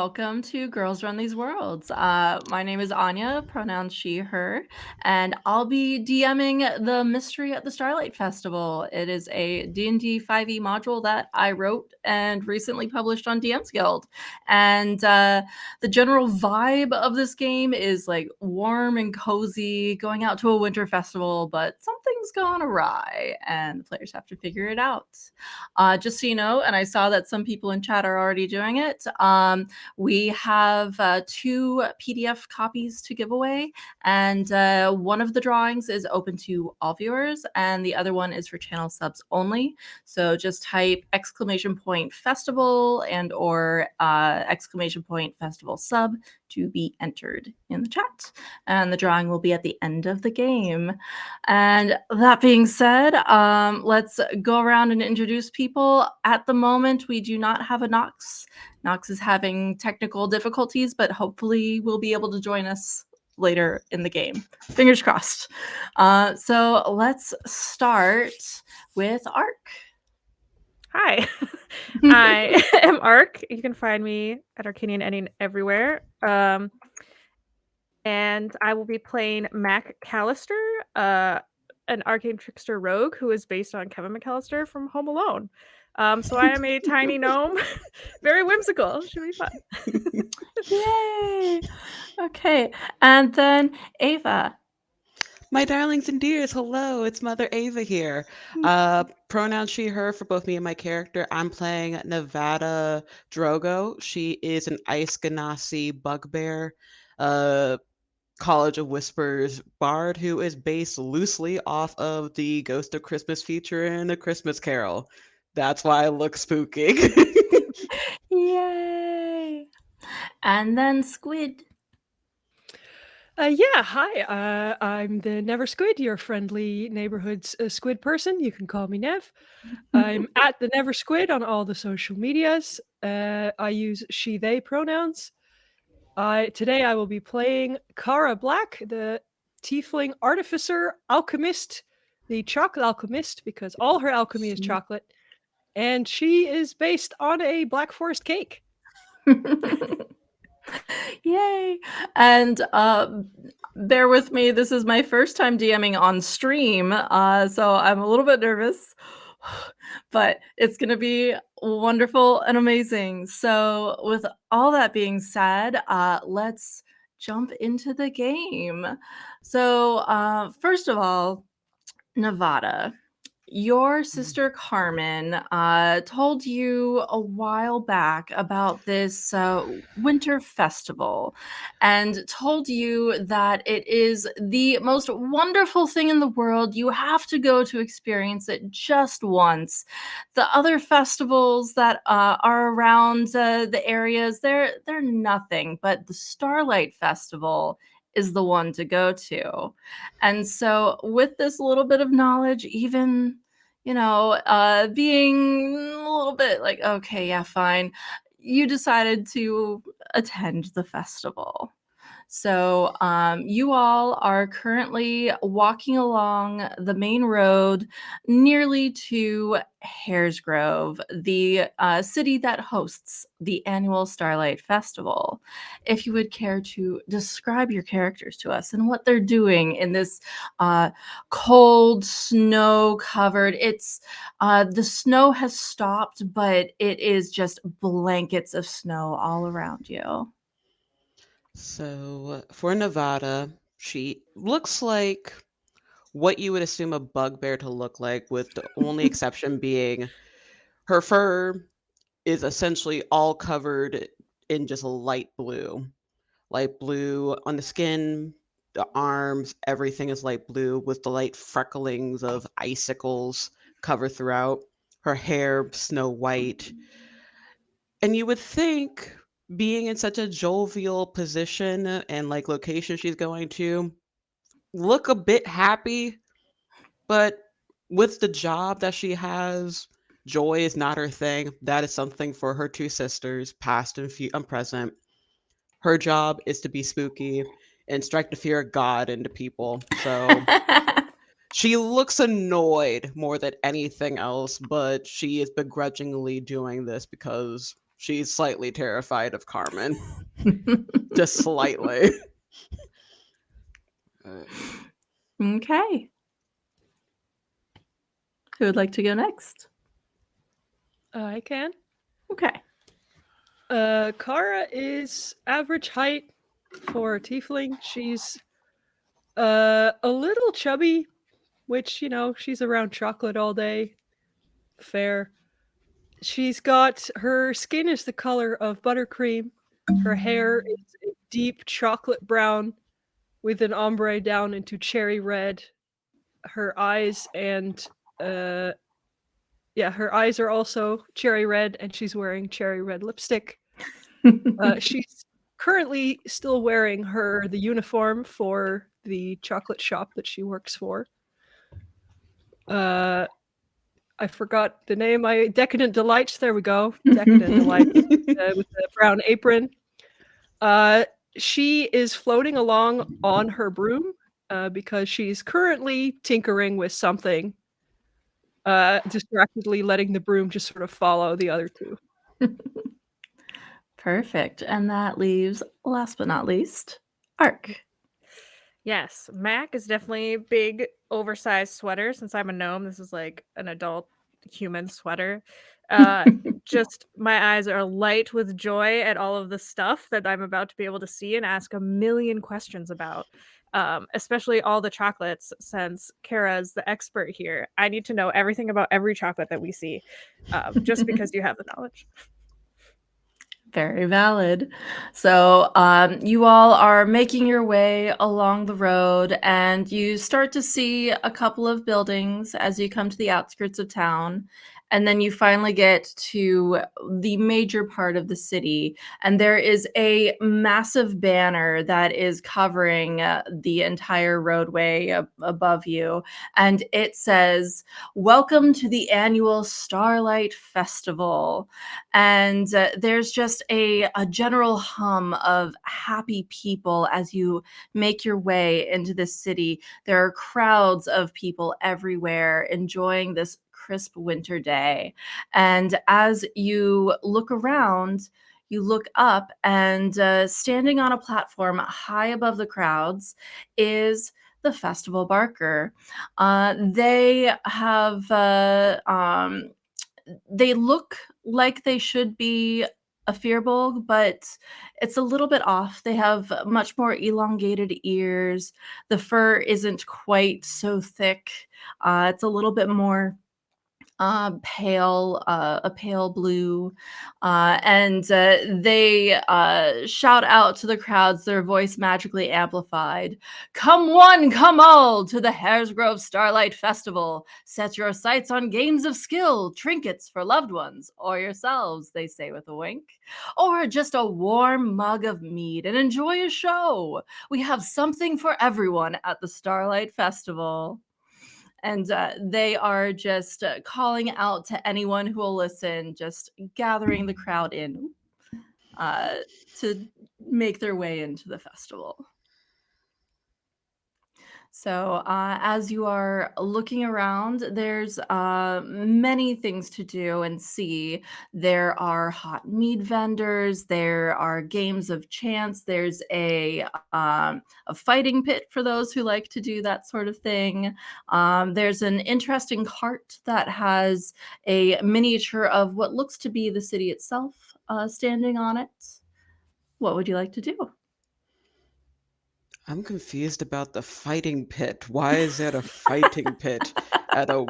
welcome to Girls Run These Worlds. My name is Anya, pronouns she, her, and I'll be DMing the Mystery at the Starlight Festival. It is a D&D 5e module that I wrote and recently published on DM's Guild. And the general vibe of this game is like warm and cozy, going out to a winter festival, but something's gone awry, and the players have to figure it out. Just so you know, and I saw that some people in chat are already doing it, we have 2 PDF copies to give away, and one of the drawings is open to all viewers, and the other one is for channel subs only. So just type !festival and or !festival sub to be entered in the chat. And the drawing will be at the end of the game. And that being said, let's go around and introduce people. At the moment, we do not have a Nox. Nox is having technical difficulties, but hopefully will be able to join us later in the game. Fingers crossed. So let's start with Ark. Hi, I am Ark. You can find me at Arcanian Ending everywhere. And I will be playing Mac Callister, an arcane trickster rogue who is based on Kevin McAllister from Home Alone. So I am a tiny gnome, very whimsical. Should be fun. Yay! Okay, and then Ava. My darlings and dears, hello, it's Mother Ava here. Pronoun she, her for both me and my character. I'm playing Nevada Drogo. She is an Ice Ganassi bugbear, College of Whispers bard who is based loosely off of the Ghost of Christmas feature in A Christmas Carol. That's why I look spooky. Yay! And then Squid. Hi. I'm the Never Squid, your friendly neighborhood squid person. You can call me Nev. I'm at the Never Squid on all the social medias. I use she, they pronouns. Today I will be playing Kara Black, the tiefling artificer alchemist, the chocolate alchemist, because all her alchemy is chocolate. And she is based on a Black Forest cake. Yay! And bear with me, this is my first time DMing on stream, so I'm a little bit nervous, but it's going to be wonderful and amazing. So with all that being said, let's jump into the game. So first of all, Nevada. Your sister Carmen told you a while back about this winter festival and told you that it is the most wonderful thing in the world. You have to go to experience it just once. The other festivals that are around the areas, they're nothing, but the Starlight Festival is the one to go to. And so with this little bit of knowledge, even, being a little bit like, okay, yeah, fine, you decided to attend the festival. So you all are currently walking along the main road nearly to Haresgrove, the city that hosts the annual Starlight Festival. If you would care to describe your characters to us and what they're doing in this cold, snow-covered, the snow has stopped, but it is just blankets of snow all around you. So for Nevada, she looks like what you would assume a bugbear to look like, with the only exception being her fur is essentially all covered in just a light blue. Light blue on the skin, the arms, everything is light blue with the light frecklings of icicles covered throughout. Her hair, snow white. And you would think, being in such a jovial position and like location she's going to, look a bit happy, but with the job that she has, joy is not her thing. That is something for her 2 sisters, past and present. Her job is to be spooky and strike the fear of God into people. So she looks annoyed more than anything else, but she is begrudgingly doing this because she's slightly terrified of Carmen. Just slightly. Okay. Who would like to go next? I can. Okay. Kara is average height for a tiefling. She's a little chubby, which, she's around chocolate all day. Fair. She's got her skin is the color of buttercream. Her hair is a deep chocolate brown with an ombre down into cherry red. Her eyes her eyes are also cherry red, and she's wearing cherry red lipstick. She's currently still wearing the uniform for the chocolate shop that she works for. I forgot the name. Decadent Delights. There we go. Decadent Delights with the brown apron. She is floating along on her broom because she's currently tinkering with something, distractedly letting the broom just sort of follow the other two. Perfect. And that leaves, last but not least, Ark. Yes, Mac is definitely big, oversized sweater. Since I'm a gnome, this is like an adult human sweater. Just my eyes are light with joy at all of the stuff that I'm about to be able to see and ask a million questions about. Especially all the chocolates, since Kara's the expert here. I need to know everything about every chocolate that we see, just because you have the knowledge. Very valid. So, you all are making your way along the road, and you start to see a couple of buildings as you come to the outskirts of town. And then you finally get to the major part of the city, and there is a massive banner that is covering the entire roadway above you. And it says, "Welcome to the annual Starlight Festival." And there's just a general hum of happy people as you make your way into the city. There are crowds of people everywhere enjoying this crisp winter day. And as you look around, you look up, and standing on a platform high above the crowds is the Festival Barker. They have they look like they should be a Firbolg, but it's a little bit off. They have much more elongated ears. The fur isn't quite so thick. It's a little bit more a pale blue, and they shout out to the crowds, their voice magically amplified. "Come one, come all, to the Haresgrove Starlight Festival. Set your sights on games of skill, trinkets for loved ones, or yourselves," they say with a wink, "or just a warm mug of mead and enjoy a show. We have something for everyone at the Starlight Festival." And they are just calling out to anyone who will listen, just gathering the crowd in uh, to make their way into the festival. So, as you are looking around, there's many things to do and see. There are hot mead vendors. There are games of chance. There's a fighting pit for those who like to do that sort of thing. There's an interesting cart that has a miniature of what looks to be the city itself standing on it. What would you like to do? I'm confused about the fighting pit. Why is there a fighting pit at a...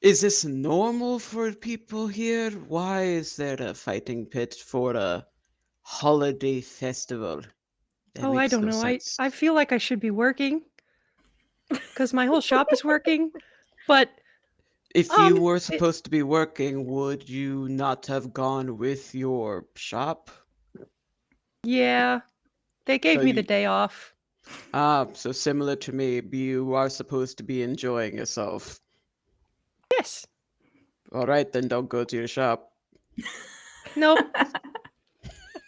Is this normal for people here? Why is there a fighting pit for a holiday festival? That Oh, I makes don't no know. sense. I feel like I should be working because my whole shop is working. But If you were it, supposed to be working, would you not have gone with your shop? yeah, they So gave me the day off. so similar to me, you are supposed to be enjoying yourself. Yes. All right, then don't go to your shop. Nope.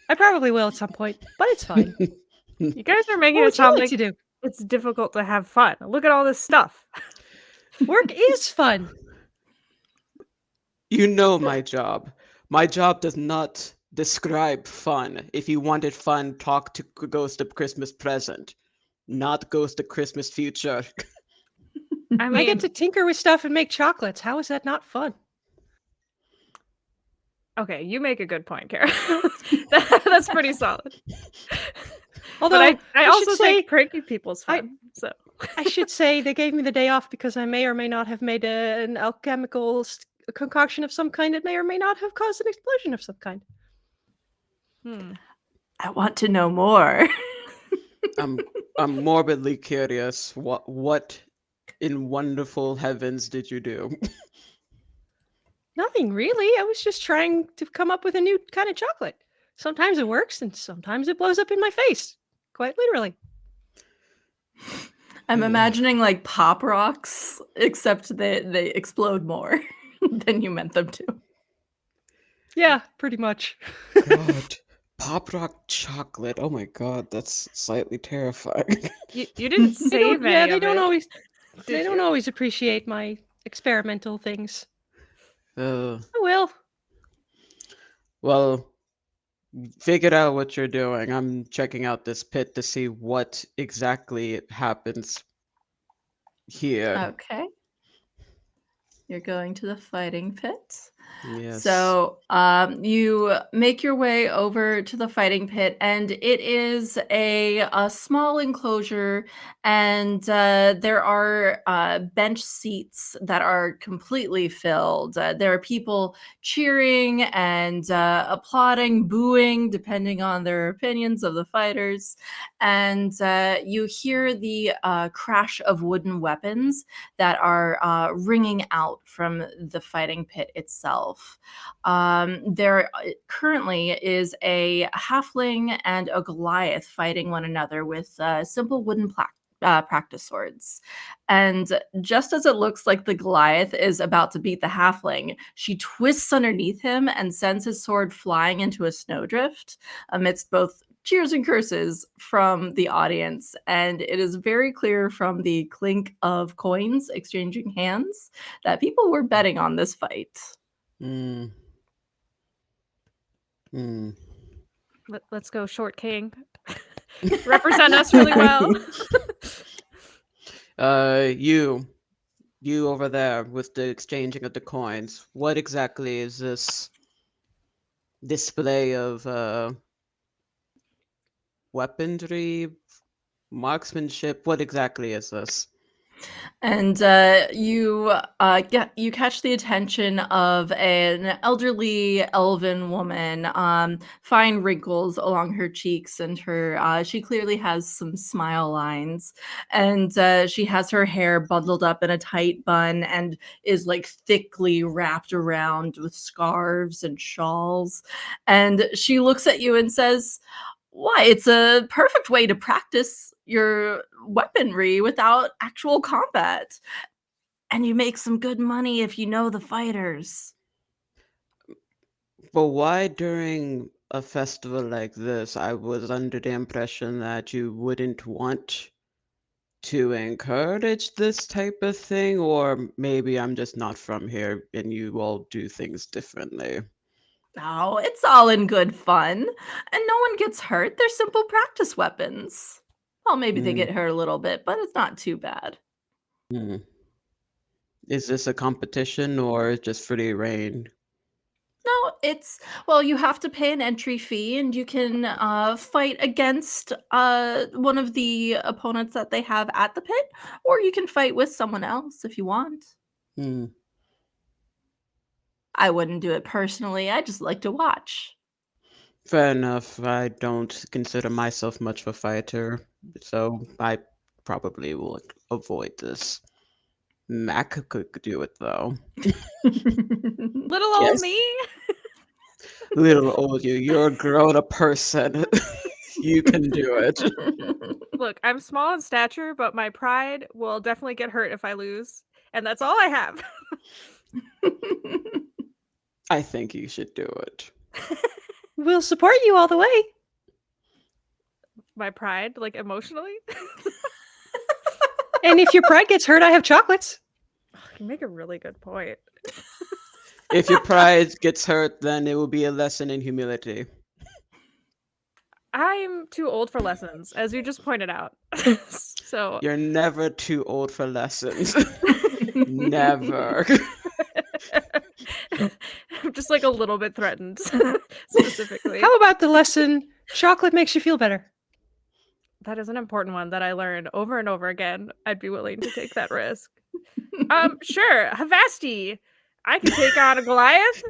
I probably will at some point, but it's fine. You guys are making What it would you sound like like to do? it's difficult to have fun. Look at all this stuff. Work is fun. You know my job. My job does not describe fun. If you wanted fun, talk to Ghost of Christmas Present, not Ghost of Christmas Future. I I get mean, to tinker with stuff and make chocolates. How is that not fun? okay, you make a good point, Kara. That's pretty solid. But Although I I should also say think pranking people's I fun. So I should say they gave me the day off because I may or may not have made an alchemical concoction of some kind that may or may not have caused an explosion of some kind. I want to know more. I'm morbidly curious. What in wonderful heavens did you do? Nothing really. I was just trying to come up with a new kind of chocolate. Sometimes it works and sometimes it blows up in my face. Quite literally. I'm imagining like pop rocks, except they explode more than you meant them to. Yeah, pretty much. God, pop rock chocolate. Oh my god, that's slightly terrifying. you didn't They don't save any they of don't it, always did you? appreciate my experimental things. uh, Oh well. well, figure out what you're doing. I'm checking out this pit to see what exactly happens here. Okay. You're going to the fighting pit. Yes. So you make your way over to the fighting pit, and it is a small enclosure, and there are bench seats that are completely filled. There are people cheering and applauding, booing, depending on their opinions of the fighters. And you hear the crash of wooden weapons that are ringing out from the fighting pit itself. There currently is a halfling and a Goliath fighting one another with simple wooden practice swords. And just as it looks like the Goliath is about to beat the halfling, she twists underneath him and sends his sword flying into a snowdrift amidst both cheers and curses from the audience. And it is very clear from the clink of coins exchanging hands that people were betting on this fight. Hmm. Let's go, Short King. Represent us really well. You over there with the exchanging of the coins. What exactly is this display of weaponry, marksmanship? What exactly is this? And you catch the attention of an elderly elven woman, fine wrinkles along her cheeks, and her she clearly has some smile lines, and she has her hair bundled up in a tight bun and is like thickly wrapped around with scarves and shawls, and she looks at you and says, why, it's a perfect way to practice your weaponry without actual combat. And you make some good money if you know the fighters. But why during a festival like this? I was under the impression that you wouldn't want to encourage this type of thing, or maybe I'm just not from here and you all do things differently. Oh, it's all in good fun. And no one gets hurt. They're simple practice weapons. Well, maybe they Hmm. get hurt a little bit, but it's not too bad. Hmm. Is this a competition or just free reign? No, well, you have to pay an entry fee and you can fight against one of the opponents that they have at the pit, or you can fight with someone else if you want. Hmm. I wouldn't do it personally. I just like to watch. Fair enough. I don't consider myself much of a fighter, so I probably will avoid this. Mac could do it though. Little old Yes. me. Little old you, you're a grown up person. You can do it. Look, I'm small in stature, but my pride will definitely get hurt if I lose. And that's all I have. I think you should do it. We'll support you all the way. My pride, like emotionally. And if your pride gets hurt, I have chocolates. You make a really good point. If your pride gets hurt, then it will be a lesson in humility. I'm too old for lessons, as you just pointed out. So You're never too old for lessons. Never. I'm just like a little bit threatened, specifically. How about the lesson chocolate makes you feel better? That is an important one that I learned over and over again. I'd be willing to take that risk. Sure, Havasti. I can take on a Goliath.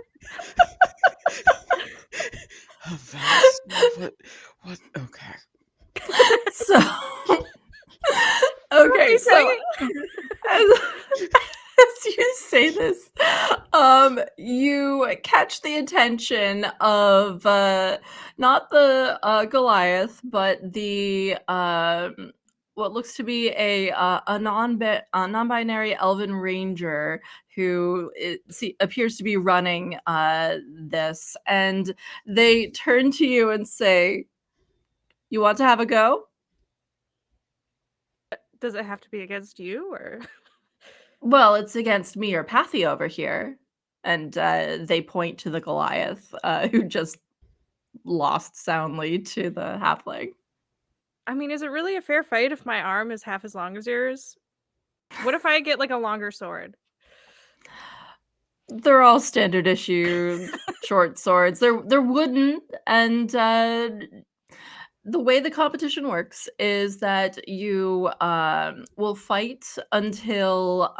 Vast. What? Okay. So, okay, so as, as you say this, you catch the attention of not the Goliath, but the what looks to be a non-binary elven ranger who appears to be running this, and they turn to you and say, "You want to have a go?" Does it have to be against you, or? Well, it's against me or Pathy over here. And they point to the Goliath, who just lost soundly to the halfling. I mean, is it really a fair fight if my arm is half as long as yours? What if I get like a longer sword? They're all standard issue short swords. They're wooden, and the way the competition works is that you will fight until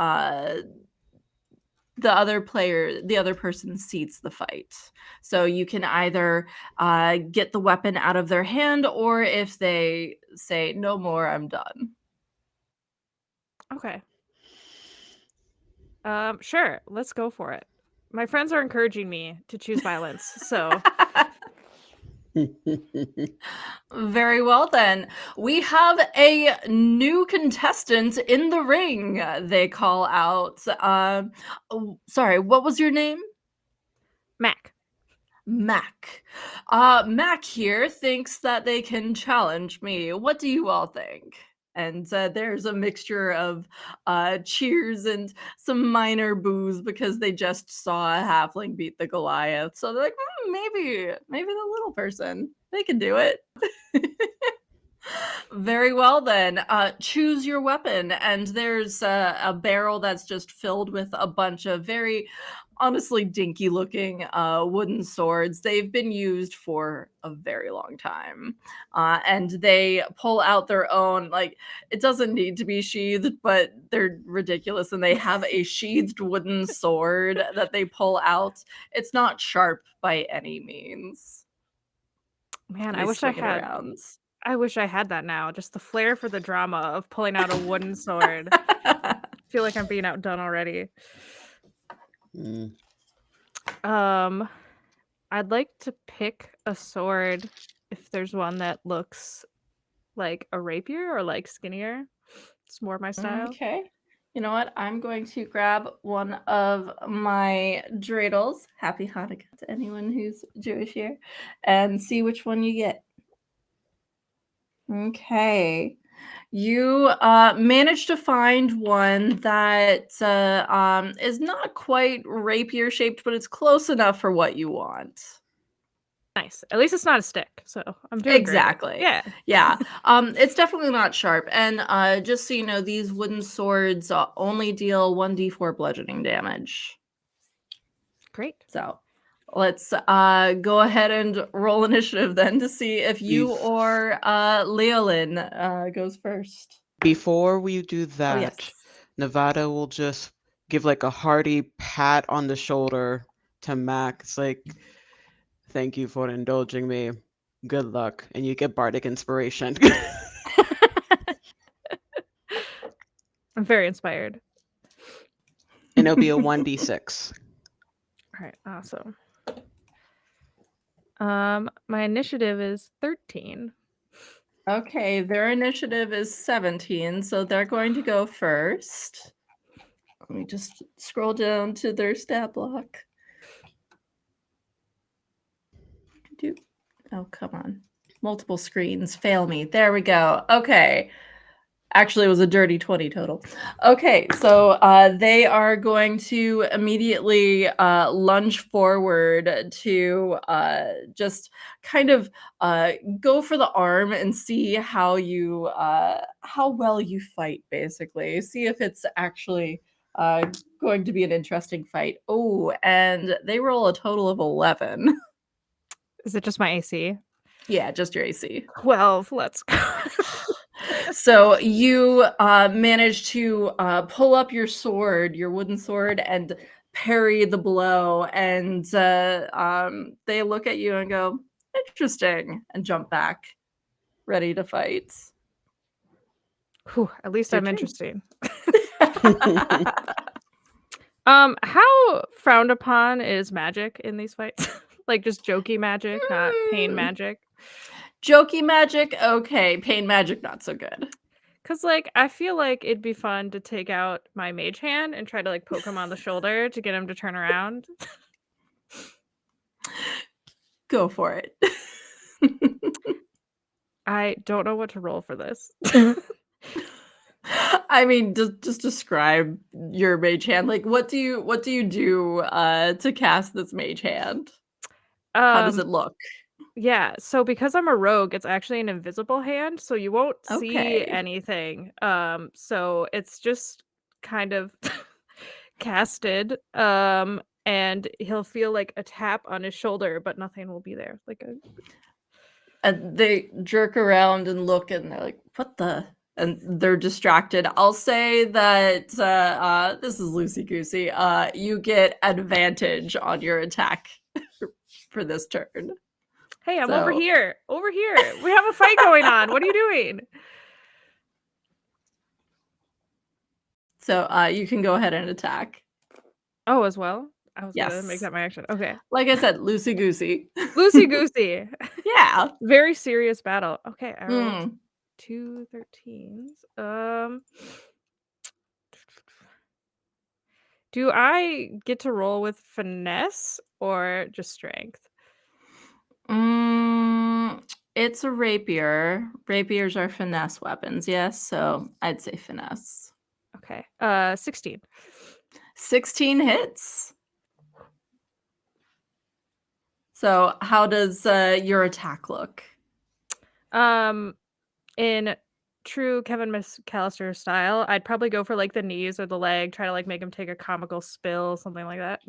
the other person cedes the fight. So you can either get the weapon out of their hand, or if they say no more, I'm done. Okay. Sure, let's go for it. My friends are encouraging me to choose violence, so Very well, then. We have a new contestant in the ring, they call out. Sorry, what was your name? Mac. Mac. Mac here thinks that they can challenge me. What do you all think? And there's a mixture of cheers and some minor boos because they just saw a halfling beat the Goliath. So they're like, maybe the little person, they can do it. Very well, then. Choose your weapon, and there's a barrel that's just filled with a bunch of very, honestly, dinky-looking wooden swords. They've been used for a very long time, and they pull out their own. Like, it doesn't need to be sheathed, but they're ridiculous, and they have a sheathed wooden sword that they pull out. It's not sharp by any means. Man, They swing it around. I wish I had that now. Just the flair for the drama of pulling out a wooden sword. Feel like I'm being outdone already. Mm. I'd like to pick a sword if there's one that looks like a rapier or like skinnier. It's more my style. Okay. You know what? I'm going to grab one of my dreidels. Happy Hanukkah to anyone who's Jewish here, and see which one you get. Okay. You managed to find one that is not quite rapier shaped, but it's close enough for what you want. Nice. At least it's not a stick, so I'm doing great. Exactly. Yeah. Yeah. It's definitely not sharp. And just so you know, these wooden swords only deal 1d4 bludgeoning damage. Great. So let's go ahead and roll initiative then to see if you or Leolin goes first. Before we do Oh, that, yes. Nevada will just give like a hearty pat on the shoulder to Mac. It's like, thank you for indulging me. Good luck. And you get bardic inspiration. I'm very inspired. And it'll be a 1d6. All right, awesome. My initiative is 13. Okay, their initiative is 17, so they're going to go first. Let me just scroll down to their stat block. Oh, come on. Multiple screens fail me. There we go. Okay. Actually, it was a dirty 20 total. Okay, so they are going to immediately lunge forward to just kind of go for the arm and see how well you fight. Basically, see if it's actually going to be an interesting fight. Oh, and they roll a total of 11. Is it just my AC? Yeah, just your AC. 12. Let's go. So you manage to pull up your sword, your wooden sword, and parry the blow. And they look at you and go, "Interesting," and jump back, ready to fight. Whew, at least It's your I'm turn. interesting. How frowned upon is magic in these fights? Like just jokey magic, not pain Mm, magic? Jokey magic, okay. Pain magic, not so good. Cause like I feel like it'd be fun to take out my mage hand and try to like poke him on the shoulder to get him to turn around. Go for it. I don't know what to roll for this. I mean, just describe your mage hand. Like, what do you do to cast this mage hand? How does Um, it look? yeah, so because I'm a rogue, it's actually an invisible hand, so you won't see Okay. anything. So it's just kind of casted. And he'll feel like a tap on his shoulder, but nothing will be there. Like a And they jerk around and look, and they're like, "What the?" And they're distracted. I'll say that this is loosey goosey. You get advantage on your attack for this turn. hey, I'm over So here. Over here. We have a fight going on. What are you doing? you can go ahead and attack. Oh, as well? I was gonna make Yes, that my action. Okay. like I said, loosey goosey. Loosey goosey. Yeah. Very serious battle. Okay, I rolled Mm. 2 13s. Do I get to roll with finesse or just strength? Mm, it's a rapier. Rapiers are finesse weapons, yes. So I'd say finesse. Okay. 16. 16 hits. So how does your attack look? Um, in true Kevin McAllister style, I'd probably go for like the knees or the leg, try to like make him take a comical spill, something like that.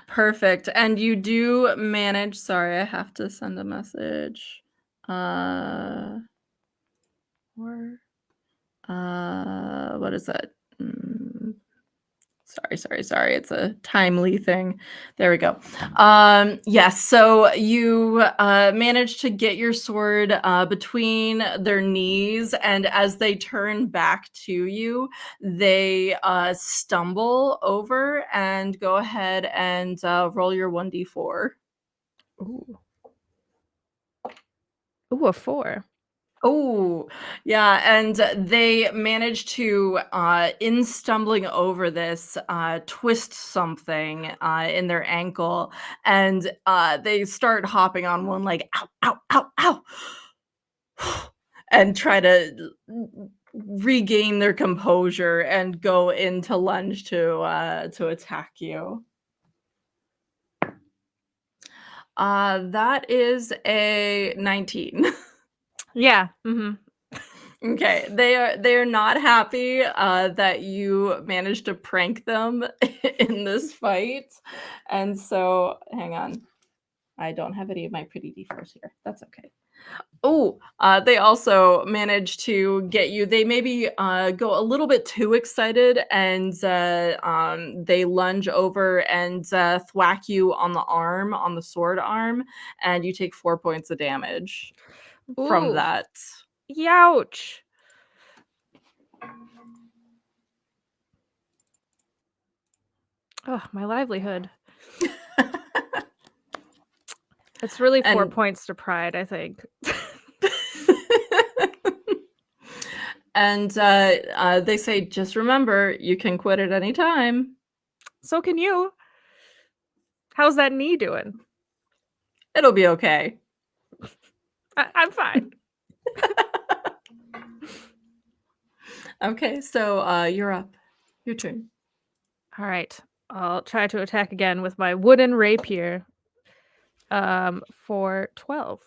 Perfect. And you do manage, sorry, I have to send a message. Uh or what is that? Sorry. It's a timely thing. There we go. Yes. So you manage to get your sword between their knees, and as they turn back to you, they stumble over and go ahead and roll your 1d4. Ooh. Ooh, a 4. Oh, yeah, and they manage to, in stumbling over this, twist something in their ankle, and they start hopping on one leg, ow, ow, ow, ow, and try to regain their composure and go into lunge to attack you. That is a 19. Yeah. Mm-hmm. Okay, they are not happy that you managed to prank them in this fight, and so hang on, I don't have any of my pretty d4s here. That's okay. Oh, they also managed to get you. They maybe go a little bit too excited, and they lunge over and thwack you on the arm, on the sword arm, and you take 4 points of damage from Ooh. that. Youch. Oh, my livelihood. It's really 4 And points to pride, I think. and they say, just remember, you can quit at any time. So can you. How's that knee doing? It'll be okay. I'm fine. Okay, so you're up. Your turn. All right. I'll try to attack again with my wooden rapier. For 12.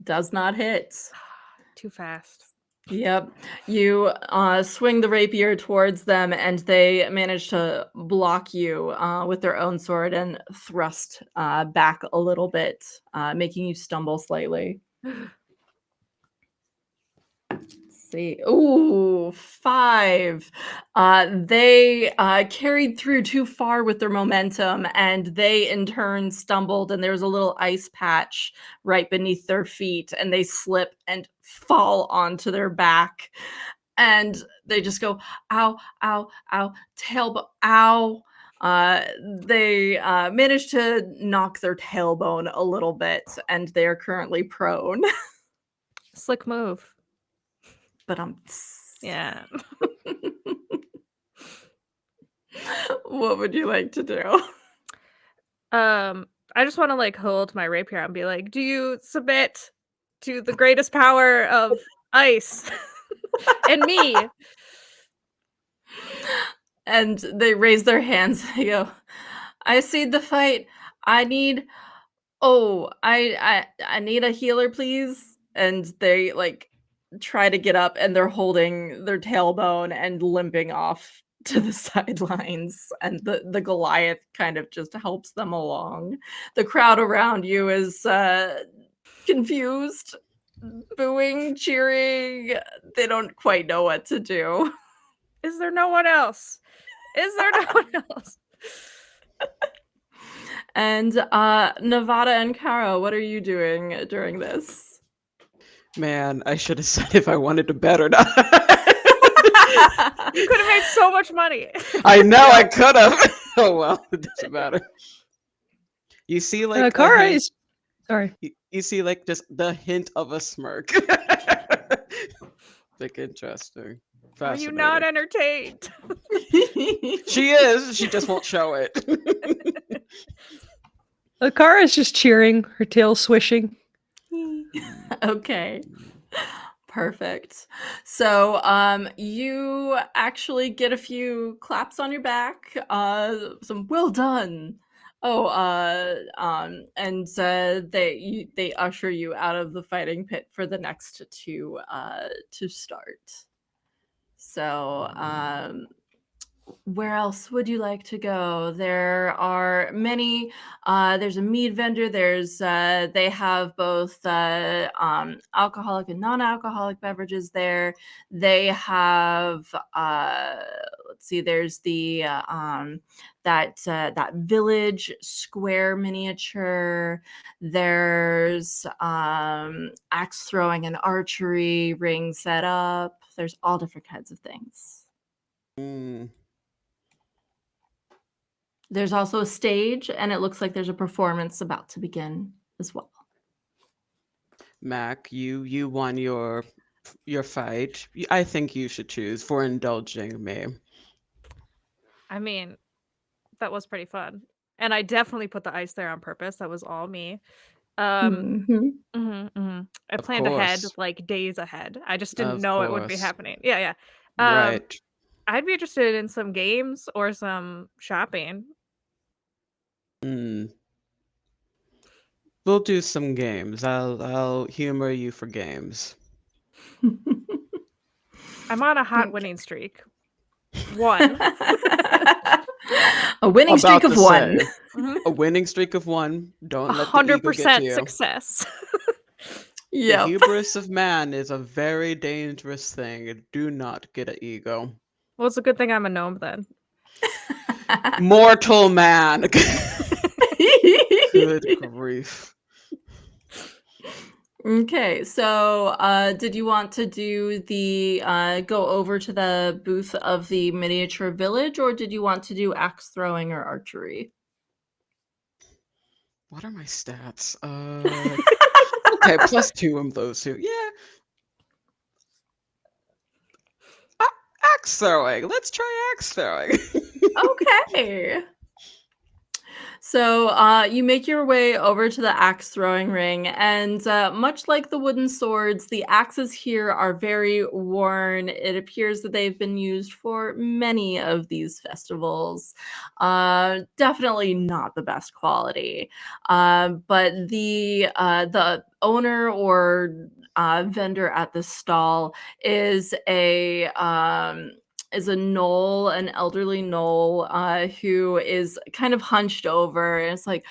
Does not hit. Too fast. Yep. You swing the rapier towards them, and they manage to block you with their own sword and thrust back a little bit, making you stumble slightly. See. Ooh, 5. They carried through too far with their momentum, and they in turn stumbled, and there's a little ice patch right beneath their feet, and they slip and fall onto their back. And they just go, ow, ow, ow, ow. They managed to knock their tailbone a little bit, and they are currently prone. Slick move. But Yeah. What would you like to do? I just want to like hold my rapier and be like, "Do you submit to the greatest power of ice and me?" And they raise their hands. They go, I see the fight. I need I need a healer, please. And they like try to get up and they're holding their tailbone and limping off to the sidelines. And the Goliath kind of just helps them along. The crowd around you is confused, booing, cheering. They don't quite know what to do. Is there no one else? Is there no one else? And Nevada and Caro, what are you doing during this? Man, I should have said if I wanted to bet or not. You could have made so much money. I know I could have. Oh well, it doesn't matter. You see, like Kara is. Sorry. you see, like just the hint of a smirk. Like interesting. Are you not entertained? She is. She just won't show it. Kara is just cheering, her tail swishing. Okay. Perfect. So you actually get a few claps on your back, some well done. Oh, and they usher you out of the fighting pit for the next two to start. So where else would you like to go? There are many. There's a mead vendor. There's they have both alcoholic and non-alcoholic beverages there. They have let's see. There's the that village square miniature. There's axe throwing and archery ring set up. There's all different kinds of things. Mm. There's also a stage, and it looks like there's a performance about to begin as well. Mac, you won your fight. I think you should choose for indulging me. I mean, that was pretty fun. And I definitely put the ice there on purpose. That was all me. I Of planned ahead, course. like days ahead. I just didn't Of know it would be course. happening. Yeah. Right. I'd be interested in some games or some shopping. Mm. We'll do some games. I'll humor you for games. I'm on a hot winning streak. 1. A winning streak of 1. A winning streak of 1. Don't let the ego get to 100% you. success. Yep. The hubris of man is a very dangerous thing. Do not get an ego. Well, it's a good thing I'm a gnome then. Mortal man. Good grief. Okay, so did you want to do the go over to the booth of the miniature village, or did you want to do axe throwing or archery? What are my stats? Okay, +2 of those two. Yeah. Axe throwing. Let's try axe throwing. Okay. So you make your way over to the axe throwing ring, and much like the wooden swords, the axes here are very worn. It appears that they've been used for many of these festivals. Definitely not the best quality. But the owner or vendor at the stall is a knoll, an elderly knoll, who is kind of hunched over, and it's like,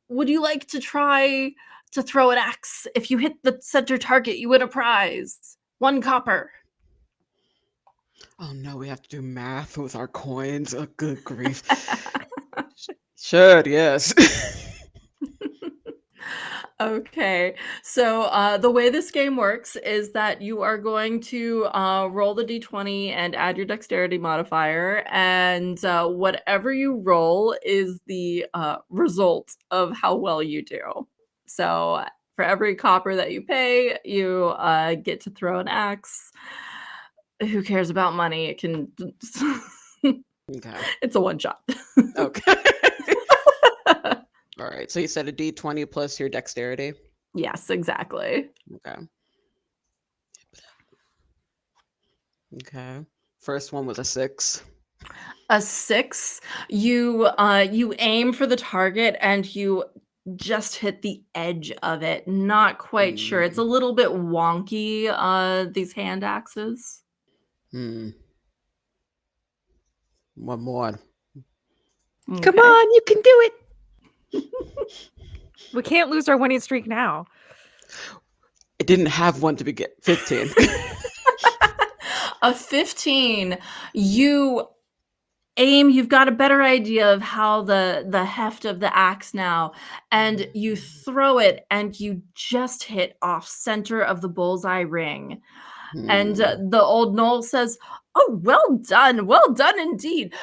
"Would you like to try to throw an axe? If you hit the center target, you win a prize. 1 copper." Oh no, we have to do math with our coins. Oh, good grief. Sure, yes. Okay, so the way this game works is that you are going to roll the d20 and add your dexterity modifier, and whatever you roll is the result of how well you do. So for every copper that you pay, you get to throw an axe. Who cares about money? It can. Okay. It's a one shot. Okay. All right. So you said a d20 plus your dexterity. Yes, exactly. Okay. Okay. First one was a 6. A 6, you aim for the target and you just hit the edge of it. Not quite sure. It's a Mm, little bit wonky, these hand axes. hmm. One more. Come Okay. on, you can do it. We can't lose our winning streak now. It didn't have one to begin. 15. A 15, you aim, you've got a better idea of how the heft of the axe now, and you throw it, and you just hit off center of the bullseye ring. And Hmm. the old Knoll says, "Oh, well done indeed.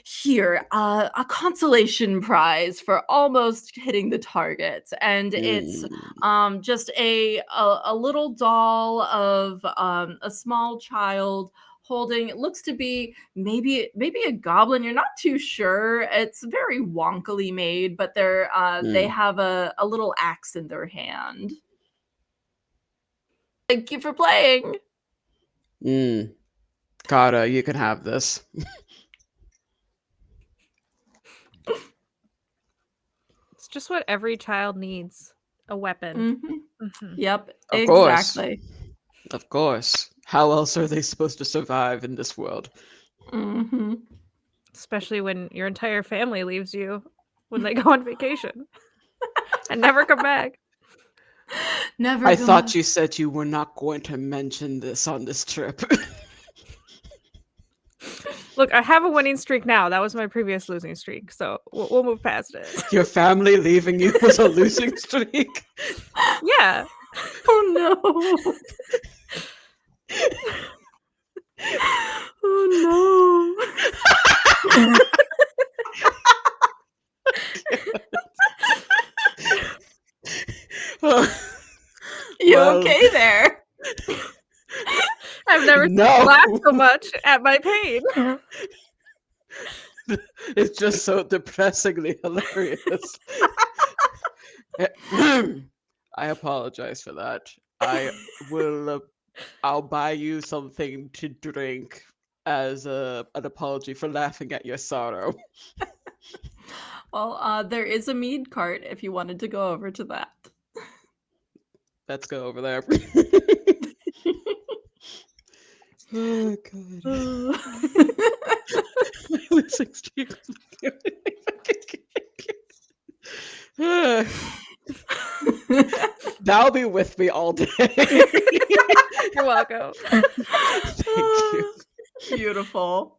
Here, a consolation prize for almost hitting the target." And it's Hmm. just a little doll of a small child holding, it looks to be maybe a goblin. You're not too sure. It's very wonkily made, but they Hmm. have a little axe in their hand. Thank you for playing. Hmm. Kata, you can have this. It's just what every child needs, a weapon. Mhm. Mhm. Yep, Of course. exactly. Of course. How else are they supposed to survive in this world? Mhm. Especially when your entire family leaves you when they go on vacation and never come back. Never I gonna. thought you said you were not going to mention this on this trip. Look, I have a winning streak now. That was my previous losing streak, so we'll move past it. Your family leaving you was a losing streak? Yeah. Oh, no. Oh, no. You Well, okay there? I've never seen you laugh no. so much at my pain. It's just so depressingly hilarious. I apologize for that. I will. I'll buy you something to drink as an apology for laughing at your sorrow. Well, there is a mead cart if you wanted to go over to that. Let's go over there. Oh god. My losing streak was That'll be with me all day. You're welcome. Thank you. Beautiful.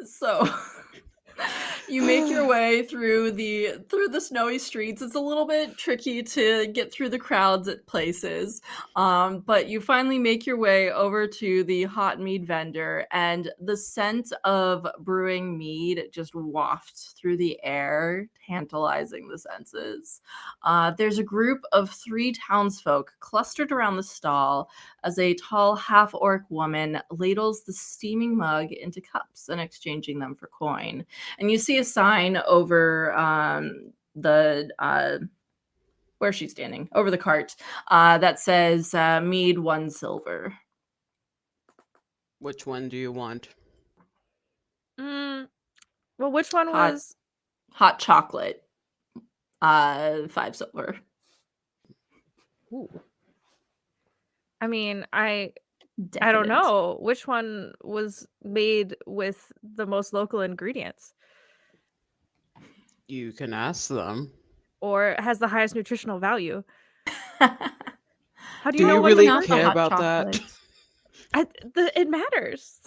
So you make your way through the snowy streets. It's a little bit tricky to get through the crowds at places, but you finally make your way over to the hot mead vendor, and the scent of brewing mead just wafts through the air, tantalizing the senses. There's a group of 3 townsfolk clustered around the stall as a tall half-orc woman ladles the steaming mug into cups and exchanging them for coin. And you see see a sign over the where she's standing, over the cart, that says mead 1 silver. Which one do you want? Mm, well, which one Hot was? hot chocolate, 5 silver. Ooh. I mean, I don't Decadent. know which one was made with the most local ingredients You can ask them. or has the highest nutritional value. How do Do you know you what Maybe really the not the care hot about that? chocolate. it matters.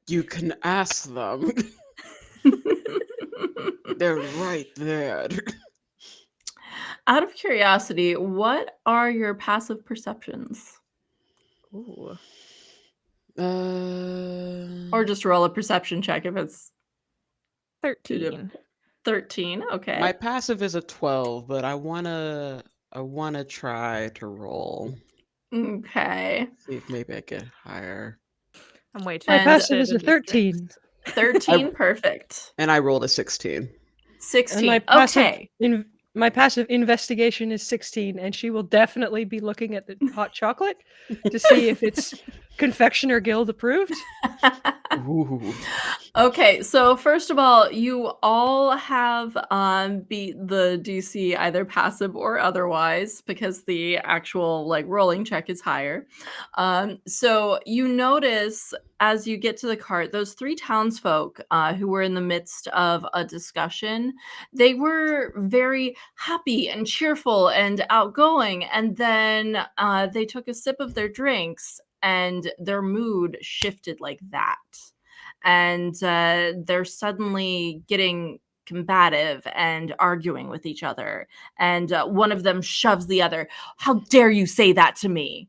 You can ask them. They're right there. Out of curiosity, what are your passive perceptions? Ooh. Or just roll a perception check if it's too 13. 13. Okay. My passive is a 12, but I wanna try to roll. Okay. See if maybe I get higher. I'm way too My And- passive invested is a in these drinks. 13. 13, perfect. And I rolled a 16. 16. And my passive Okay. my passive investigation is 16, and she will definitely be looking at the hot chocolate to see if it's Confectioner Guild approved. Ooh. Okay, so first of all, you all have beat the DC either passive or otherwise because the actual like rolling check is higher. So you notice as you get to the cart, those 3 townsfolk who were in the midst of a discussion, they were very happy and cheerful and outgoing, and then they took a sip of their drinks and their mood shifted like that. And they're suddenly getting combative and arguing with each other. And one of them shoves the other. How dare you say that to me?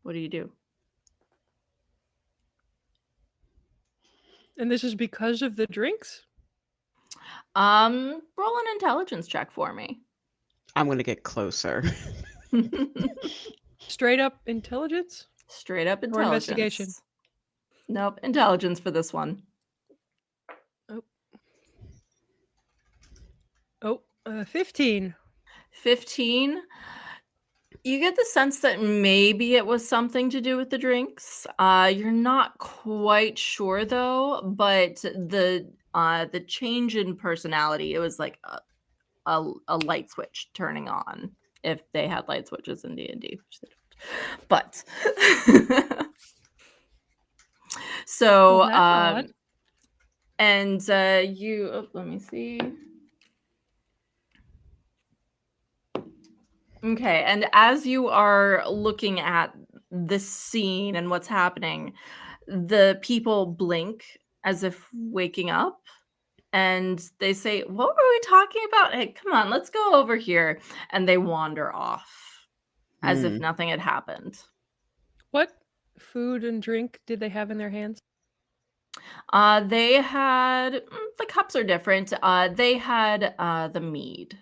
What do you do? And this is because of the drinks? Roll an intelligence check for me. I'm gonna get closer. Straight up intelligence? Straight up Or intelligence. investigation? Nope, intelligence for this one. Oh, 15. 15. You get the sense that maybe it was something to do with the drinks. You're not quite sure though, but the change in personality, it was like a light switch turning on if they had light switches in D&D, which they don't. But so Well, that's odd. and let me see. Okay, and as you are looking at this scene and what's happening, the people blink as if waking up and they say, "What were we talking about? Hey, come on, let's go over here." And they wander off as if Hmm. nothing had happened. What food and drink did they have in their hands? They had the cups are different. They had the mead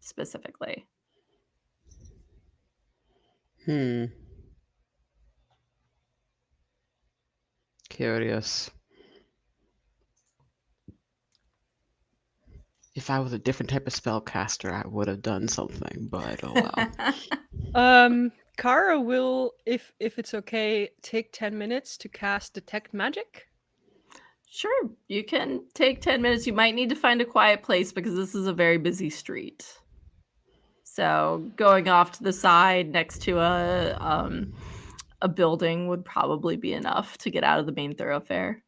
specifically. Hmm. Curious. If I was a different type of spellcaster, I would have done something, but oh well. Kara will, if it's okay, take 10 minutes to cast Detect Magic. Sure, you can take 10 minutes. You might need to find a quiet place because this is a very busy street. So going off to the side next to a building would probably be enough to get out of the main thoroughfare.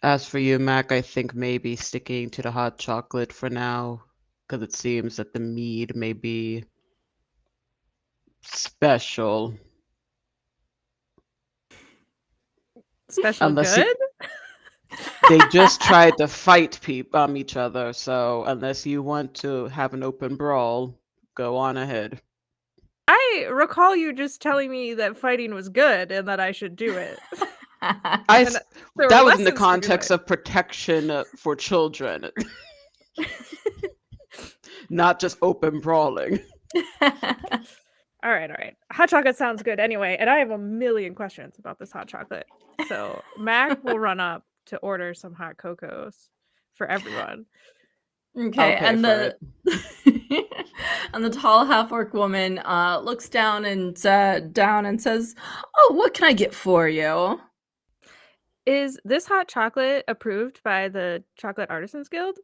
As for you, Mac, I think maybe sticking to the hot chocolate for now, because it seems that the mead may be special. Special Unless you- good? They just tried to fight each other, so unless you want to have an open brawl, go on ahead. I recall you just telling me that fighting was good and that I should do it. That There were was in the lessons to be context learned. of protection for children, not just open brawling. All right. Hot chocolate sounds good anyway, and I have a million questions about this hot chocolate. So Mac will run up to order some hot cocos for everyone. I'll Okay, pay and for it. and the tall half-orc woman looks down and says, "Oh, what can I get for you?" Is this hot chocolate approved by the Chocolate Artisans Guild?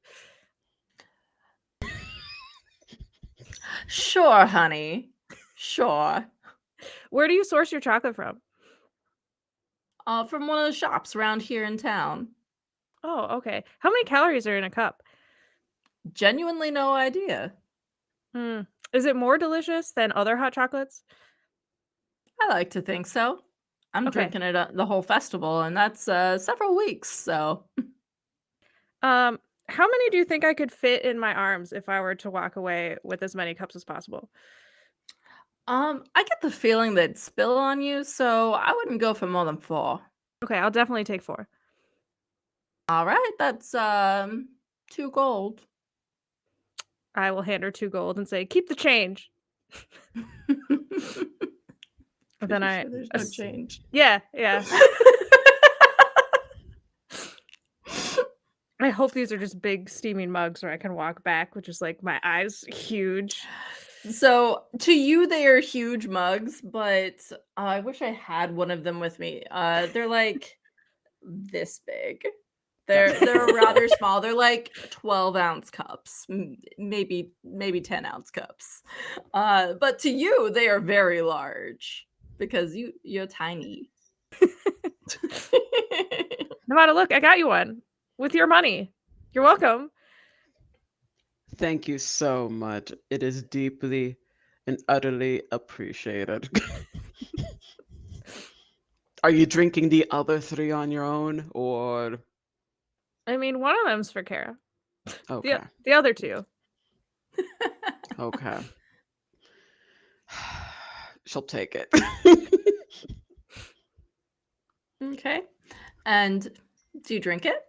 Sure, honey. Sure. Where do you source your chocolate from? From one of the shops around here in town. Oh, okay. How many calories are in a cup? Genuinely no idea. Hmm. Is it more delicious than other hot chocolates? I like to think so. I'm Okay. drinking it the whole festival, and that's several weeks. So, Um, how many do you think I could fit in my arms if I were to walk away with as many cups as possible? I get the feeling that spill on you, so I wouldn't go for more than 4. Okay, I'll definitely take 4. All right, that's 2 gold. I will hand her 2 gold and say, "Keep the change." And then Pretty I sure there's no ass change. Yeah, yeah. I hope these are just big steaming mugs where I can walk back with just, like, my eyes huge. So, to you, they are huge mugs, but I wish I had one of them with me. They're like this big. That's They're rather adorable. small. They're like 12-ounce cups, maybe 10-ounce cups. But to you, they are very large because you're tiny. No matter look, I got you one with your money. You're welcome. Thank you so much. It is deeply and utterly appreciated. Are you drinking the other 3 on your own or I mean, one of them's for Kara. okay. The other 2. Okay. She'll take it. Okay. And do you drink it?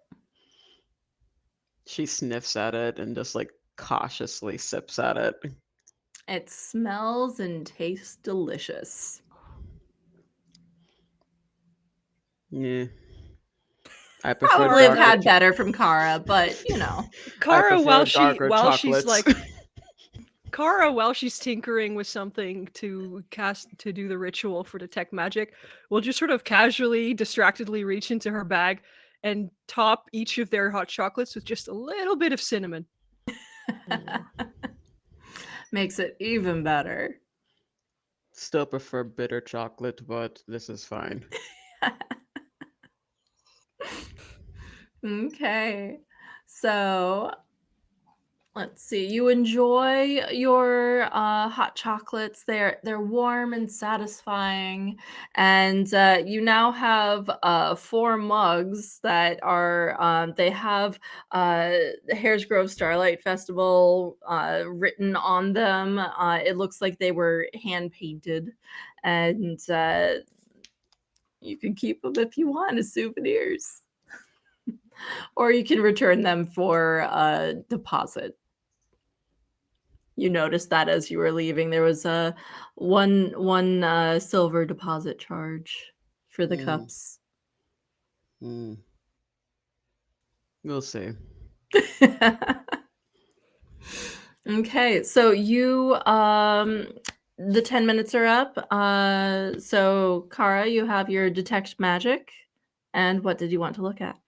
She sniffs at it and just like cautiously sips at it. It smells and tastes delicious. Yeah. I prefer Probably have darker had better from Kara, but you know. I Kara, prefer darker while she's chocolates. like Kara, while she's tinkering with something to do the ritual for detect magic, will just sort of casually, distractedly reach into her bag and top each of their hot chocolates with just a little bit of cinnamon. Ooh. Makes it even better. Still prefer bitter chocolate, but this is fine. Okay. So let's see. You enjoy your hot chocolates. They're warm and satisfying, and you now have 4 mugs that are they have the Hares Grove Starlight Festival written on them. It looks like they were hand painted, and you can keep them if you want as souvenirs, or you can return them for a deposit. You noticed that as you were leaving, there was a one silver deposit charge for the Mm, cups. mm. We'll see. Okay, so the 10 minutes are up. So Kara, you have your detect magic, and what did you want to look at?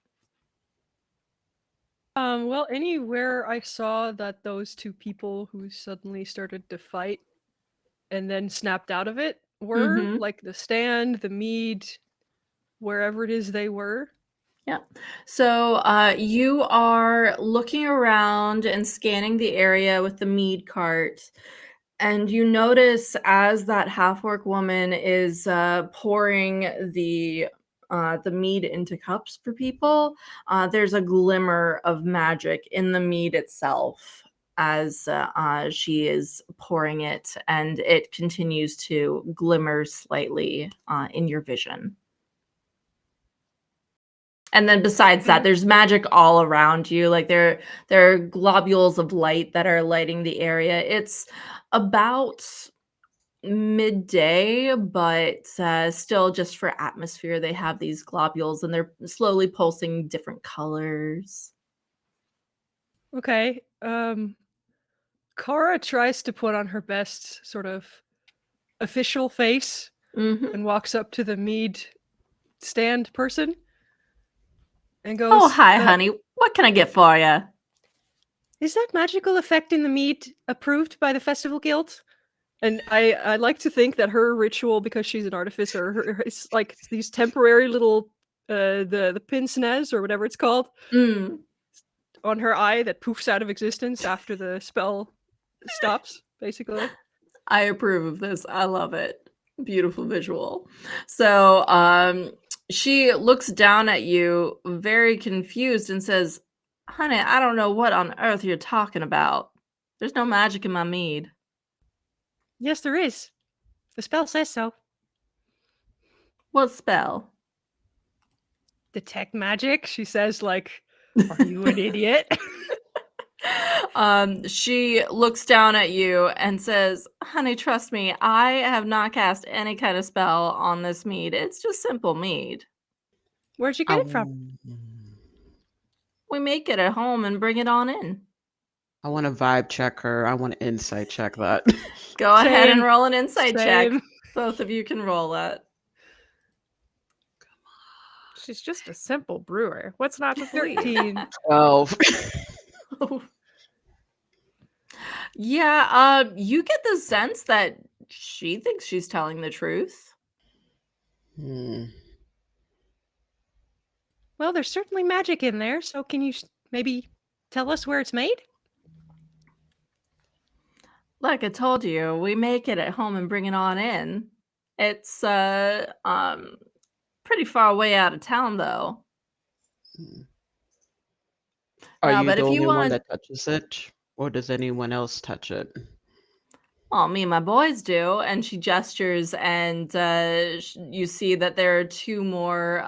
Well, anywhere I saw that those 2 people who suddenly started to fight and then snapped out of it were, Mhm. like the stand, the mead, wherever it is they were. Yeah. So, you are looking around and scanning the area with the mead cart, and you notice as that half-orc woman is, pouring the mead into cups for people, there's a glimmer of magic in the mead itself as, she is pouring it, and it continues to glimmer slightly, in your vision. And then besides that, Mhm. there's magic all around you, like, there are globules of light that are lighting the area. It's about midday, but still just for atmosphere, they have these globules and they're slowly pulsing different colors. Okay. Kara tries to put on her best sort of official face Mhm. and walks up to the mead stand person and "Oh, goes, hi, honey. What can I get for you?" "Is that magical effect in the mead approved by the Festival Guild?" And I like to think that her ritual, because she's an artificer, it's like these temporary little the pince nez or whatever it's called Mm. on her eye that poofs out of existence after the spell stops, basically. I approve of this. I love it. Beautiful visual. So, she looks down at you very confused and says, "Honey, I don't know what on earth you're talking about. There's no magic in my mead." Yes, there is. The spell says so. "What spell?" Detect magic, she says, like, are you an idiot? She looks down at you and says, "Honey, trust me, I have not cast any kind of spell on this mead. It's just simple mead. Where'd you get it from? We make it at home and bring it on in." I want to vibe check her. I want to insight check that. Go ahead and Same. roll an insight check. Same. Both of you can roll it. She's just a simple brewer. What's not to believe? 13. 12. Yeah, you get the sense that she thinks she's telling the truth. Hmm. Well, there's certainly magic in there, so can you maybe tell us where it's made? Like I told you, we make it at home and bring it on in. It's pretty far away out of town though. Are No, you but the if you only one want, that touches it? Or does anyone else touch it? well, me and my boys do, and she gestures, and you see that there are two more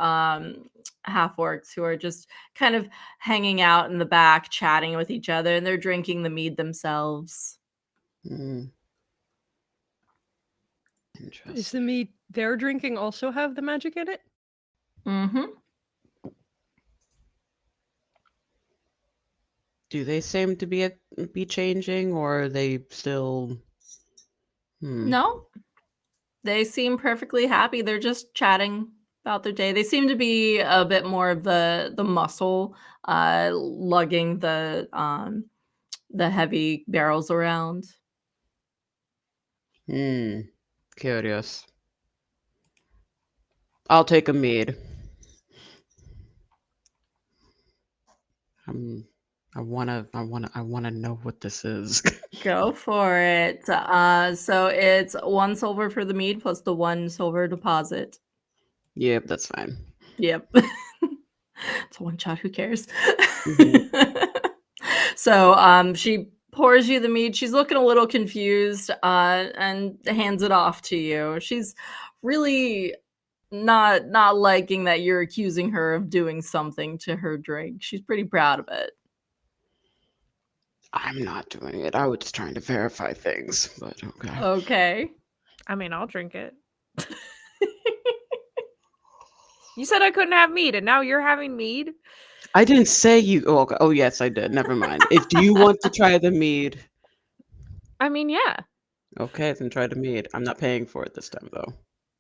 half orcs who are just kind of hanging out in the back, chatting with each other, and they're drinking the mead themselves. Hmm. Is the Interesting. mead they're drinking also have the magic in it? Mm-hmm. Do they seem to be changing, or are they still? No, they seem perfectly happy. They're just chatting about their day. They seem to be a bit more of the muscle, lugging the heavy barrels around. Curious. I'll take a mead. I wanna know what this is. Go for it. So it's 1 silver for the mead plus the 1 silver deposit. Yep, that's fine. Yep. It's a one shot, who cares? Mhm. So, she pours you the mead. She's looking a little confused, and hands it off to you. She's really not liking that you're accusing her of doing something to her drink. She's pretty proud of it. I'm not doing it. I was just trying to verify things, but okay. Okay. I mean, I'll drink it. You said I couldn't have mead, and now you're having mead? I didn't say you. Oh, okay. Oh, yes, I did. Never mind. If do you want to try the mead? I mean, yeah. Okay, then try the mead. I'm not paying for it this time, though.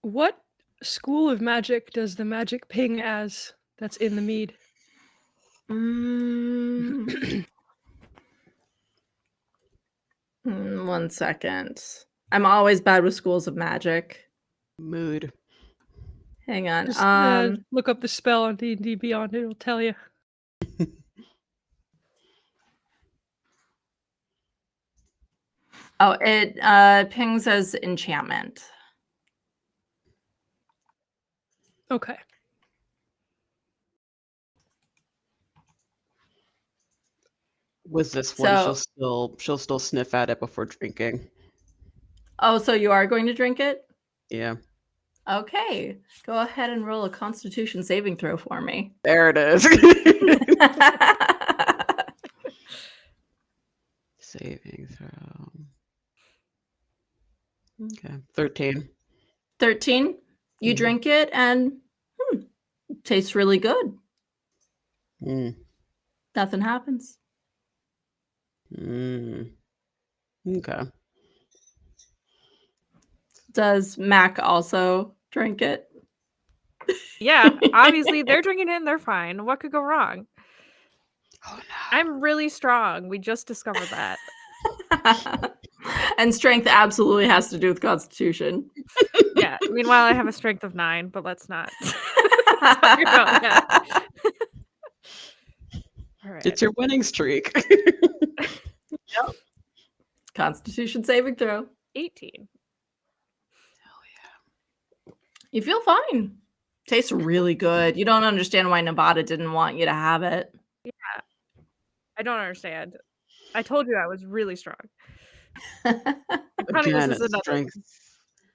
What school of magic does the magic ping as that's in the mead? Mm, 1 second. I'm always bad with schools of magic. Mood. Hang on. Just look up the spell on D&D Beyond, it'll tell you. Oh, it pings as enchantment. Okay. With this one, So, she'll still sniff at it before drinking. oh, so you are going to drink it? Yeah. Okay. Go ahead and roll a constitution saving throw for me. There it is. Saving throw. Okay. 13. 13. You Mhm. drink it and tastes really good. Mm. Nothing happens. Mm. Okay. Does Mac also drink it? Yeah, obviously they're drinking it and they're fine. What could go wrong? Oh no. I'm really strong. We just discovered that. And strength absolutely has to do with constitution. Yeah. Meanwhile, I have a strength of 9, but let's not talk about that. All right. It's your winning streak. Yep. Constitution saving throw. 18. You feel fine. Tastes really good. You don't understand why Nevada didn't want you to have it. Yeah. I don't understand. I told you I was really strong. And cunningness Again, is it's another strength.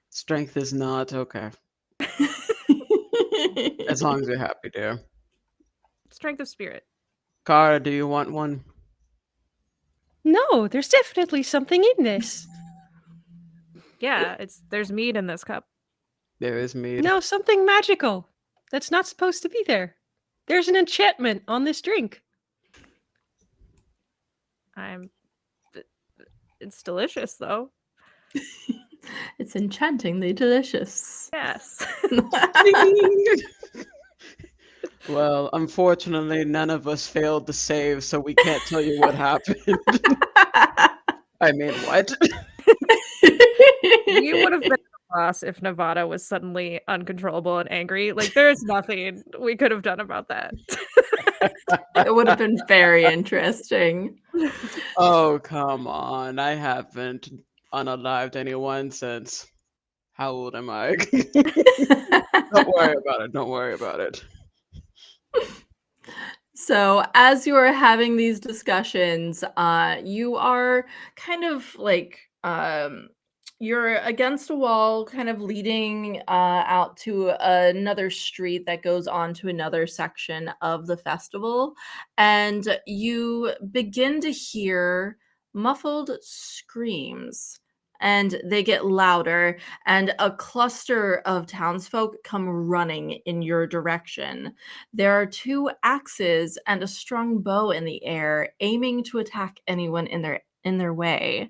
Strength is not okay. As long as you're happy, dear. strength of spirit. Kara, do you want one? No, there's definitely something in this. Yeah, there's mead in this cup. There is mead. No, something magical that's not supposed to be there. There's an enchantment on this drink. It's delicious though. It's enchantingly delicious. Yes. Well, unfortunately, none of us failed to save, so we can't tell you what happened. I mean, what? We would have been the boss if Nevada was suddenly uncontrollable and angry. Like there's nothing we could have done about that. It would have been very interesting. Oh, come on. I haven't unalived anyone since. How old am I? Don't worry about it. Don't worry about it. So, as you are having these discussions, you are kind of like you're against a wall, kind of leading out to another street that goes on to another section of the festival, and you begin to hear muffled screams, and they get louder, and a cluster of townsfolk come running in your direction. There are two axes and a strong bow in the air, aiming to attack anyone in their way.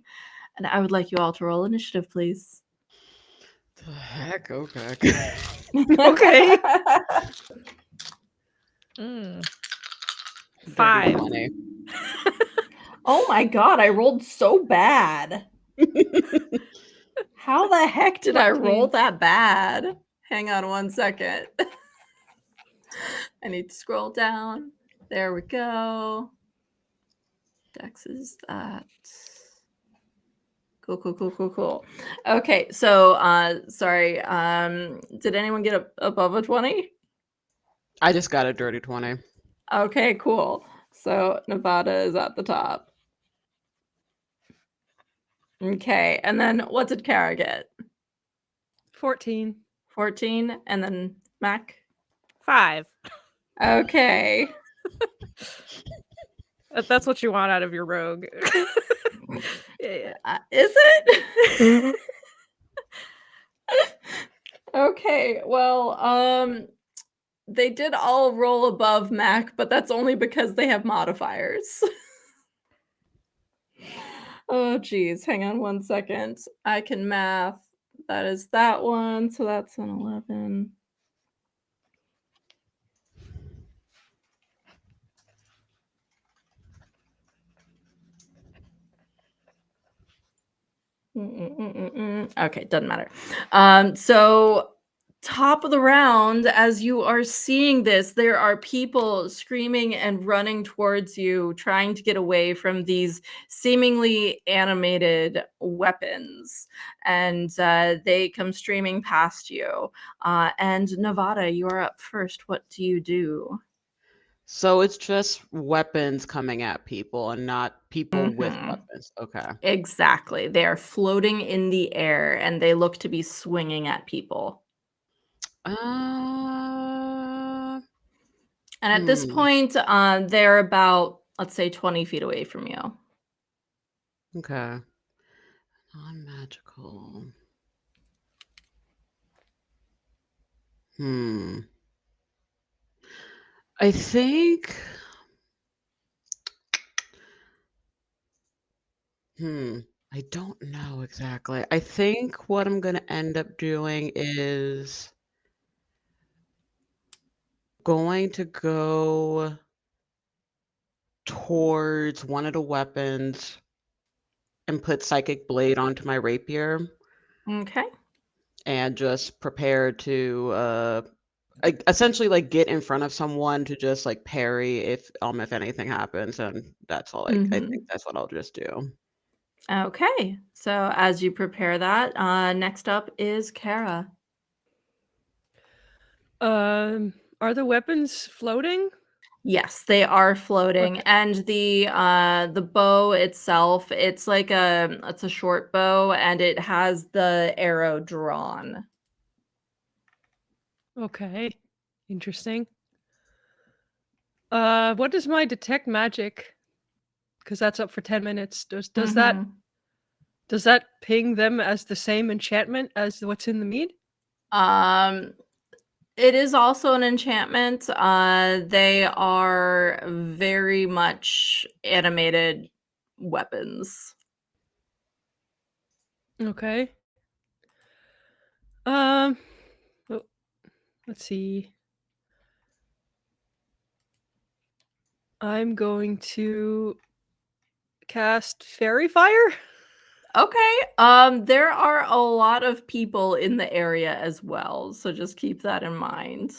And I would like you all to roll initiative, please. The heck? Okay. Okay. Dirty 5. 20. Oh my god, I rolled so bad. How the heck did I roll 14. that bad? Hang on one second. I need to scroll down. There we go. Dex is that. Cool. Okay, so sorry. Did anyone get above a 20? I just got a dirty 20. Okay, cool. So Nevada is at the top. Okay, and then what did Kara get? 14. 14, and then Mac? 5. Okay. That's what you want out of your rogue. Yeah. Is it? Okay, well, they did all roll above Mac, but that's only because they have modifiers. Oh, geez. Hang on one second. I can math. That is that one, so that's an 11. Okay, doesn't matter. So top of the round, as you are seeing this, there are people screaming and running towards you, trying to get away from these seemingly animated weapons. And they come streaming past you. And Nevada, you are up first. What do you do? So it's just weapons coming at people and not people with Mhm. weapons. Okay. Exactly. They are floating in the air and they look to be swinging at people. Uh, And at this hmm. point, they're about, let's say, 20 feet away from you. Okay. Non-magical. Hmm. I think. Hmm. I don't know exactly. I think what I'm gonna end up doing is going to go towards one of the weapons and put Psychic Blade onto my rapier Okay. and just prepare to essentially like get in front of someone to just like parry if anything happens, and that's all. I think Mhm. that's what I'll just do. Okay. So as you prepare that, next up is Kara. Are the weapons floating? Yes, they are floating, Okay. and the bow itself, it's a short bow, and it has the arrow drawn. Okay. Interesting. What does my detect magic? Because that's up for 10 minutes. Mhm. Does that ping them as the same enchantment as what's in the mead? Um, it is also an enchantment. They are very much animated weapons. Okay. Um, well, let's see. I'm going to cast Fairy Fire. Okay. There are a lot of people in the area as well, so just keep that in mind.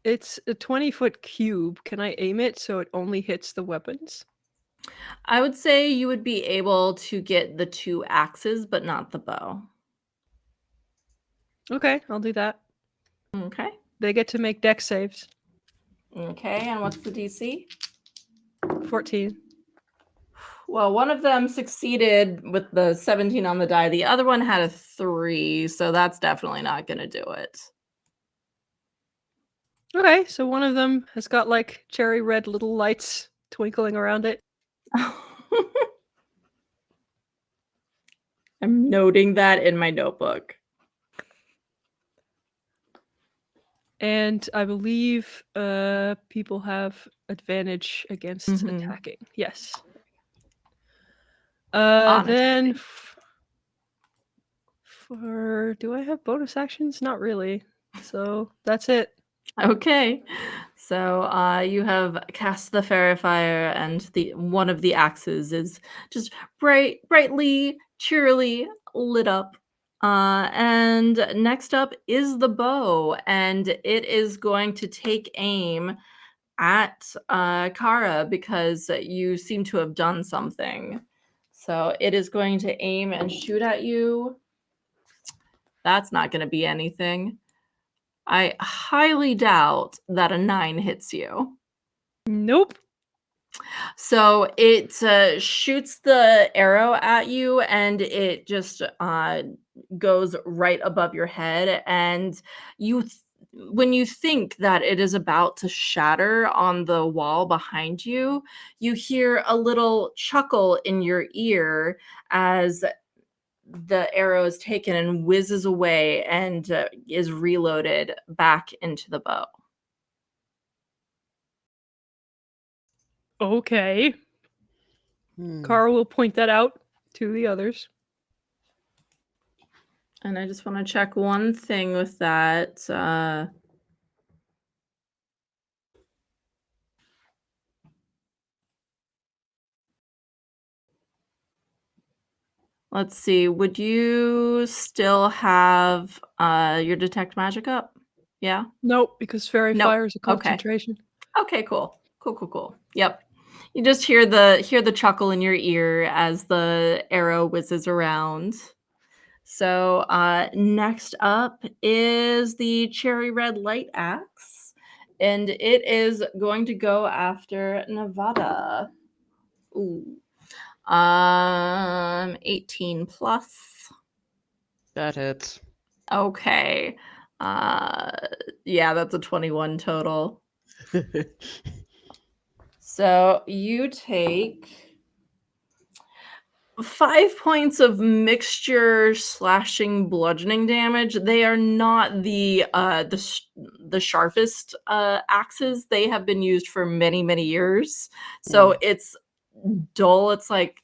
It's a 20-foot cube. Can I aim it so it only hits the weapons? I would say you would be able to get the 2 axes, but not the bow. Okay, I'll do that. Okay. They get to make dex saves. Okay, and what's the DC? 14. Well, one of them succeeded with the 17 on the die, the other one had a 3, so that's definitely not gonna do it. Okay, so one of them has got like cherry red little lights twinkling around it. I'm noting that in my notebook. And I believe people have advantage against Mhm. attacking. Yes. On Then attacking. for do I have bonus actions? Not really. So that's it. Okay. So, you have cast the fairy fire, and the one of the axes is just brightly, cheerily lit up. And next up is the bow, and it is going to take aim at, Kara because you seem to have done something. So it is going to aim and shoot at you. That's not gonna be anything. I highly doubt that a 9 hits you. Nope. So it shoots the arrow at you, and it just goes right above your head. And when you think that it is about to shatter on the wall behind you, you hear a little chuckle in your ear as the arrow is taken and whizzes away and is reloaded back into the bow. Okay. Hmm. Carl will point that out to the others. And I just want to check one thing with that. Let's see. Would you still have your detect magic up? Yeah? Nope, because fairy Nope. fire is a Okay. concentration. Okay, cool. Cool, cool, cool. Yep. You just hear the chuckle in your ear as the arrow whizzes around. So, next up is the cherry red light axe, and it is going to go after Nevada. Ooh. 18 plus. That hits. Okay. Uh, yeah, that's a 21 total. So you take 5 points of mixture slashing bludgeoning damage. They are not the sharpest, axes. They have been used for many, many years. So Mm. it's dull. It's like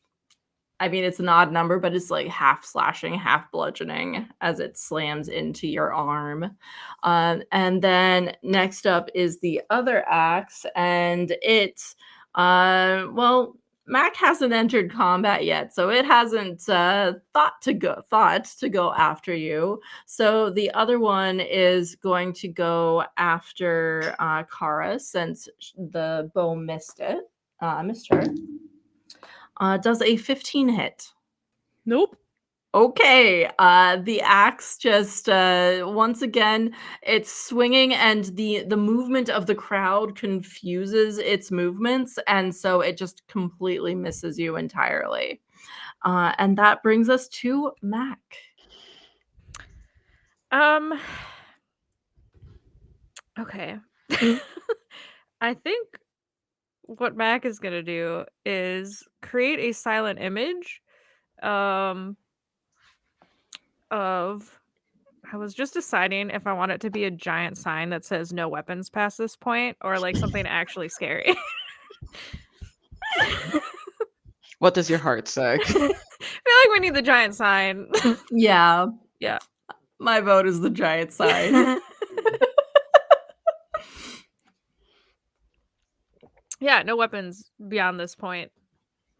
I mean, it's an odd number, but it's like half slashing, half bludgeoning as it slams into your arm. And then next up is the other axe, and well, Mac hasn't entered combat yet, so it hasn't thought to go after you. So the other one is going to go after Kara since the bow missed her. Does a 15 hit? Nope. Okay, the axe just once again it's swinging and the movement of the crowd confuses its movements and so it just completely misses you entirely. And that brings us to Mac. Okay. I think what Mac is gonna do is create a silent image um of I was just deciding if I want it to be a giant sign that says no weapons past this point or like something actually scary. What does your heart say? I feel like we need the giant sign. Yeah, Yeah. my vote is the giant sign. Yeah, no weapons beyond this point.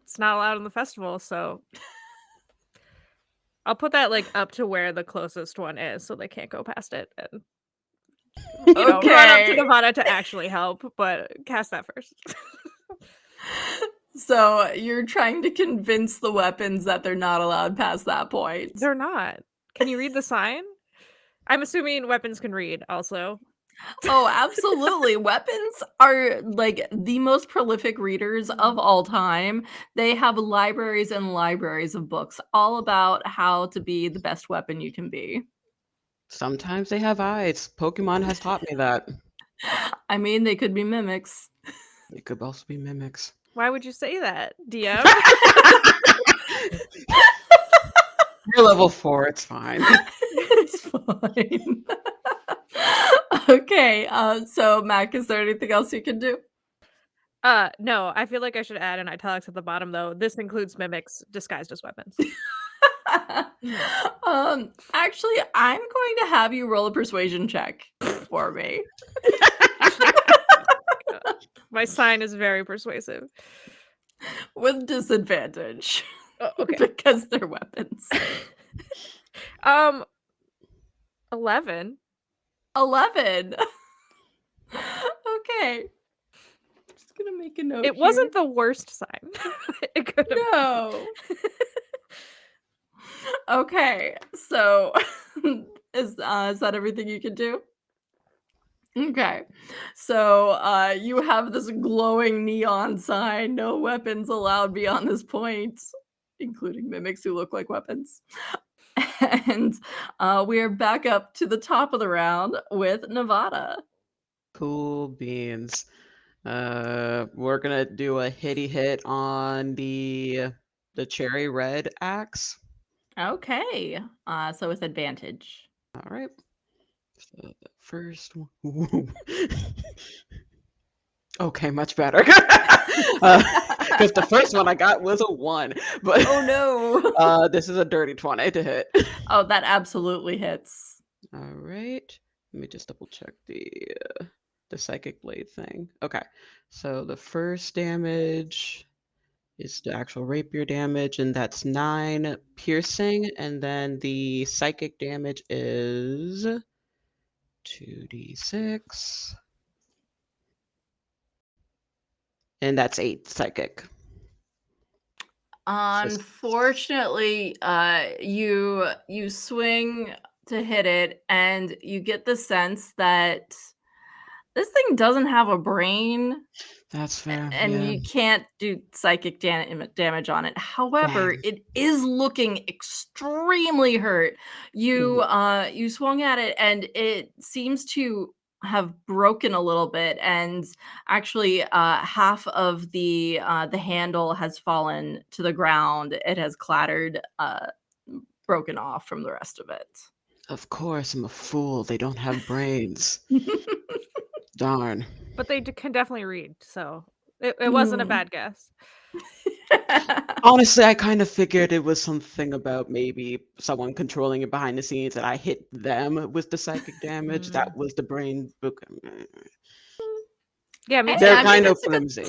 It's not allowed in the festival, so I'll put that like up to where the closest one is so they can't go past it and run up to Okay. Nevada to actually help, but cast that first. So you're trying to convince the weapons that they're not allowed past that point. They're not. Can you read the sign? I'm assuming weapons can read also. Oh, absolutely. Weapons are like the most prolific readers of all time. They have libraries and libraries of books all about how to be the best weapon you can be. Sometimes they have eyes. Pokemon has taught me that. I mean, they could be mimics. It could also be mimics. Why would you say that, DM? You're level 4, it's fine. It's fine. Okay, so Mac, is there anything else you can do? No, I feel like I should add an italics at the bottom though. This includes mimics disguised as weapons. Actually, I'm going to have you roll a persuasion check for me. My sign is very persuasive. With disadvantage. Oh, okay. Because they're weapons. 11. 11. Okay. Just gonna make a note. It wasn't the worst sign. It could have. No. Okay, so is that everything you can do? Okay, so you have this glowing neon sign, no weapons allowed beyond this point, including mimics who look like weapons. And we are back up to the top of the round with Nevada. Cool beans. We're gonna do a hitty hit on the cherry red axe. Okay, so with advantage. All right. So the first one. Okay, much better. Because the first one I got was a 1, but Oh no! this is a dirty 20 to hit. Oh, that absolutely hits. All right. Let me just double check the psychic blade thing. Okay. So the first damage is the actual rapier damage, and that's 9 piercing, and then the psychic damage is 2d6. And that's 8 psychic. Unfortunately, you swing to hit it, and you get the sense that this thing doesn't have a brain, That's fair. and Yeah. you can't do psychic damage on it. However, Dang. it is looking extremely hurt. You swung at it, and it seems to have broken a little bit, and actually, half of the handle has fallen to the ground. It has clattered, broken off from the rest of it. Of course, I'm a fool. They don't have brains. Darn. But they can definitely read, so it wasn't a Mm. bad guess. Honestly, I kind of figured it was something about maybe someone controlling it behind the scenes, and I hit them with the psychic damage. That was the brain book. Yeah, me Hey, too. They're I mean, kind of flimsy.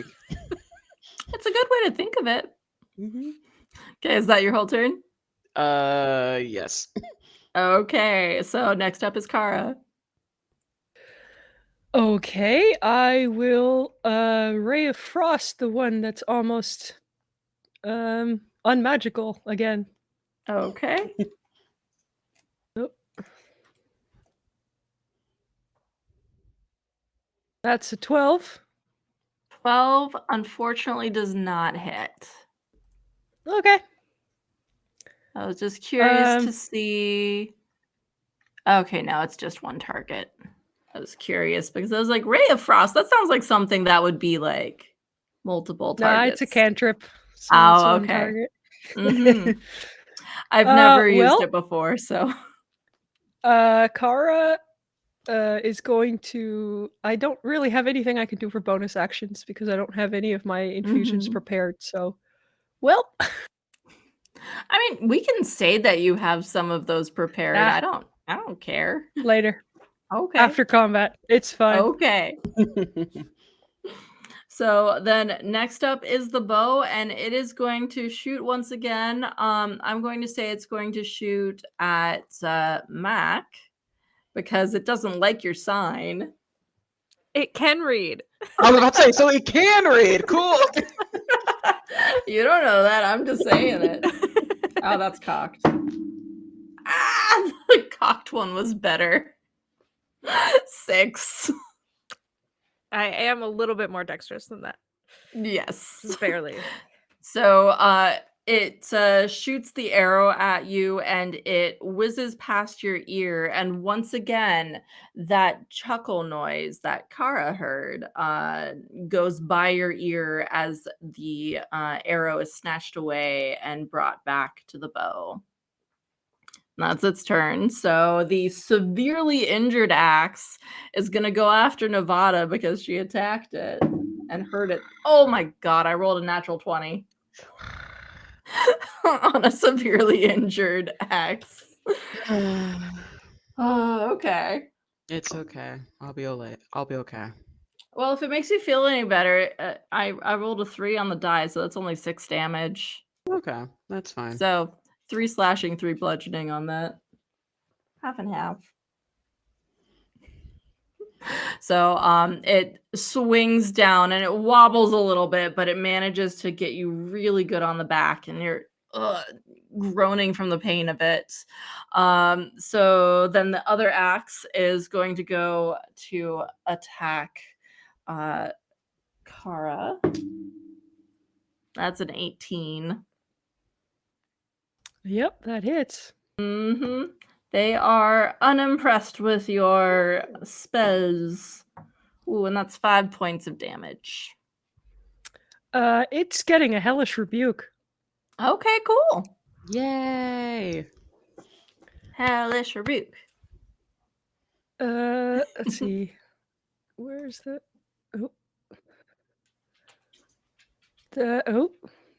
it's a good way to think of it. Mhm. Okay, is that your whole turn? Yes. Okay, so next up is Kara. Okay, I will Ray of Frost, the one that's almost unmagical again. Okay. Oh. That's a 12. 12 unfortunately does not hit. Okay. I was just curious to Um see. Okay, no, it's just one target. I was curious because I was like, Ray of Frost, that sounds like something that would be like multiple Nah, it's a targets. cantrip, so it's Oh, one okay. target. Mhm. I've never used Well, it before, so Kara is going to I don't really have anything I can do for bonus actions because I don't have any of my infusions Mhm. prepared, so well, I mean, we can say that you have some of those prepared. nah, I don't care. later. Okay. After combat. It's fine. Okay. So then next up is the bow, and it is going to shoot once again. I'm going to say it's going to shoot at Mac because it doesn't like your sign. It can read. I was about to say, so it can read. Cool. You don't know that. I'm just saying it. Oh, that's cocked. Ah, the cocked one was better. 6. I am a little bit more dexterous than that. Yes. Barely. So it shoots the arrow at you and it whizzes past your ear. And once again, that chuckle noise that Kara heard goes by your ear as the arrow is snatched away and brought back to the bow. That's its turn. So the severely injured axe is going to go after Nevada because she attacked it and hurt it. Oh my god, I rolled a natural 20 on a severely injured axe. Oh, okay. It's okay. I'll be okay. Well, if it makes you feel any better, I rolled a 3 on the die, so that's only 6 damage. Okay, that's fine. So 3 slashing, 3 bludgeoning on that. Half and half. So it swings down and it wobbles a little bit, but it manages to get you really good on the back, and you're groaning from the pain of it. So then the other axe is going to go to attack Kara. That's an 18. Yep, that hits. Mm-hmm. They are unimpressed with your spells. Ooh, and that's 5 points of damage. It's getting a hellish rebuke. Okay, cool. Yay! Hellish rebuke. Let's see. Where's the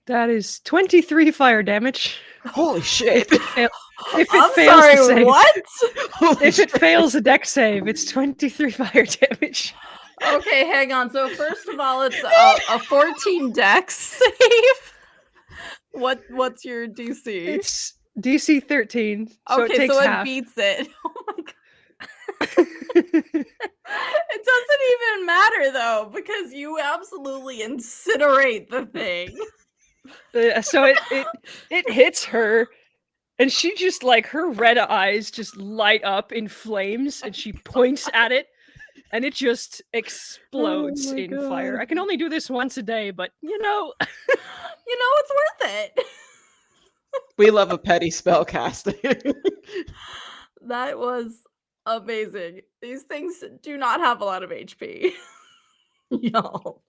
that is 23 fire damage. Holy shit! If it I'm fails sorry, to save. what? Holy If it shit. fails a deck save, it's 23 fire damage. Okay, hang on. So first of all, it's a 14 dex save. What's your DC? It's DC 13, so Okay, it takes so it half. beats it. Oh my god. It doesn't even matter though, because you absolutely incinerate the thing. So it hits her, and she just like her red eyes just light up in flames, and she points at it, and it just explodes my in fire. God. I can only do this once a day, but You know, it's worth it. We love a petty spellcaster. That was Amazing. These things do not have a lot of HP. Y'all.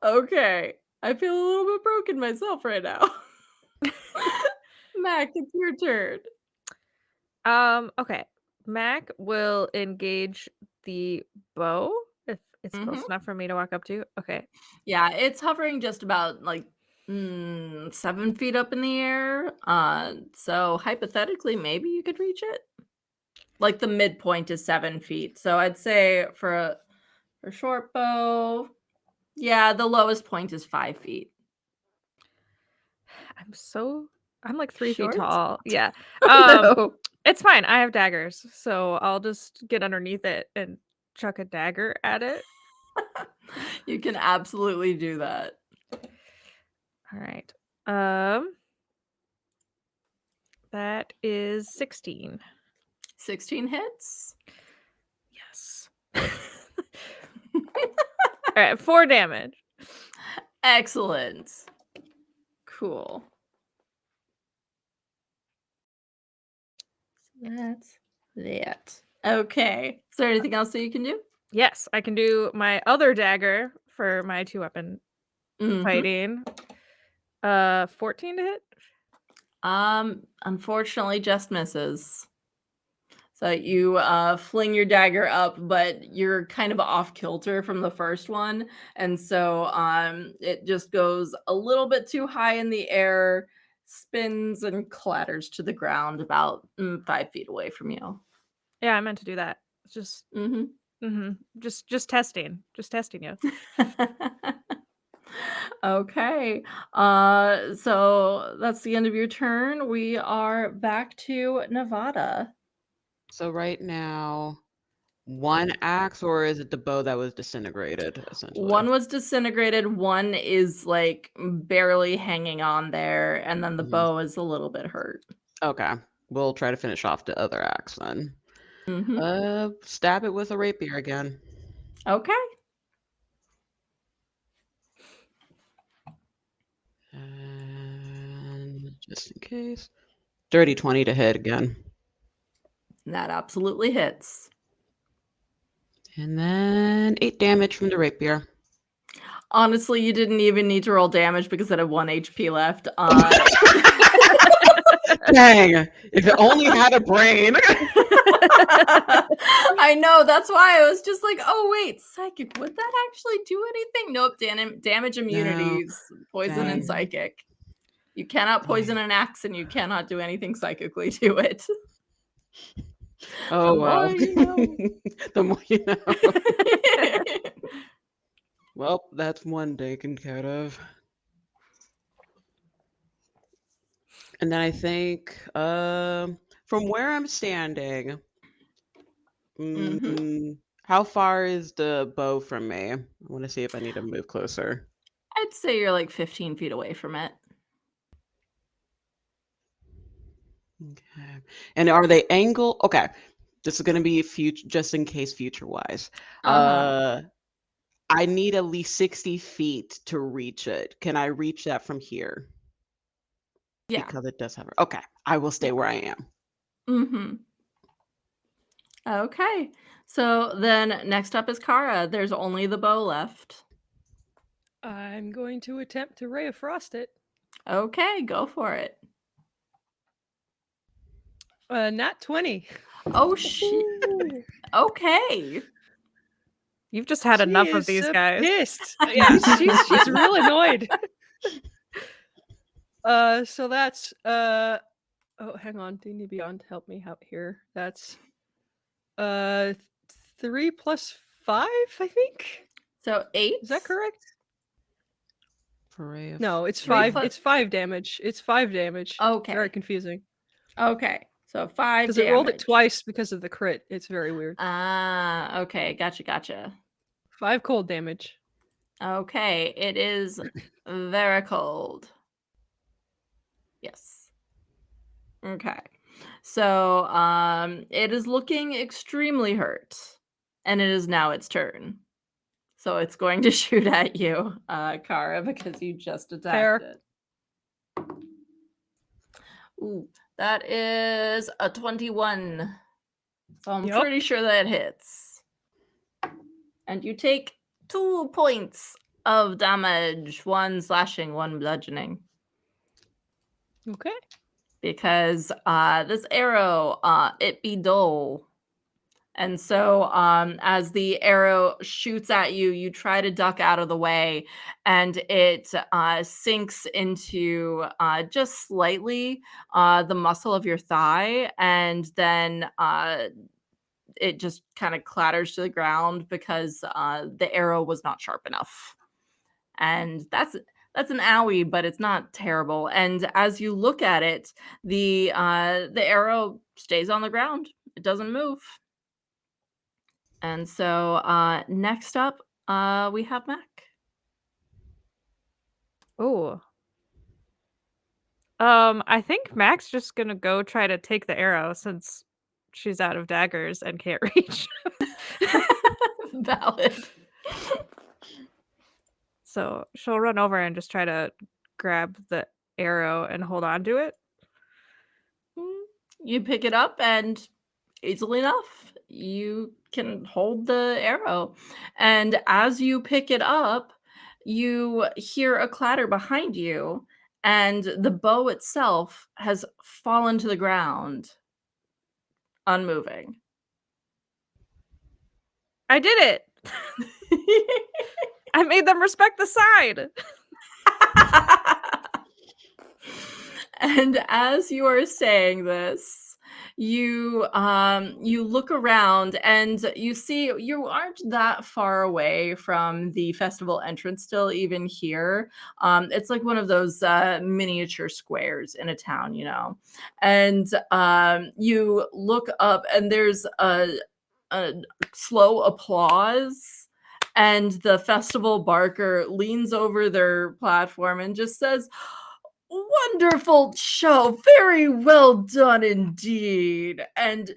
Okay. I feel a little bit broken myself right now. Mac, it's your turn. Okay. Mac will engage the bow if it's Mhm. close enough for me to walk up to. Okay. Yeah, it's hovering just about, like, 7 feet up in the air, so hypothetically, maybe you could reach it? Like, the midpoint is 7 feet, so I'd say for short bow, yeah, the lowest point is 5 feet. I'm like 3 feet Short? tall. Yeah. Oh, no. It's fine. I have daggers, so I'll just get underneath it and chuck a dagger at it. You can absolutely do that. All right. That is 16. 16 hits? Yes. All right, 4 damage. Excellent. Cool. So that's that. Okay. Is there anything else that you can do? Yes, I can do my other dagger for my 2-weapon Mhm. fighting. 14 to hit. Unfortunately, just misses. So you fling your dagger up, but you're kind of off kilter from the first one, and so it just goes a little bit too high in the air, spins and clatters to the ground about 5 feet away from you. Yeah, I meant to do that. It's just Hmm. just testing. Just testing you. Okay. So that's the end of your turn. We are back to Nevada. So right now, one axe, or is it the bow that was disintegrated, essentially? One was disintegrated, one is like barely hanging on there, and then the Mhm. bow is a little bit hurt. Okay, we'll try to finish off the other axe then. Hmm. Stab it with a rapier again. Okay. And just in case. Dirty 20 to hit again. That absolutely hits. And then 8 damage from the rapier. Honestly, you didn't even need to roll damage because it had 1 HP left. Dang, if it only had a brain. I know, that's why I was just like, "Oh, wait, psychic, would that actually do anything?" Nope, damage No, immunities, poison and dang, psychic. You cannot poison dang. an axe, and you cannot do anything psychically to it. The Oh more well. you know. The more you know. Well, that's one taken care of. And then I think from where I'm standing, Mhm. how far is the bow from me? I want to see if I need to move closer. I'd say you're, like, 15 feet away from it. Okay. And are they angle? Okay. This is going to be future, just in case future wise. Uh-huh. I need at least 60 feet to reach it. Can I reach that from here? Yeah. Because it does have. Okay. I will stay Yeah. where I am. Mhm. Okay. So then next up is Kara. There's only the bow left. I'm going to attempt to Ray of Frost it. Okay, go for it. Nat 20. Oh, shit. Ooh. Okay. You've just had She enough of is these guys. pissed. Yeah, she's real annoyed. So that's oh, hang on, D&D Beyond, help me out here. That's 3 plus 5, I think. So 8? Is that correct? Array of. No, it's 3 5. plus. It's 5 damage. It's 5 damage. It's very Okay. confusing Okay. So 5 because it rolled it damage. twice because of the crit. It's very weird. Ah, okay. Gotcha. 5 cold damage. Okay. It is very cold. Yes. Okay. So, it is looking extremely hurt, and it is now its turn. So it's going to shoot at you, Kara, because you just attacked Fair. it. Ooh, that is a 21. So I'm Yup. pretty sure that hits. And you take 2 points of damage, 1 slashing, 1 bludgeoning. Okay. Because this arrow, it be dull. And so, as the arrow shoots at you, you try to duck out of the way, and it sinks into just slightly the muscle of your thigh, and then it just kind of clatters to the ground because the arrow was not sharp enough. And that's an owie, but it's not terrible. And as you look at it, the arrow stays on the ground. It doesn't move. And so, next up, we have Mac. Ooh. I think Mac's just gonna go try to take the arrow since she's out of daggers and can't reach. Valid. So she'll run over and just try to grab the arrow and hold on to it. Mm, You pick it up, and easily enough, you can hold the arrow. And as you pick it up, you hear a clatter behind you, and the bow itself has fallen to the ground, unmoving. I did it! I made them respect the side! And as you are saying this, you look around and you see you aren't that far away from the festival entrance still, even here. It's like one of those miniature squares in a town, you know. And you look up and there's a slow applause, and the festival barker leans over their platform and just says, "Wonderful show, very well done indeed." And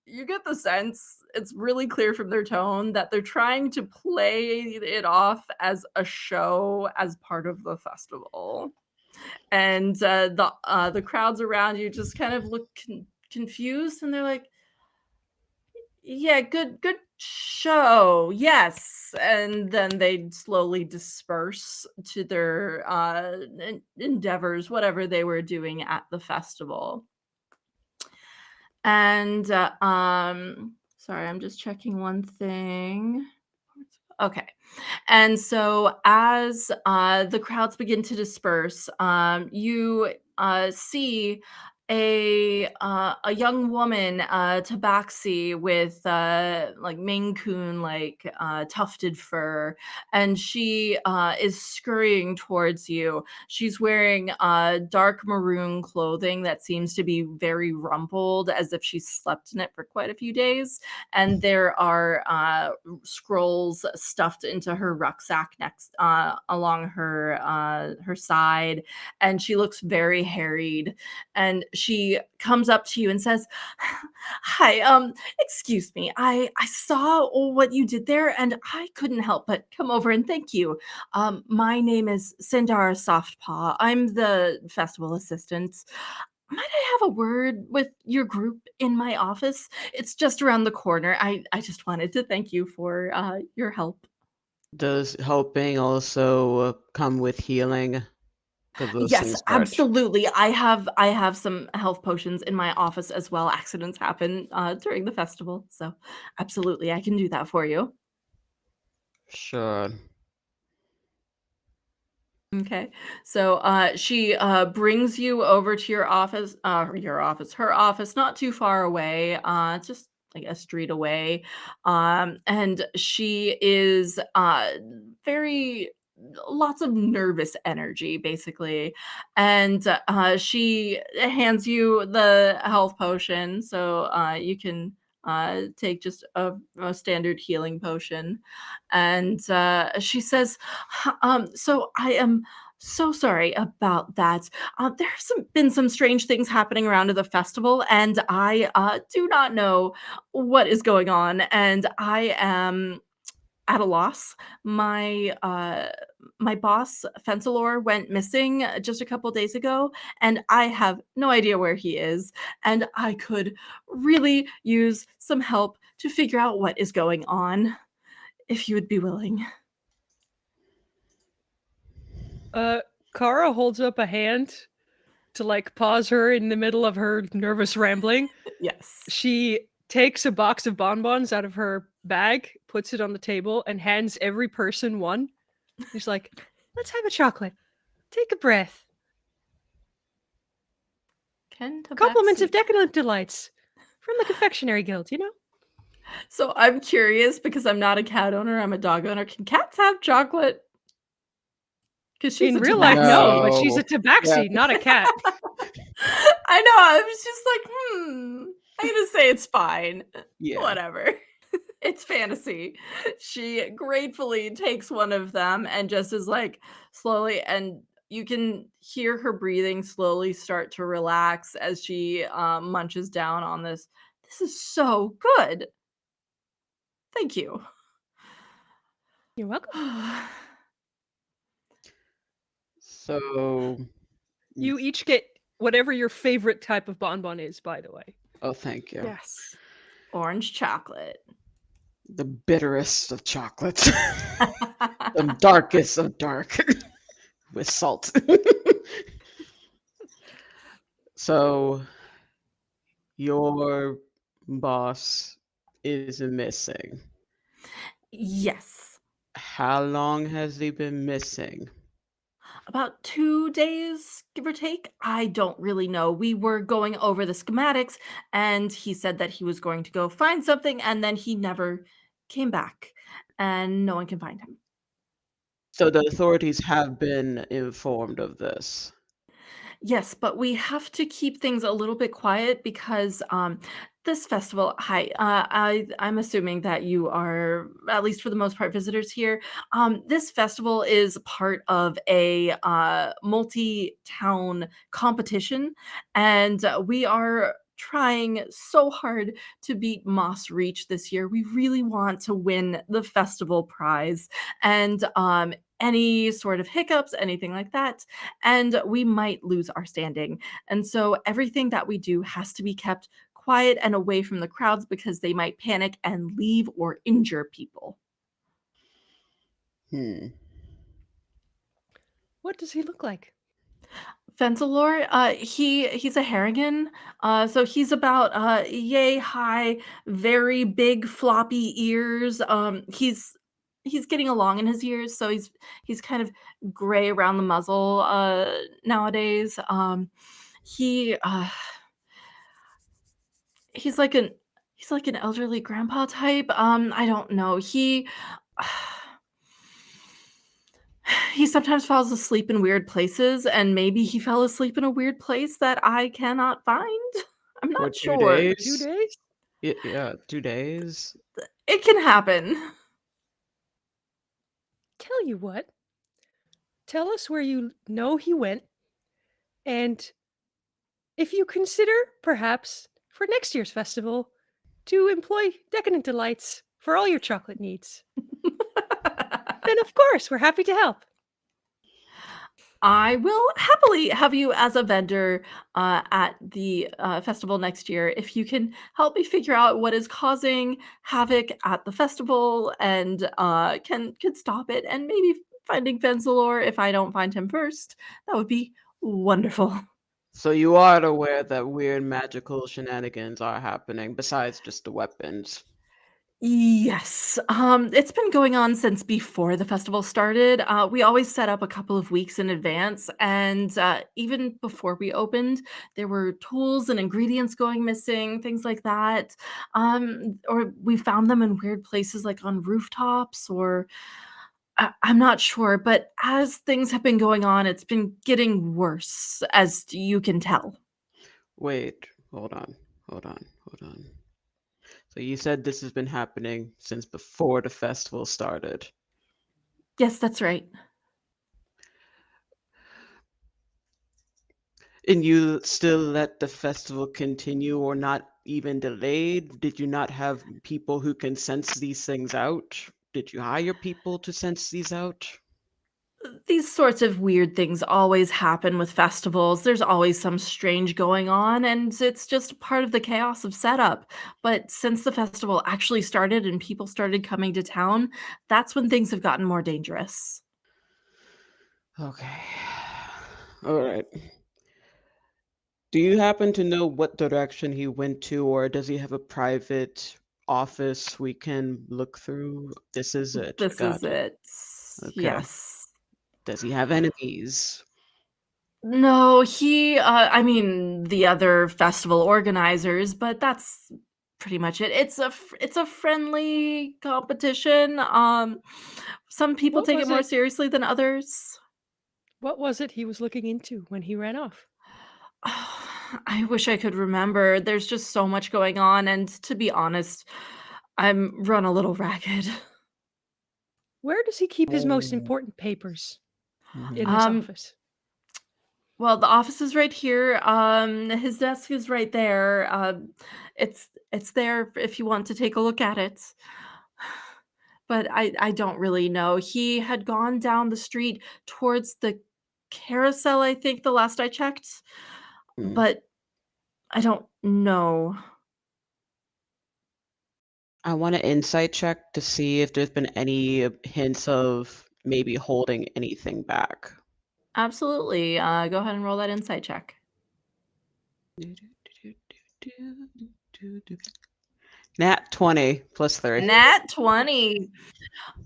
you get the sense, it's really clear from their tone that they're trying to play it off as a show as part of the festival. And the crowds around you just kind of look confused, and they're like, "Yeah, good show. Yes." And then they slowly disperse to their endeavors, whatever they were doing at the festival. And sorry, I'm just checking one thing. Okay. And so as the crowds begin to disperse, you see a young woman, tabaxi with like Maine Coon like tufted fur, and she is scurrying towards you. She's wearing dark maroon clothing that seems to be very rumpled, as if she's slept in it for quite a few days. And there are scrolls stuffed into her rucksack next along her side, and she looks very harried. And she comes up to you and says, "Hi, excuse me. I saw what you did there, and I couldn't help but come over and thank you. My name is Sindara Softpaw. I'm the festival assistant. Might I have a word with your group in my office? It's just around the corner. I just wanted to thank you for your help." Does helping also come with healing? Because those Yes, things merge. absolutely. I have some health potions in my office as well. Accidents happen during the festival, so absolutely I can do that for you. Sure. Okay. So she brings you over to her office, not too far away, just like a street away. And she is very lots of nervous energy, basically. And she hands you the health potion, so you can take just a standard healing potion. And she says, So I am so sorry about that. Been some strange things happening around at the festival, and I do not know what is going on. And I am at a loss. My boss, Fencelor, went missing just a couple days ago, and I have no idea where he is. And I could really use some help to figure out what is going on, if you would be willing. Kara holds up a hand to like pause her in the middle of her nervous rambling. Yes. She takes a box of bonbons out of her bag, puts it on the table, and hands every person one. She's like, let's have a chocolate. Take a breath. Can Compliments of tabaxi. decadent delights from the confectionery guild, you know? So I'm curious because I'm not a cat owner, I'm a dog owner. Can cats have chocolate? Because she's In a real life, no, tabaxi. but she's a No. Yeah. tabaxi, not a cat. I know. I was just like, I'm gonna say it's fine. Yeah. Whatever. It's fantasy. She gratefully takes one of them and just is like slowly, and you can hear her breathing slowly start to relax as she munches down on this. This is so good. Thank you. You're welcome. So, You each get whatever your favorite type of bonbon is, by the way. oh, thank you. Yes. Orange chocolate. The bitterest of chocolates, the darkest of dark, with salt. So, your boss is missing. Yes. How long has he been missing? About 2 days, give or take. I don't really know. We were going over the schematics, and he said that he was going to go find something, and then he never came back, and no one can find him. So the authorities have been informed of this. Yes, but we have to keep things a little bit quiet because this festival. Hi, I'm assuming that you are, at least for the most part, visitors here. This festival is part of a multi-town competition, and we are trying so hard to beat Moss Reach this year. We really want to win the festival prize, and any sort of hiccups, anything like that, and we might lose our standing. And so everything that we do has to be kept quiet and away from the crowds because they might panic and leave or injure people. Hmm. What does he look like? Fencelor, he's a Harrigan. So he's about yay high, very big floppy ears. He's getting along in his years, so he's kind of gray around the muzzle nowadays. He he's like an he's like an elderly grandpa type. I don't know. He sometimes falls asleep in weird places, and maybe he fell asleep in a weird place that I cannot find. I'm For not two sure. For 2 days? days? Yeah, 2 days. It can happen. Tell you what, tell us where you know he went, and if you consider, perhaps, for next year's festival, to employ Decadent Delights for all your chocolate needs, then of course we're happy to help. I will happily have you as a vendor at the festival next year if you can help me figure out what is causing havoc at the festival and can stop it, and maybe finding Fencelor if I don't find him first. That would be wonderful. So you are aware that weird magical shenanigans are happening besides just the weapons. Yes, it's been going on since before the festival started. We always set up a couple of weeks in advance, and even before we opened, there were tools and ingredients going missing, things like that. Or we found them in weird places, like on rooftops, or I'm not sure. But as things have been going on, it's been getting worse, as you can tell. Wait, hold on. So you said this has been happening since before the festival started. Yes, that's right. And you still let the festival continue or not even delayed? Did you not have people who can sense these things out? Did you hire people to sense these out? These sorts of weird things always happen with festivals. There's always some strange going on, and it's just part of the chaos of setup. But since the festival actually started and people started coming to town, that's when things have gotten more dangerous. Okay. All right. Do you happen to know what direction he went to, or does he have a private office we can look through? This is it. This is Got it. it. Okay. Yes. Does he have enemies? No, I mean, the other festival organizers, but that's pretty much it. It's a friendly competition. Some people What take it was more it? seriously than others. What was it he was looking into when he ran off? I wish I could remember. There's just so much going on, and to be honest, I'm run a little ragged. Where does he keep his most Oh. important papers? In Mhm. this Um, office. well, the office is right here. His desk is right there. It's there if you want to take a look at it. But I don't really know. He had gone down the street towards the carousel, I think, the last I checked, Mm. but I don't know. I want an insight check to see if there's been any hints of maybe holding anything back. Absolutely. Go ahead and roll that insight check. Nat 20 plus 3. Nat 20.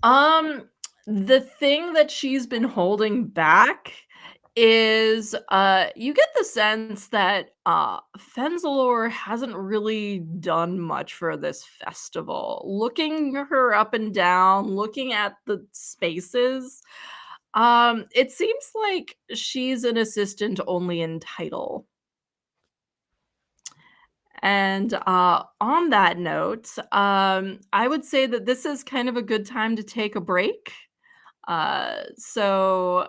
Um, the thing that she's been holding back is, you get the sense that, Fenzalore hasn't really done much for this festival. Looking her up and down, looking at the spaces, it seems like she's an assistant only in title. And, on that note, I would say that this is kind of a good time to take a break. So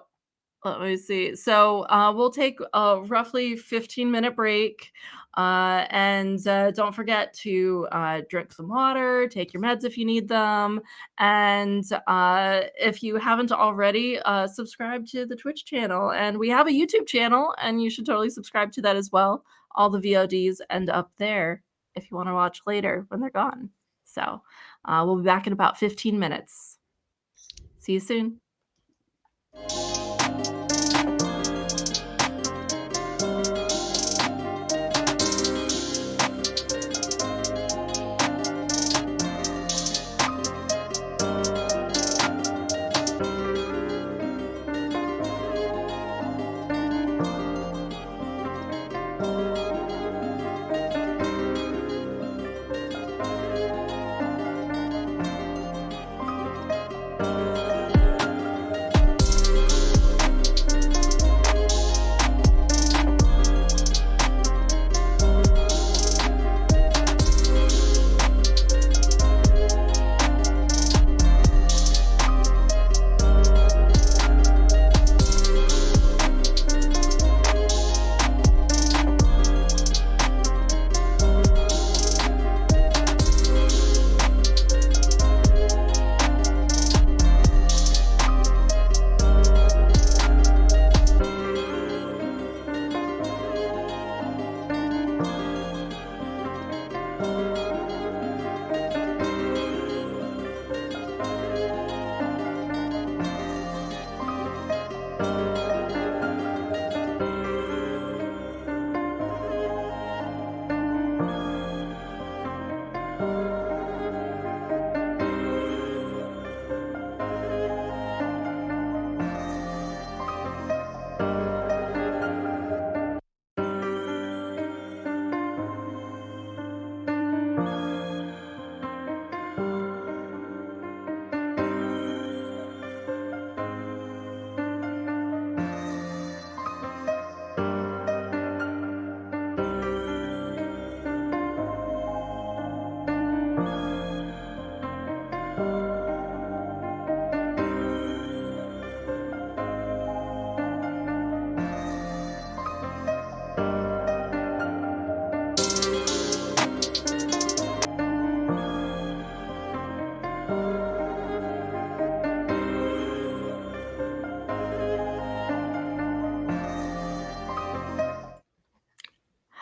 let me see. So we'll take a roughly 15-minute break. And don't forget to drink some water, take your meds if you need them. And if you haven't already, subscribe to the Twitch channel. And we have a YouTube channel, and you should totally subscribe to that as well. All the VODs end up there if you want to watch later when they're gone. So we'll be back in about 15 minutes. See you soon.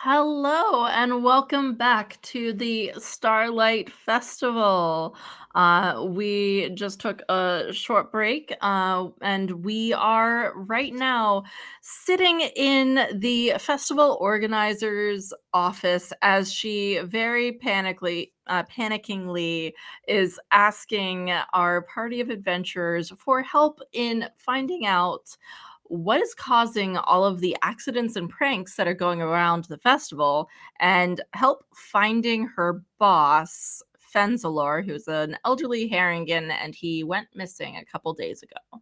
Hello and welcome back to the Starlight Festival. We just took a short break, and we are right now sitting in the festival organizer's office as she very panickingly is asking our party of adventurers for help in finding out what is causing all of the accidents and pranks that are going around the festival and help finding her boss, Fenzalor, who's an elderly Haringen, and he went missing a couple days ago.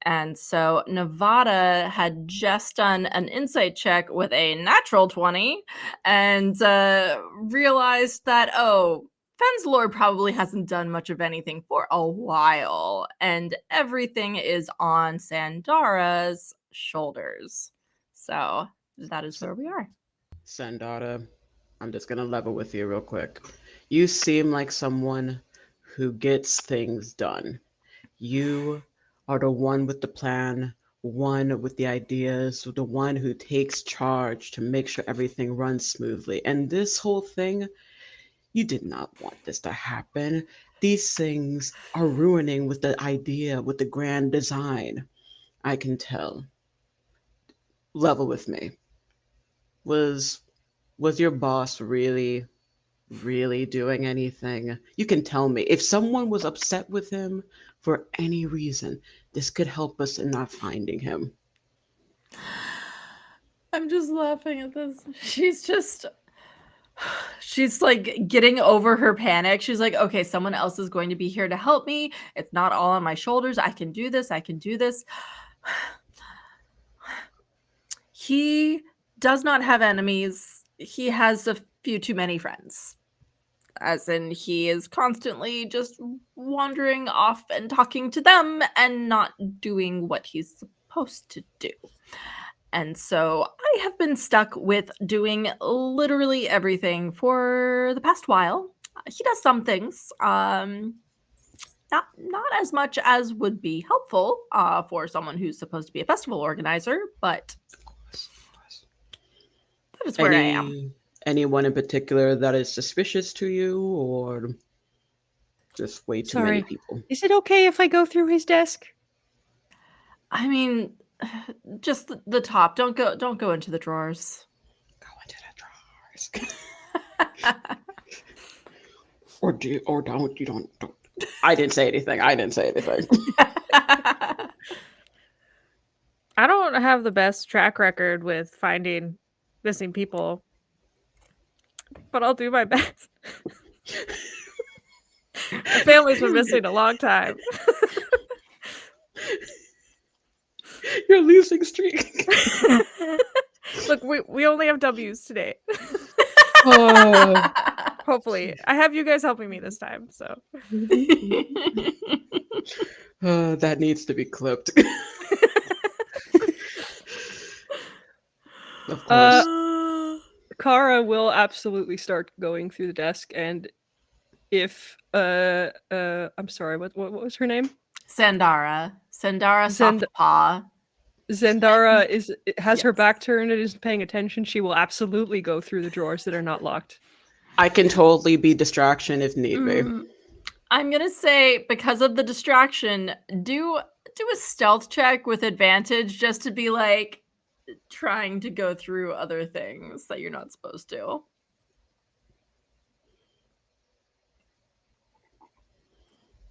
And so Nevada had just done an insight check with a natural 20 and realized that, oh, Fenzlord probably hasn't done much of anything for a while, and everything is on Sandara's shoulders. So that is So, where we are. Sandata, I'm just gonna level with you real quick. You seem like someone who gets things done. You are the one with the plan, one with the ideas, the one who takes charge to make sure everything runs smoothly. And this whole thing, you did not want this to happen. These things are ruining with the idea, with the grand design. I can tell. Level with me. Was was your boss really doing anything? You can tell me. If someone was upset with him for any reason, this could help us in not finding him. I'm just laughing at this. She's like getting over her panic. She's like, okay, someone else is going to be here to help me. It's not all on my shoulders. I can do this. I can do this. He does not have enemies. He has a few too many friends. As in, he is constantly just wandering off and talking to them and not doing what he's supposed to do. And so I have been stuck with doing literally everything for the past while. He does some things, not as much as would be helpful for someone who's supposed to be a festival organizer, but that is where I am. Anyone in particular that is suspicious to you, or just way too many Sorry. people? Is it okay if I go through his desk? I mean, just the top. Don't go into the drawers. Go into the drawers. or don't. You don't. I didn't say anything. I didn't say anything. I don't have the best track record with finding missing people, but I'll do my best. My family's been missing a long time. You're losing streak. Look, we only have W's today. Oh. Hopefully. I have you guys helping me this time, so. That needs to be clipped. Of course. Kara will absolutely start going through the desk, and if I'm sorry, what was her name? Sandara Zend- Softpaw. Zendara has her Yes. back turned and isn't paying attention. She will absolutely go through the drawers that are not locked. I can totally be distraction if need be. I'm gonna say, because of the distraction, do a stealth check with advantage just to be like trying to go through other things that you're not supposed to.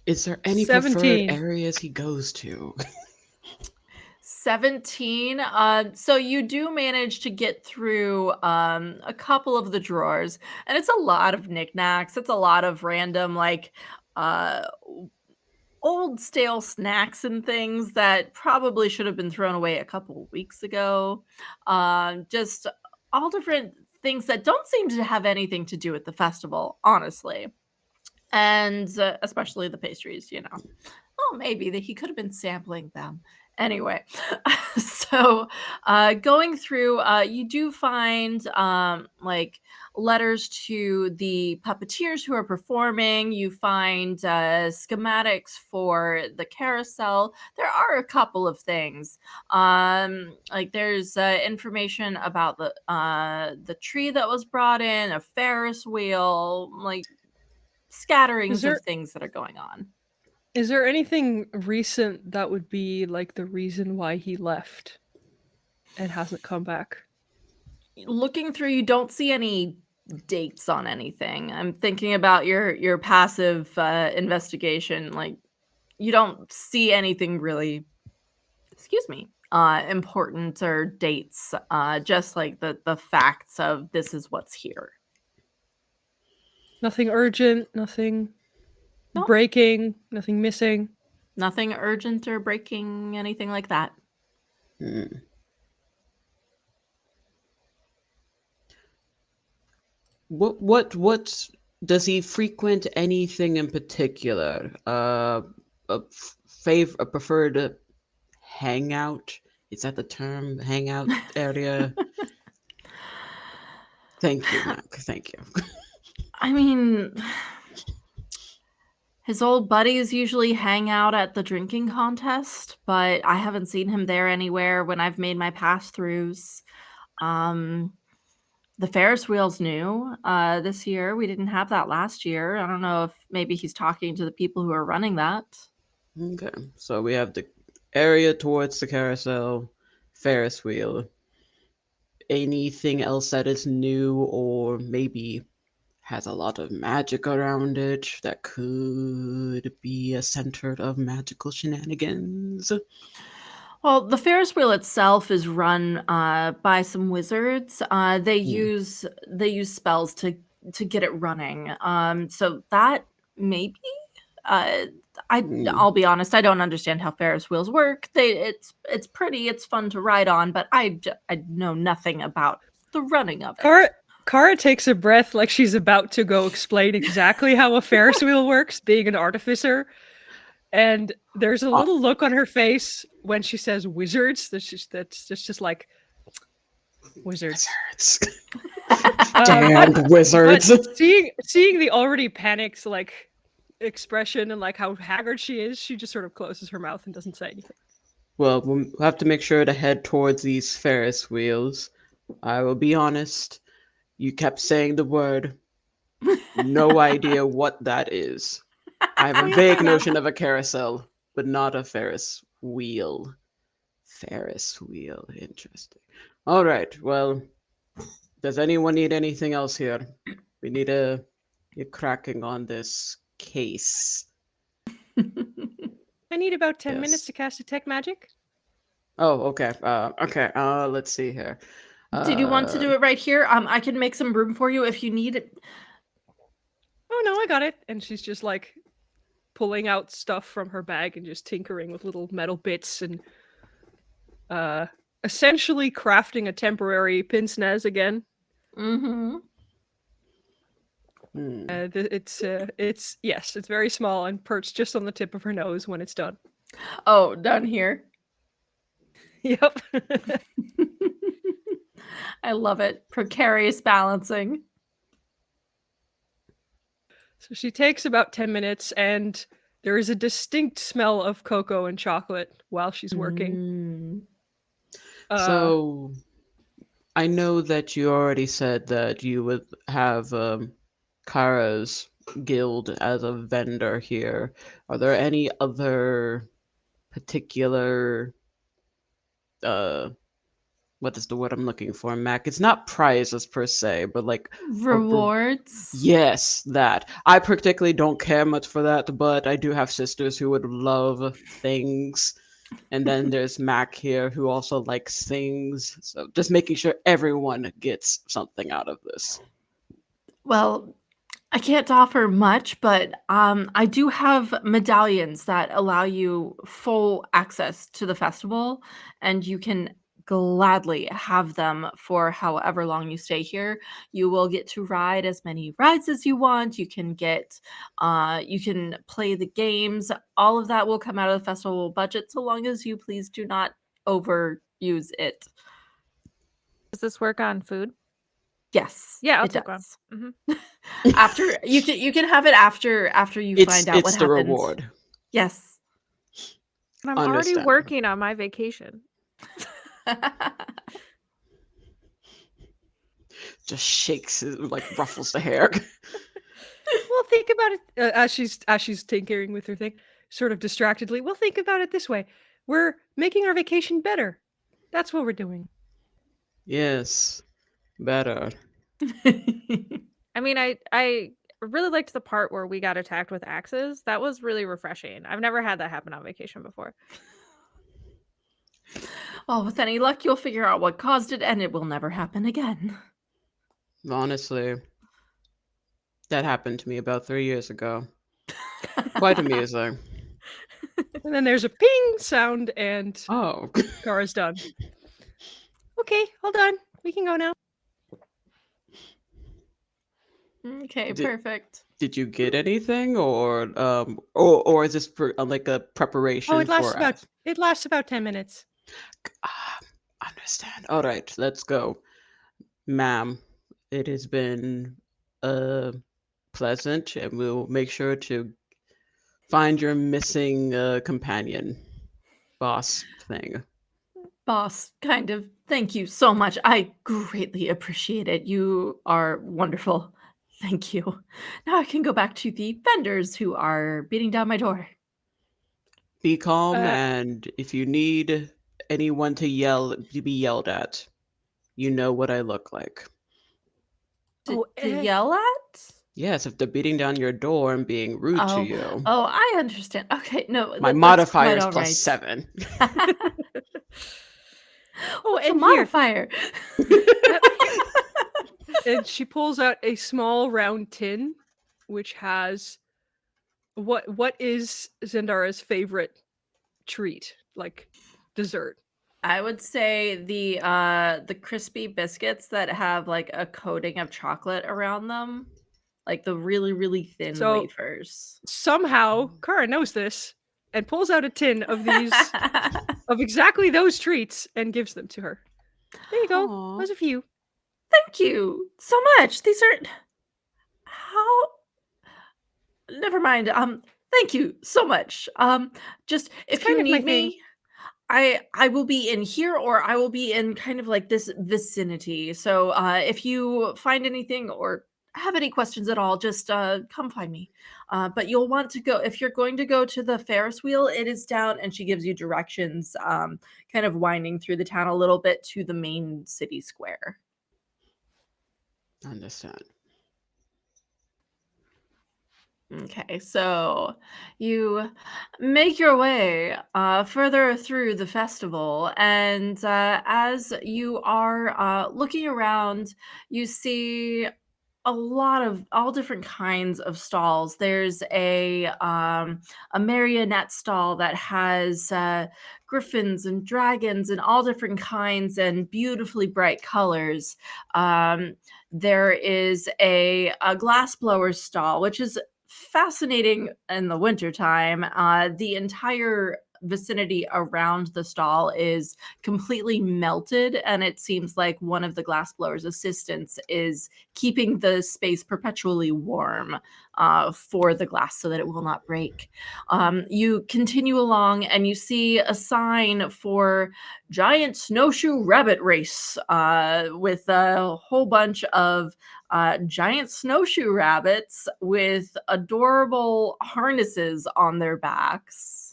Is there any 17. preferred areas he goes to? 17. So you do manage to get through a couple of the drawers, and it's a lot of knickknacks. It's a lot of random like uh old stale snacks and things that probably should have been thrown away a couple weeks ago. Just all different things that don't seem to have anything to do with the festival, honestly. And especially the pastries, you know. Oh, maybe that he could have been sampling them. Anyway, so So, going through, you do find like letters to the puppeteers who are performing. You find schematics for the carousel. There are a couple of things. Like there's information about the tree that was brought in, a Ferris wheel, like Is scatterings of there things that are going on. is there anything recent that would be like the reason why he left and hasn't come back? Looking through, you don't see any dates on anything. I'm thinking about your passive investigation. Like you don't see anything really, excuse me, important or dates. Just like the facts of this is what's here. Nothing urgent, nothing No, breaking, nothing missing. nothing urgent or breaking, anything like that. Hmm. What does he frequent anything in particular? A preferred hangout? Is that the term? Hangout area? Thank you, Mac. Thank you. I mean, his old buddies usually hang out at the drinking contest, but I haven't seen him there anywhere when I've made my pass-throughs. Um, the Ferris wheel's new, this year. We didn't have that last year. I don't know if maybe he's talking to the people who are running that. Okay, so we have the area towards the carousel, Ferris wheel. Anything else that is new or maybe has a lot of magic around it that could be a center of magical shenanigans? Well, the Ferris wheel itself is run by some wizards. Hmm. They use spells to get it running. So that maybe uh, Hmm. I'll be honest, I don't understand how Ferris wheels work. It's pretty, it's fun to ride on, but I know nothing about the running of it. Kara takes a breath like she's about to go explain exactly how a Ferris wheel works, being an artificer. And there's a Uh, little look on her face when she says wizards. That's just like wizards. wizards. Uh, but Damned but wizards. seeing the already panicked like expression and like how haggard she is, she just sort of closes her mouth and doesn't say anything. Well, we'll have to make sure to head towards these Ferris wheels. I will be honest, you kept saying the word. No idea what that is. I have a We'll vague find out. notion of a carousel, but not a Ferris wheel. Ferris wheel, interesting. All right, well, does anyone need anything else here? We need to get cracking on this case. I need about 10 minutes Yes. to cast detect magic. Oh, okay. Okay. Let's see here. Did you want to Uh, do it right here? I can make some room for you if you need it. Oh no, I got it. And she's just like pulling out stuff from her bag and just tinkering with little metal bits and uh essentially crafting a temporary pince nez again. Mm-hmm. hmm. It's yes, it's very small and perched just on the tip of her nose when it's done. Oh, down here. Yep. I love it. Precarious balancing. So she takes about 10 minutes and there is a distinct smell of cocoa and chocolate while she's working. Mm. Uh So I know that you already said that you would have Kara's guild as a vendor here. Are there any other particular uh what is the word I'm looking for, Mac? It's not prizes per se, but like Rewards. yes, that. I particularly don't care much for that, but I do have sisters who would love things. And then there's Mac here who also likes things. So just making sure everyone gets something out of this. Well, I can't offer much, but I do have medallions that allow you full access to the festival, and you can gladly have them for however long you stay here. You will get to ride as many rides as you want. You can play the games. All of that will come out of the festival budget, so long as you please do not over use it. Does this work on food? Yes, Yeah, I'll it take one. does. Mhm. After you can have it after you find out what It's the happened. reward. Yes. And I'm already Understand. working on my vacation. Just shakes it, like ruffles the hair. Well, think about it as she's tinkering with her thing, sort of distractedly. Well, think about it this way: we're making our vacation better. That's what we're doing. Yes, better. I mean, I really liked the part where we got attacked with axes. That was really refreshing. I've never had that happen on vacation before. Well, with any luck, you'll figure out what caused it, and it will never happen again. Honestly, that happened to me about 3 years ago. Quite amusing. And then there's a ping sound, and Oh, Kara's done. Okay, hold on. We can go now. Okay, Did- perfect. did you get anything, or is this like a preparation Oh, it lasts for about us? it lasts about 10 minutes. Understand. All right, let's go, ma'am. It has been pleasant, and we'll make sure to find your missing companion, boss thing. Boss, kind of. Thank you so much. I greatly appreciate it. You are wonderful. Thank you. Now I can go back to the vendors who are beating down my door. Be calm, Uh, and if you need anyone to be yelled at, you know what I look like. To, oh, to yell at? Yes, if they're beating down your door and being rude to Oh, you, oh, I understand. Okay, no, my that's modifier quite is all plus right. 7. oh, What's a and here, modifier? and she pulls out a small round tin, which has what is Zendara's favorite treat, like dessert. I would say the crispy biscuits that have like a coating of chocolate around them, like the really, really thin So wafers. somehow Kara knows this and pulls out a tin of these of exactly those treats and gives them to her. There you go. Aw. Those a few. Thank you so much. These are how never mind. Thank you so much. Just It's if you kind of my need thing. me, I will be in here or I will be in kind of like this vicinity. So if you find anything or have any questions at all, just come find me. But you'll want to go if you're going to go to the Ferris wheel, it is down and she gives you directions, kind of winding through the town a little bit to the main city square. Understand. Okay, so you make your way further through the festival, and as you are looking around, you see a lot of all different kinds of stalls. There's a marionette stall that has griffins and dragons and all different kinds and beautifully bright colors. There is a glass blower stall, which is fascinating in the wintertime. The entire vicinity around the stall is completely melted, and it seems like one of the glassblower's assistants is keeping the space perpetually warm for the glass so that it will not break. You continue along and you see a sign for giant snowshoe rabbit race with a whole bunch of giant snowshoe rabbits with adorable harnesses on their backs.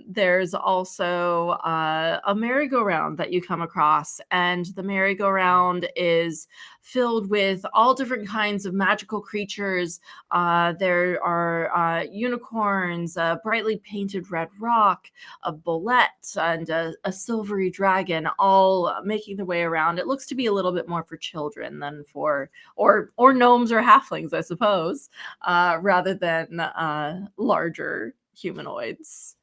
There's also a merry-go-round that you come across, and the merry-go-round is filled with all different kinds of magical creatures. There are unicorns, a brightly painted red rock, a bolette, and a silvery dragon, all making their way around. It looks to be a little bit more for children than for or gnomes or halflings, I suppose, rather than larger humanoids.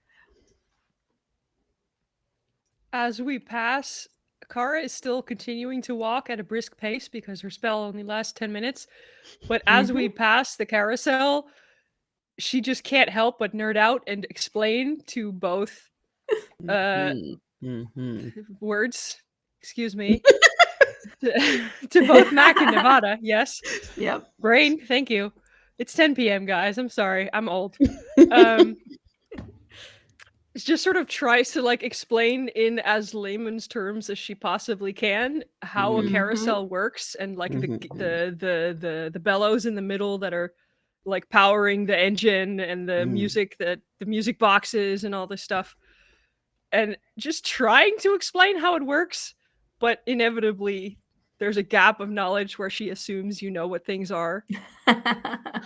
As we pass, Kara is still continuing to walk at a brisk pace because her spell only lasts 10 minutes. But as we pass the carousel, she just can't help but nerd out and explain to both Mhm. Hmm. words, excuse me, to both Mac and Nevada. Yes. Yep. Brain, thank you. It's 10 p.m., guys. I'm sorry. I'm old. Um, it just sort of tries to like explain in as layman's terms as she possibly can how a Mhm, carousel works and like mhm, mhm, the bellows in the middle that are like powering the engine and the mhm. music boxes and all this stuff. And just trying to explain how it works, but inevitably there's a gap of knowledge where she assumes you know what things are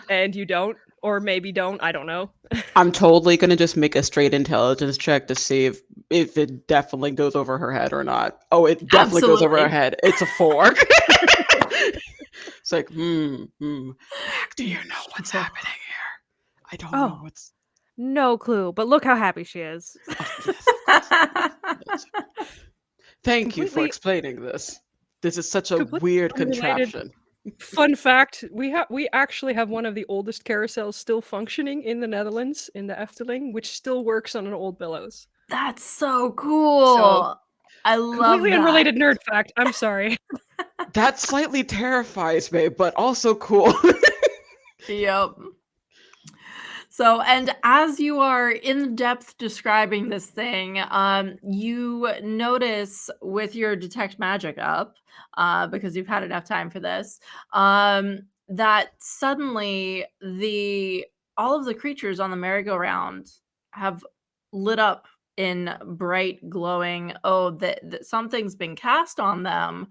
and you don't, or maybe don't, I don't know. I'm totally gonna just make a straight intelligence check to see if it definitely goes over her head or not. Oh, it definitely goes over her Absolutely. head. It's a 4. It's like, Mac, do you know what's Oh. happening here? I don't know Oh, what's. no clue, but look how happy she is. Oh, yes, of course. Yes. Thank you for completely explaining this. This is such a completely weird unrelated contraption. fun fact, we actually have one of the oldest carousels still functioning in the Netherlands, in the Efteling, which still works on an old bellows. That's so So, cool. I love completely that. unrelated nerd fact, I'm sorry. That slightly terrifies me, but also cool. Yep. So, and as you are in depth describing this thing, you notice with your detect magic up, because you've had enough time for this, that suddenly the all of the creatures on the merry-go-round have lit up in bright, glowing. Oh, that something's been cast on them,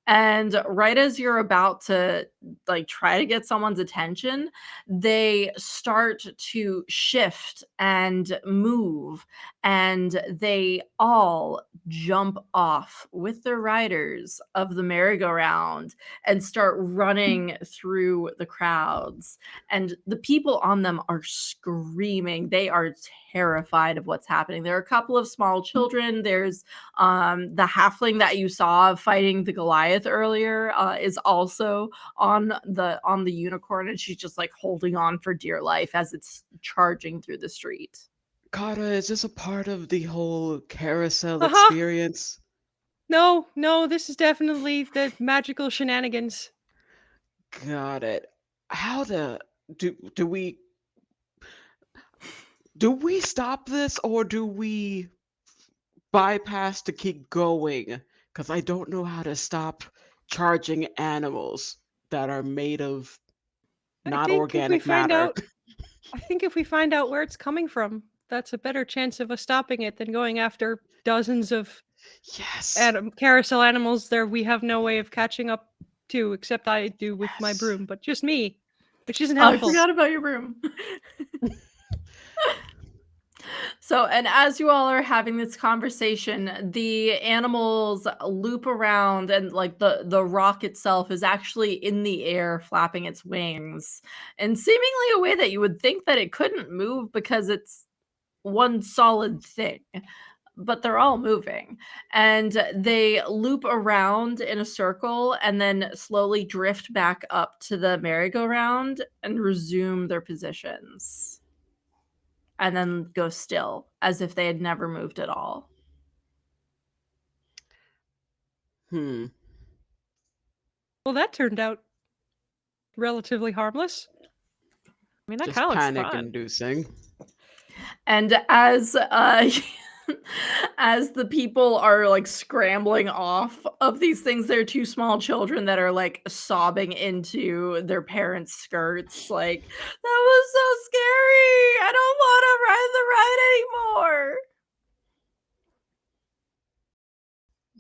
and right as you're about to like try to get someone's attention, they start to shift and move, and they all jump off with their riders of the merry-go-round and start running through the crowds. And the people on them are screaming. They are terrified of what's happening. There are a couple of small children. There's the halfling that you saw fighting the Goliath earlier is also on the unicorn, and she's just like holding on for dear life as it's charging through the street. Kara, is this a part of the whole carousel Uh-huh. experience? No, this is definitely the magical shenanigans. Got it. How the do do we do we stop this or do we bypass to keep going? Because I don't know how to stop charging animals that are made of I not think if we organic find matter. out I think if we find out where it's coming from, that's a better chance of us stopping it than going after dozens of Yes. carousel animals there we have no way of catching up to, except I do with my Yes. broom, but just me, which isn't Oh, I helpful. forgot about your room. So, and as you all are having this conversation, the animals loop around, and like the rock itself is actually in the air flapping its wings in seemingly a way that you would think that it couldn't move because it's one solid thing. But they're all moving, and they loop around in a circle and then slowly drift back up to the merry-go-round and resume their positions, and then go still as if they had never moved at all. Hmm. Well, that turned out relatively harmless. I mean, that Just kind of looks panic fun. inducing. And as as the people are like scrambling off of these things, there are two small children that are like sobbing into their parents' skirts, like, that was so scary. I don't want to ride the ride anymore.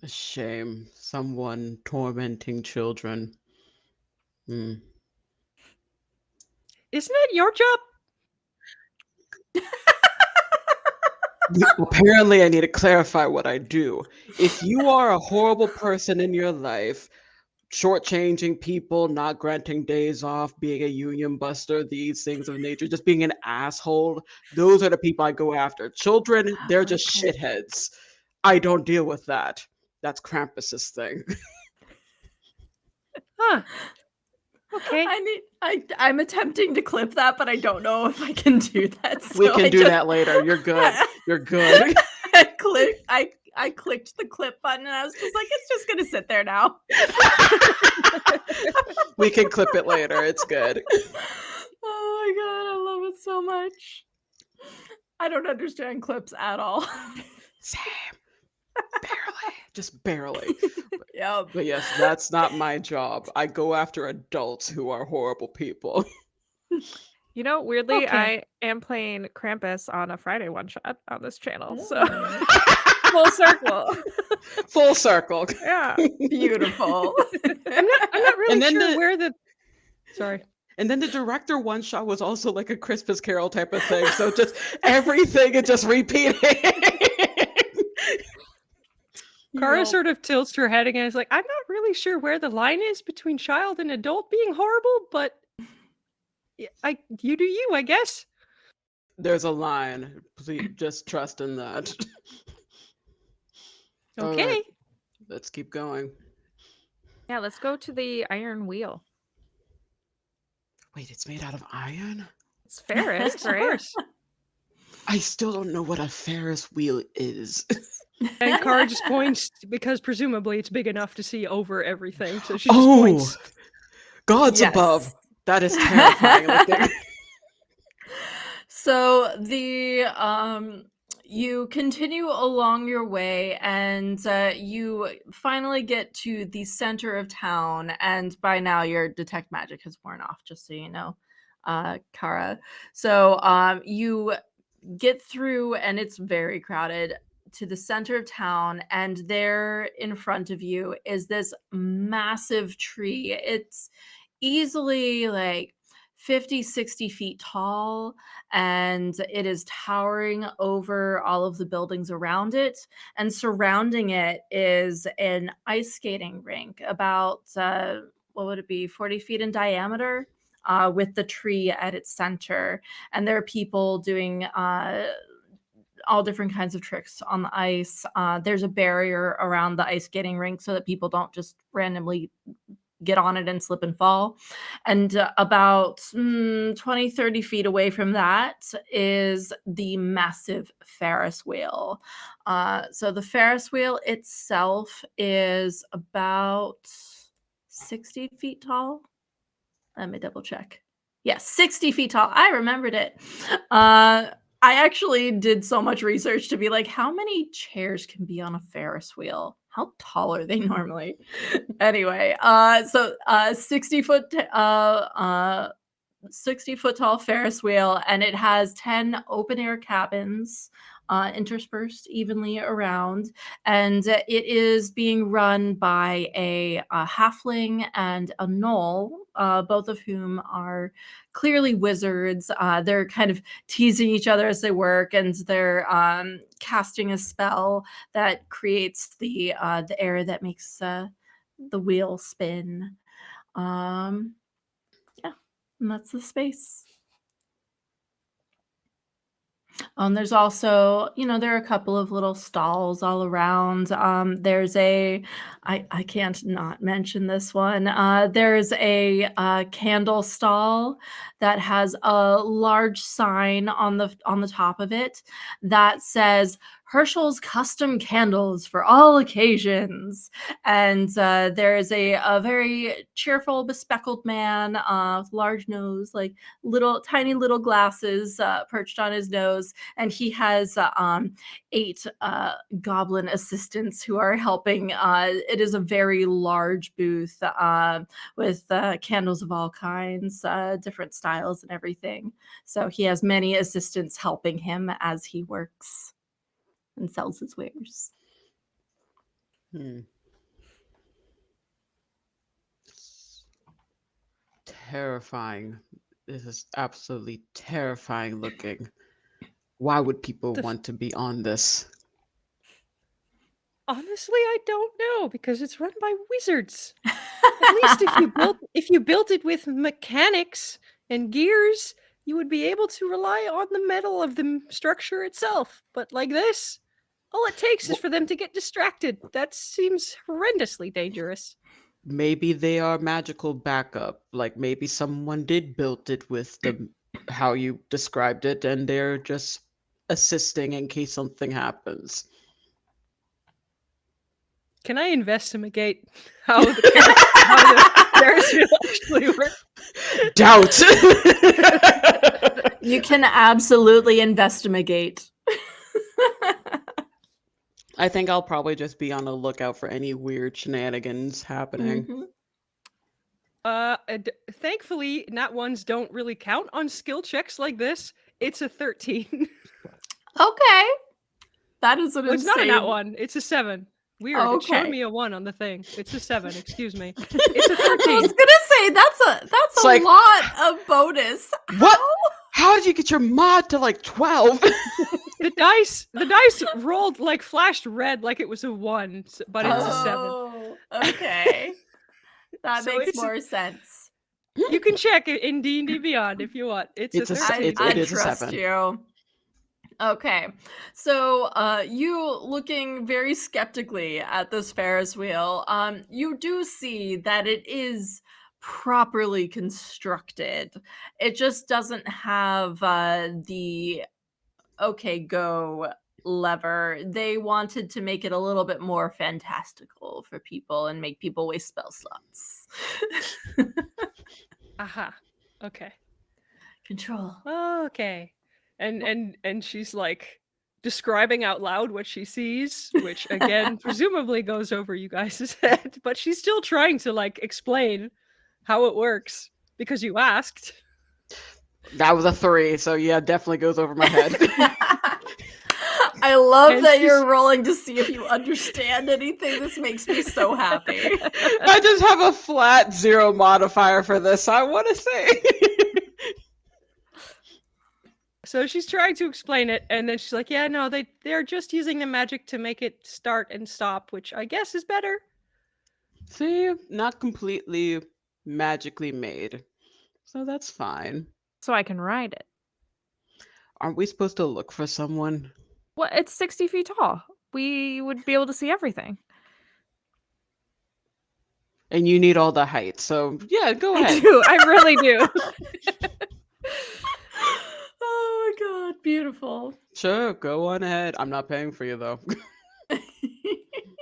A shame. Someone tormenting children. Hmm. Isn't it your job? Apparently, I need to clarify what I do. If you are a horrible person in your life, shortchanging people, not granting days off, being a union buster, these things of nature, just being an asshole, those are the people I go after. Children, they're just Okay. shitheads. I don't deal with that. That's Krampus's thing. Huh. Okay. I'm attempting to clip that, but I don't know if I can do that. We So can I do just that later. You're good. You're good. I I clicked the clip button and I was just like, it's just gonna sit there now. We can clip it later. It's good. Oh my god, I love it so much. I don't understand clips at all. Same. Barely. Just barely. Yep. But yes, that's not my job. I go after adults who are horrible people. You know, weirdly, Okay. I am playing Krampus on a Friday one shot on this channel, so Oh, full circle. Full circle. Yeah. beautiful. I'm not really And then sure the where the sorry. and then the director one shot was also like a Christmas Carol type of thing. So just everything is just repeating. Kara Yup. sort of tilts her head again. And is like, I'm not really sure where the line is between child and adult being horrible, but you do you, I guess. There's a line. Please just trust in that. All Okay. right, let's keep going. Yeah, let's go to the Iron Wheel. Wait, it's made out of iron? It's Ferris, Yes, of right? course. I still don't know what a Ferris wheel is. And Kara just points because presumably it's big enough to see over everything. So she just Oh, points. gods Yes. above. That is terrifying looking. So you continue along your way and you finally get to the center of town, and by now your detect magic has worn off, just so you know, Kara. So you get through and it's very crowded to the center of town, and there in front of you is this massive tree. It's easily like 50-60 feet tall, and it is towering over all of the buildings around it, and surrounding it is an ice skating rink about what would it be, 40 feet in diameter, with the tree at its center. And there are people doing all different kinds of tricks on the ice. There's a barrier around the ice skating rink so that people don't just randomly get on it and slip and fall. And about 20, 30 feet away from that is the massive Ferris wheel. So the Ferris wheel itself is about 60 feet tall. Let me double check. Yes, 60 feet tall. I remembered it. I actually did so much research to be like, how many chairs can be on a Ferris wheel? How tall are they normally? Anyway, 60-foot tall Ferris wheel, and it has 10 open air cabins interspersed evenly around. And it is being run by a halfling and a gnoll, both of whom are clearly wizards. They're kind of teasing each other as they work, and they're casting a spell that creates the air that makes the wheel spin. Yeah, and that's the space. There's also, there are a couple of little stalls all around. There's I can't not mention this one. There's a candle stall that has a large sign on the top of it that says Herschel's custom candles for all occasions. And there is a very cheerful, bespectacled man, with large nose, like tiny little glasses perched on his nose, and he has 8 goblin assistants who are helping. It is a very large booth with candles of all kinds, different styles and everything. So he has many assistants helping him as he works and sells his wares. Hmm. Terrifying. This is absolutely terrifying looking. Why would people want to be on this? Honestly, I don't know because it's run by wizards. At least if you built it with mechanics and gears, you would be able to rely on the metal of the structure itself. But like this, all it takes is for them to get distracted. That seems horrendously dangerous. Maybe they are magical backup. Like maybe someone did build it with the how you described it, and they're just assisting in case something happens. Can I investigate how the Ferris wheel actually works? Doubt. You can absolutely investigate. I think I'll probably just be on the lookout for any weird shenanigans happening. Mhm. Thankfully, nat ones don't really count on skill checks like this. It's a 13. Okay. That is an Well, it's not a nat insane. one. It's a 7. Weird. It showed Okay. me a 1 on the thing. It's a 7. Excuse me. It's a I 13. was gonna say that's It's a like- lot of bonus. What? How? How did you get your mod to like 12? The dice rolled like flashed red like it was a 1, but it's a 7. Oh, okay. That So makes it's a- more sense. You can check it in D&D Beyond if you want. It's It's a a s- 13. I it is a trust 7. you. Okay, so you looking very skeptically at this Ferris wheel, you do see that it is properly constructed. It just doesn't have the okay go lever. They wanted to make it a little bit more fantastical for people and make people waste spell slots. Aha. Okay. Control. Okay. And she's like describing out loud what she sees, which again presumably goes over you guys' head, but she's still trying to like explain how it works because you asked. That was a 3, so yeah, definitely goes over my head. I love And that she's- you're rolling to see if you understand anything. This makes me so happy. I just have a flat 0 modifier for this, I want to say. So she's trying to explain it, and then she's like, "Yeah, no, they're just using the magic to make it start and stop, which I guess is better." See, not completely magically made. So that's fine. So I can ride it. Aren't we supposed to look for someone? Well, it's 60 feet tall. We would be able to see everything. And you need all the height, so yeah, go I ahead. do. I really do. Oh my god, beautiful. Sure, go on ahead. I'm not paying for you though.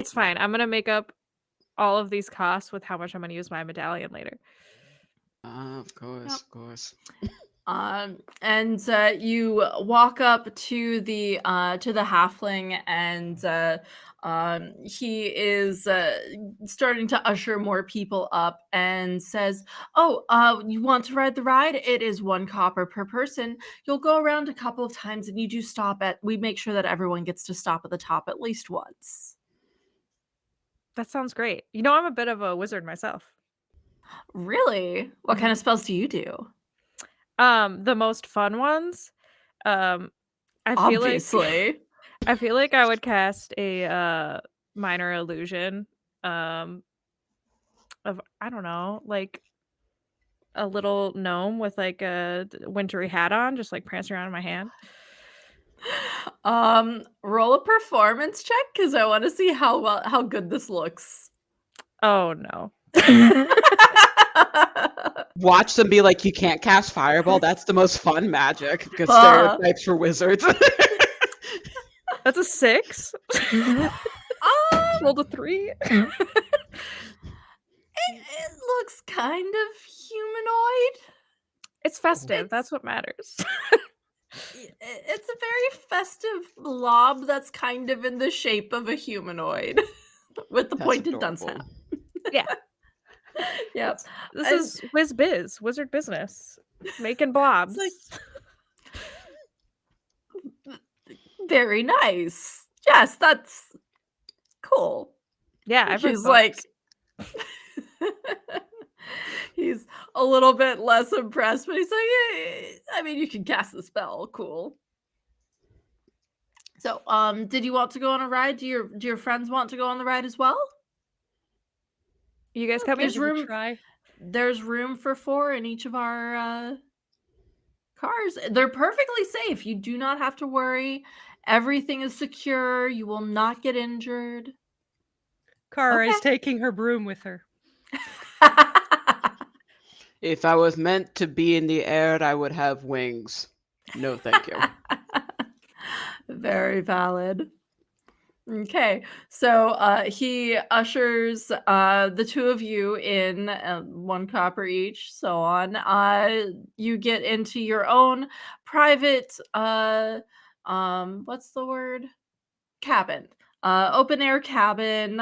It's fine. I'm gonna make up all of these costs with how much I'm gonna use my medallion later. Of course, Yep. of course. And you walk up to the halfling, and he is starting to usher more people up and says, "Oh, you want to ride the ride? It is 1 copper per person. You'll go around a couple of times, and you do stop at. We make sure that everyone gets to stop at the top at least once." That sounds great. You know, I'm a bit of a wizard myself. Really? What kind of spells do you do? The most fun ones. I feel Obviously. I feel like I would cast a minor illusion of, I don't know, like a little gnome with like a wintry hat on, just like prancing around in my hand. Roll a performance check because I want to see how good this looks. Oh no. Watch them be like, you can't cast fireball. That's the most fun magic. Good Ah. stereotypes for wizards. That's a 6. Rolled a 3. It looks kind of humanoid. It's festive. It's- That's what matters. It's a very festive blob that's kind of in the shape of a humanoid with the That's pointed adorable. dunce hat. Yeah. Yep. This And- is whiz biz, wizard business. Making blobs. Very nice. Yes, that's cool. yeah, I've read He's books. he's a little bit less impressed, but he's like, I mean, you can cast the spell. Cool. So, did you want to go on a ride? Do your friends want to go on the ride as well? You guys cut me. There's room. Try. There's room for 4 in each of our cars. They're perfectly safe. You do not have to worry. Everything is secure. You will not get injured. Kara is Okay. taking her broom with her. If I was meant to be in the air, I would have wings. No, thank you. Very valid. Okay, so he ushers the two of you in, one copper each, so on. You get into your own private, what's the word? Cabin. Open air cabin.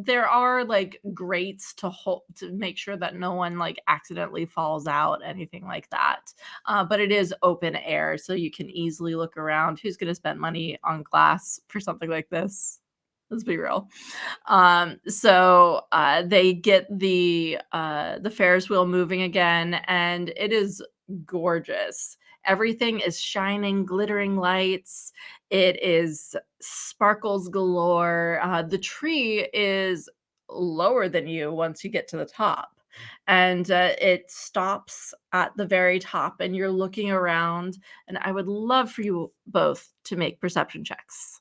There are like grates to hold to make sure that no one like accidentally falls out, anything like that. But it is open air, so you can easily look around. Who's going to spend money on glass for something like this? Let's be real. They get the Ferris wheel moving again, and it is gorgeous. Everything is shining, glittering lights. It is sparkles galore. The tree is lower than you once you get to the top. And it stops at the very top, and you're looking around. And I would love for you both to make perception checks.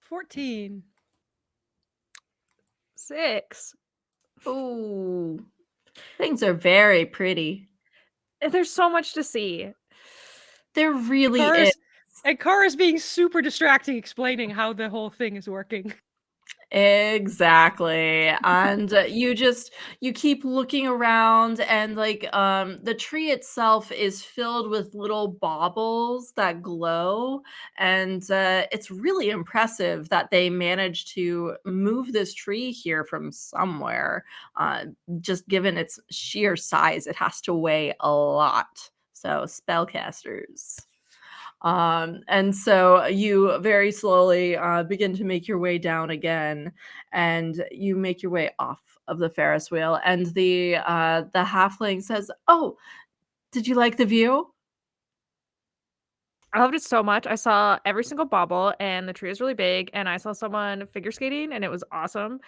14. 6. Ooh, things are very pretty. There's so much to see. There really is. Kara's being super distracting explaining how the whole thing is working. Exactly. And you keep looking around, and like the tree itself is filled with little baubles that glow, and it's really impressive that they managed to move this tree here from somewhere. Just given its sheer size, it has to weigh a lot. So spellcasters. And so you very slowly begin to make your way down again, and you make your way off of the Ferris wheel. And the halfling says, "Oh, did you like the view?" I loved it so much. I saw every single bauble, and the tree is really big, and I saw someone figure skating, and it was awesome.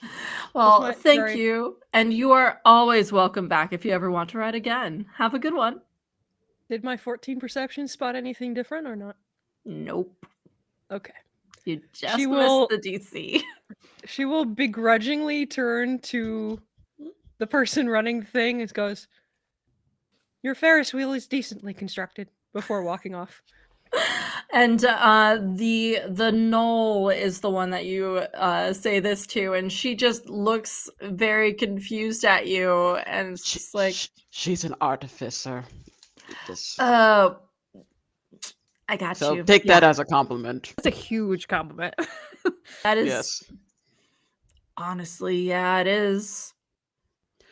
Was Well, my thank sorry. you, and you are always welcome back if you ever want to ride again. Have a good one. Did my 14 perception spot anything different or not? Nope, Okay. you She just missed will the DC. she will begrudgingly turn to the person running the thing and goes, "Your Ferris wheel is decently constructed," before walking off. And the knoll is the one that you say this to, and she just looks very confused at you, and it's just like, She's an artificer. Just oh, I got so you. take Yeah, that as a compliment. That's a huge compliment. that is Yes. honestly, yeah, it is.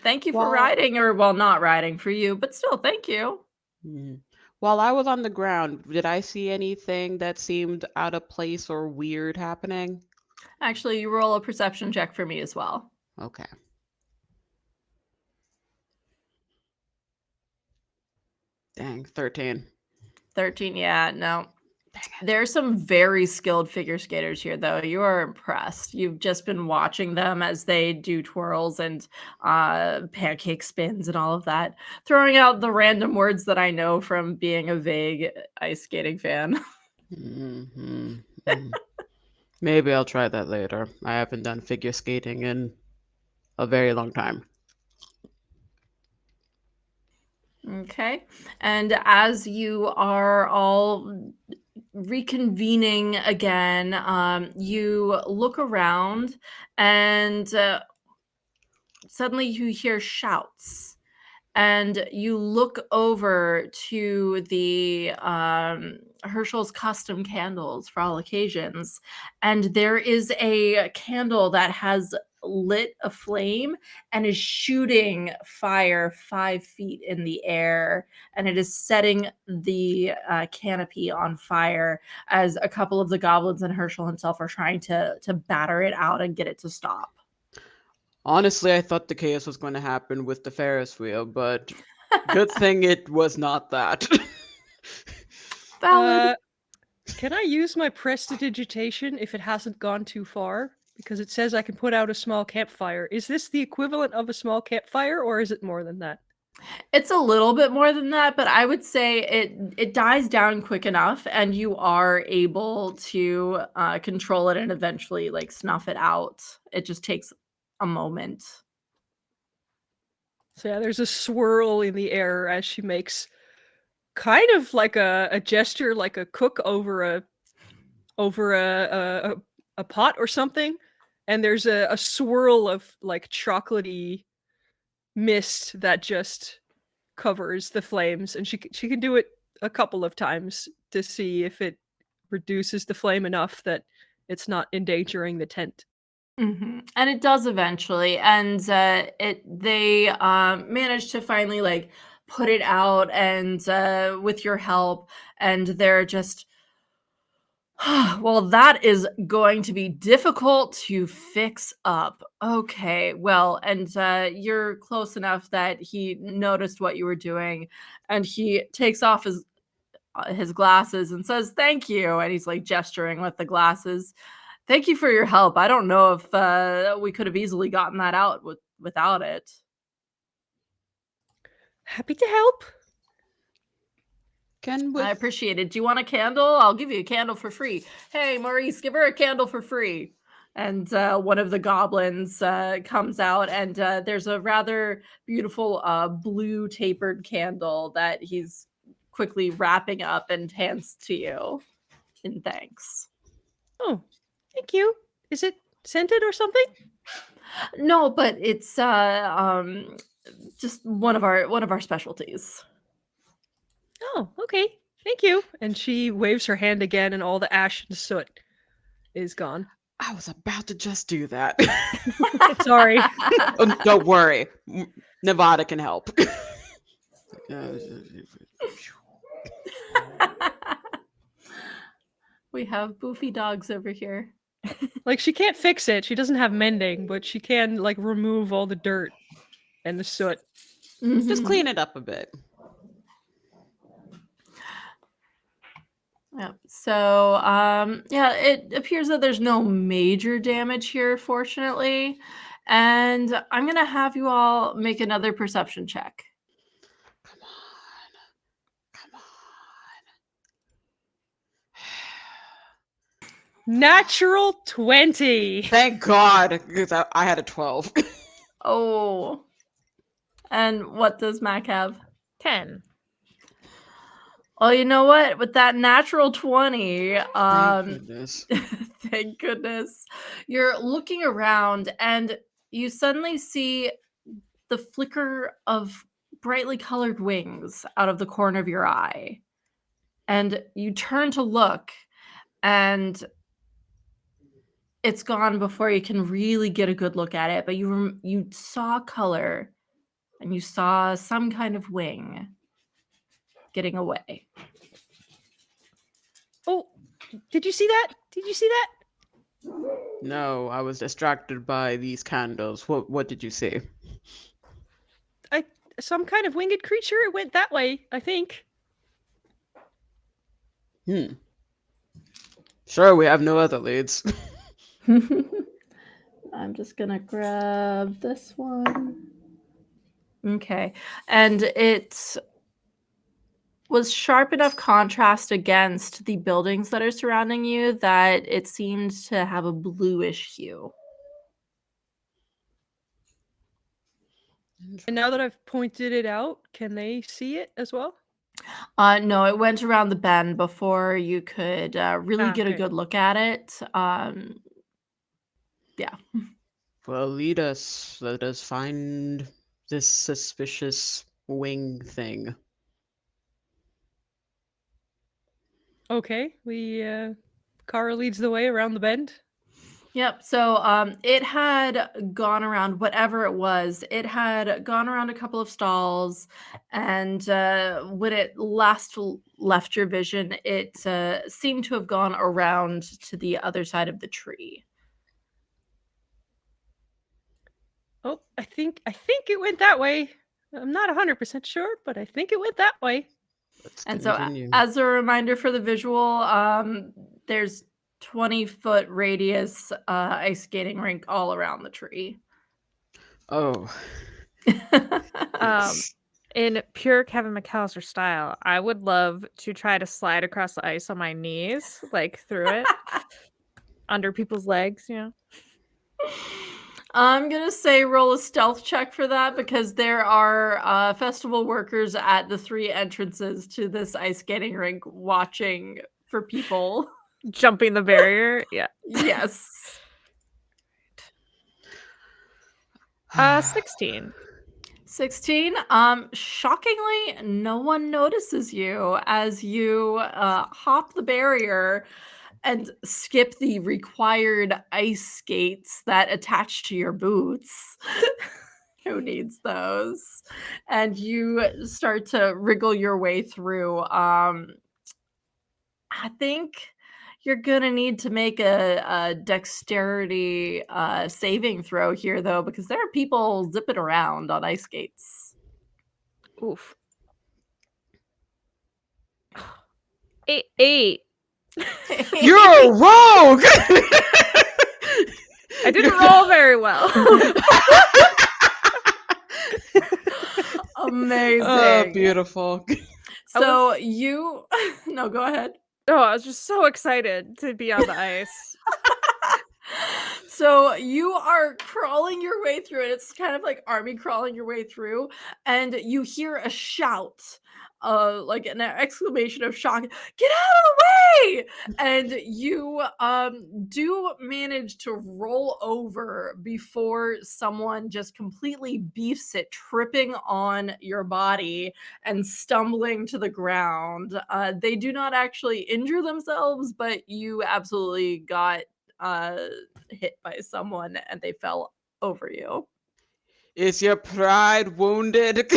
Thank you for While riding, or well, not riding for you, but still, thank you. Mhm. While I was on the ground, did I see anything that seemed out of place or weird happening? Actually, you roll a perception check for me as well. Okay. Dang, 13. 13, yeah, no. Dang it. There's some very skilled figure skaters here, though. You are impressed. You've just been watching them as they do twirls and pancake spins and all of that, throwing out the random words that I know from being a vague ice skating fan. Mhm, mhm. Maybe I'll try that later. I haven't done figure skating in a very long time. Okay. And as you are all reconvening again, you look around, and suddenly you hear shouts, and you look over to the Herschel's custom candles for all occasions, and there is a candle that has lit a flame and is shooting fire 5 feet in the air, and it is setting the canopy on fire as a couple of the goblins and Herschel himself are trying to batter it out and get it to stop. Honestly, I thought the chaos was going to happen with the Ferris wheel, but good thing it was not that. Valid. Can I use my prestidigitation if it hasn't gone too far? Because it says I can put out a small campfire. Is this the equivalent of a small campfire, or is it more than that? It's a little bit more than that, but I would say it dies down quick enough, and you are able to, control it and eventually, like, snuff it out. It just takes a moment. So yeah, there's a swirl in the air as she makes kind of like a gesture, like a cook over a pot or something, and there's a swirl of like chocolatey mist that just covers the flames, and she can do it a couple of times to see if it reduces the flame enough that it's not endangering the tent. And it does eventually, and, they, manage to finally, like, put it out and, with your help, and they're just, "Well, that is going to be difficult to fix up. Okay, well," and, you're close enough that he noticed what you were doing, and he takes off his glasses and says, "Thank you," and he's, like, gesturing with the glasses. "Thank you for your help. I don't know if, we could have easily gotten that out without it." Happy to help. Can "I with appreciate it. Do you want a candle? I'll give you a candle for free. Hey, Maurice, give her a candle for free." And, one of the goblins, comes out, and, there's a rather beautiful, blue tapered candle that he's quickly wrapping up and hands to you in thanks. Oh, thank you. Is it scented or something? No, but it's, just one of our specialties. Oh, okay. Thank you. And she waves her hand again, and all the ash and soot is gone. I was about to just do that. Sorry. Oh, don't worry. Nevada can help. We have boofy dogs over here. Like, she can't fix it. She doesn't have mending, but she can, like, remove all the dirt and the soot. Just Mhm. clean it up a bit. Yep. So, yeah, it appears that there's no major damage here, fortunately. And I'm gonna have you all make another perception check. Come on. Come on. Natural 20. Thank God, because I had a 12. Oh, and what does Mac have? 10. Well, you know what? With that natural 20, Thank goodness. thank goodness, you're looking around and you suddenly see the flicker of brightly colored wings out of the corner of your eye. And you turn to look, and it's gone before you can really get a good look at it, but you saw color and you saw some kind of wing getting away. Oh, did you see that? Did you see that? No, I was distracted by these candles. What did you see? Some kind of winged creature. It went that way, I think. Hmm. Sure, we have no other leads. I'm just gonna grab this one. Okay. And it was sharp enough contrast against the buildings that are surrounding you that it seemed to have a bluish hue. And now that I've pointed it out, can they see it as well? No, it went around the bend before you could really Ah, get a okay. good look at it. Yeah. Well, lead us. Let us find this suspicious wing thing. Okay, Kara leads the way around the bend. Yep. So it had gone around whatever it was. It had gone around a couple of stalls, and when it left your vision, it seemed to have gone around to the other side of the tree. Oh, I think it went that way. I'm not 100% sure, but I think it went that way. Let's And so, continue. as a reminder for the visual, there's 20-foot radius ice skating rink all around the tree. Oh. Um, in pure Kevin McAllister style, I would love to try to slide across the ice on my knees, like through it, under people's legs, you know? I'm gonna say roll a stealth check for that because there are festival workers at the 3 entrances to this ice skating rink watching for people. Jumping the barrier. Yeah. Yes. 16. 16. Shockingly, no one notices you as you hop the barrier and skip the required ice skates that attach to your boots. Who needs those? And you start to wriggle your way through. I think you're gonna need to make a dexterity saving throw here, though, because there are people zipping around on ice skates. Oof. 8. You're a rogue! I didn't roll very well. Amazing. Oh, beautiful. So you no, go ahead. Oh, I was just so excited to be on the ice. So you are crawling your way through it. It's kind of like army crawling your way through, and you hear a shout, like an exclamation of shock, "Get out of the way!" And you do manage to roll over before someone just completely beefs it, tripping on your body and stumbling to the ground. They do not actually injure themselves, but you absolutely got uh hit by someone and they fell over you. Is your pride wounded?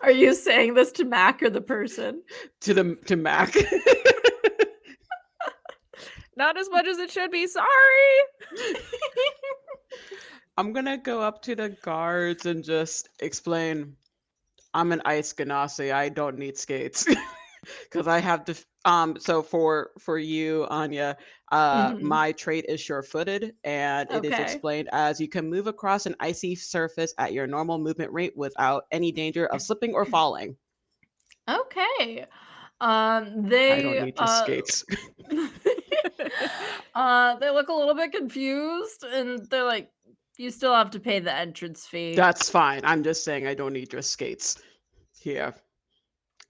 Are you saying this to Mac or the person? to Mac. Not as much as it should be. Sorry. I'm gonna go up to the guards and just explain I'm an ice ganassi. I don't need skates. Because I have the so for you, Anya, Mhm. my trait is sure-footed, and it is Okay. explained as you can move across an icy surface at your normal movement rate without any danger of slipping or falling. Okay. I don't They need your skates. they look a little bit confused and they're like, you still have to pay the entrance fee. That's fine. I'm just saying I don't need your skates. Here.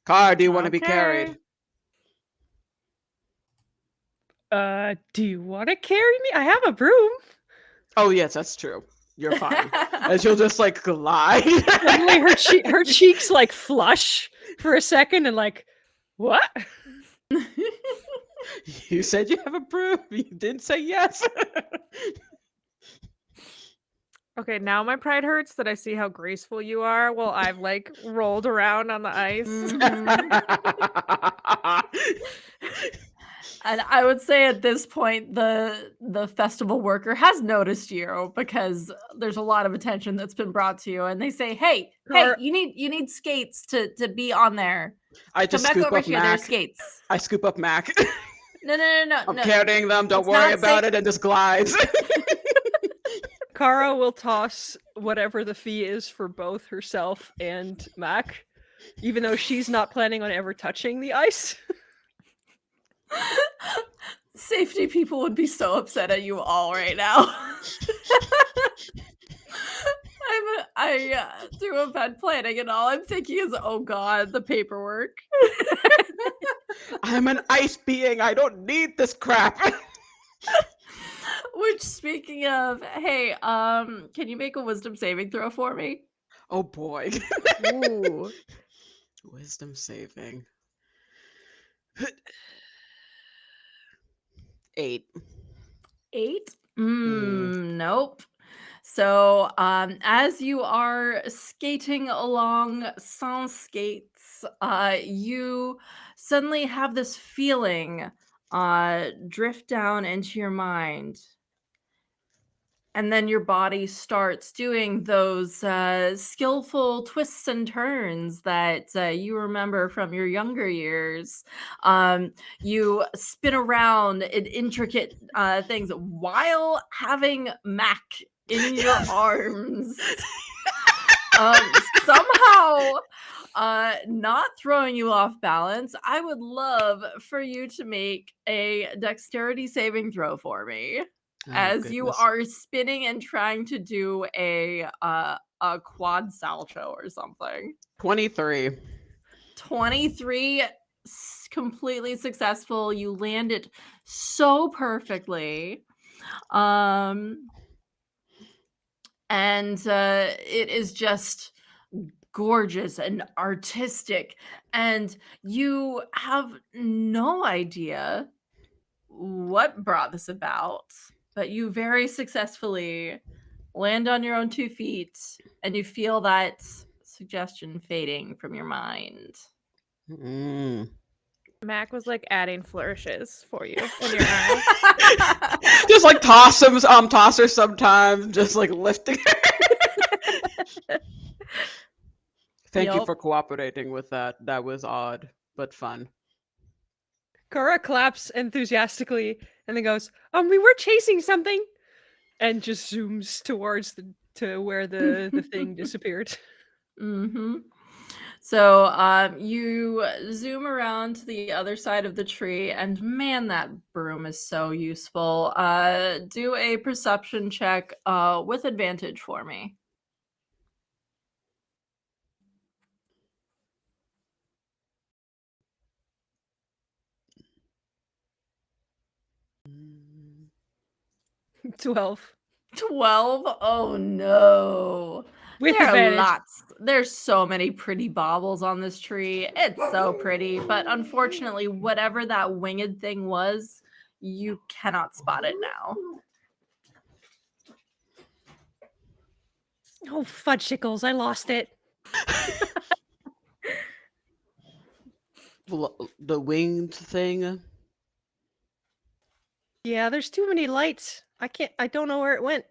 Car, do you want to be Okay. carried? Do you want to carry me? I have a broom. Oh yes, that's true. You're fine. And she'll just like glide. Suddenly her cheeks like flush for a second and like, what? You said you have a broom. You didn't say yes. Okay, now my pride hurts that I see how graceful you are while I've like rolled around on the ice. Mhm. And I would say at this point the festival worker has noticed you because there's a lot of attention that's been brought to you and they say, "Hey, Car- you need skates to be on there. I Come just back scoop over up here. There's Mac. skates." I scoop up Mac. No, I'm no. carrying them. Don't It's worry not about safe. it, and just glides. Kara will toss whatever the fee is for both herself and Mac, even though she's not planning on ever touching the ice. Safety people would be so upset at you all right now. I do event planning and all I'm thinking is, oh god, the paperwork. I'm an ice being. I don't need this crap. Which speaking of, hey, can you make a wisdom saving throw for me? Oh boy. Ooh. Wisdom saving. 8. 8? Mm. Nope. So, as you are skating along sans skates, you suddenly have this feeling drift down into your mind. And then your body starts doing those skillful twists and turns that you remember from your younger years. You spin around in intricate things while having Mac in your arms. Somehow not throwing you off balance. I would love for you to make a dexterity saving throw for me. Oh, as you goodness. are spinning and trying to do a quad salto or something. 23. 23 completely successful. You land it so perfectly. And it is just gorgeous and artistic, and you have no idea what brought this about, but you very successfully land on your own 2 feet, and you feel that suggestion fading from your mind. Mm. Mac was like adding flourishes for you in your arms. Just like toss her sometimes, just like lifting her. Thank you Yep. for cooperating with that. That was odd, but fun. Cora claps enthusiastically and then goes, we were chasing something, and just zooms towards to where the thing disappeared. Mm-hmm. So you zoom around to the other side of the tree, and man, that broom is so useful. Do a perception check with advantage for me. Mm. 12. 12? Oh no. With There are advantage. lots. There's so many pretty baubles on this tree. It's so pretty, but unfortunately, whatever that winged thing was, you cannot spot it now. Oh, fudgesicles, I lost it. The winged thing. Yeah, there's too many lights. I don't know where it went.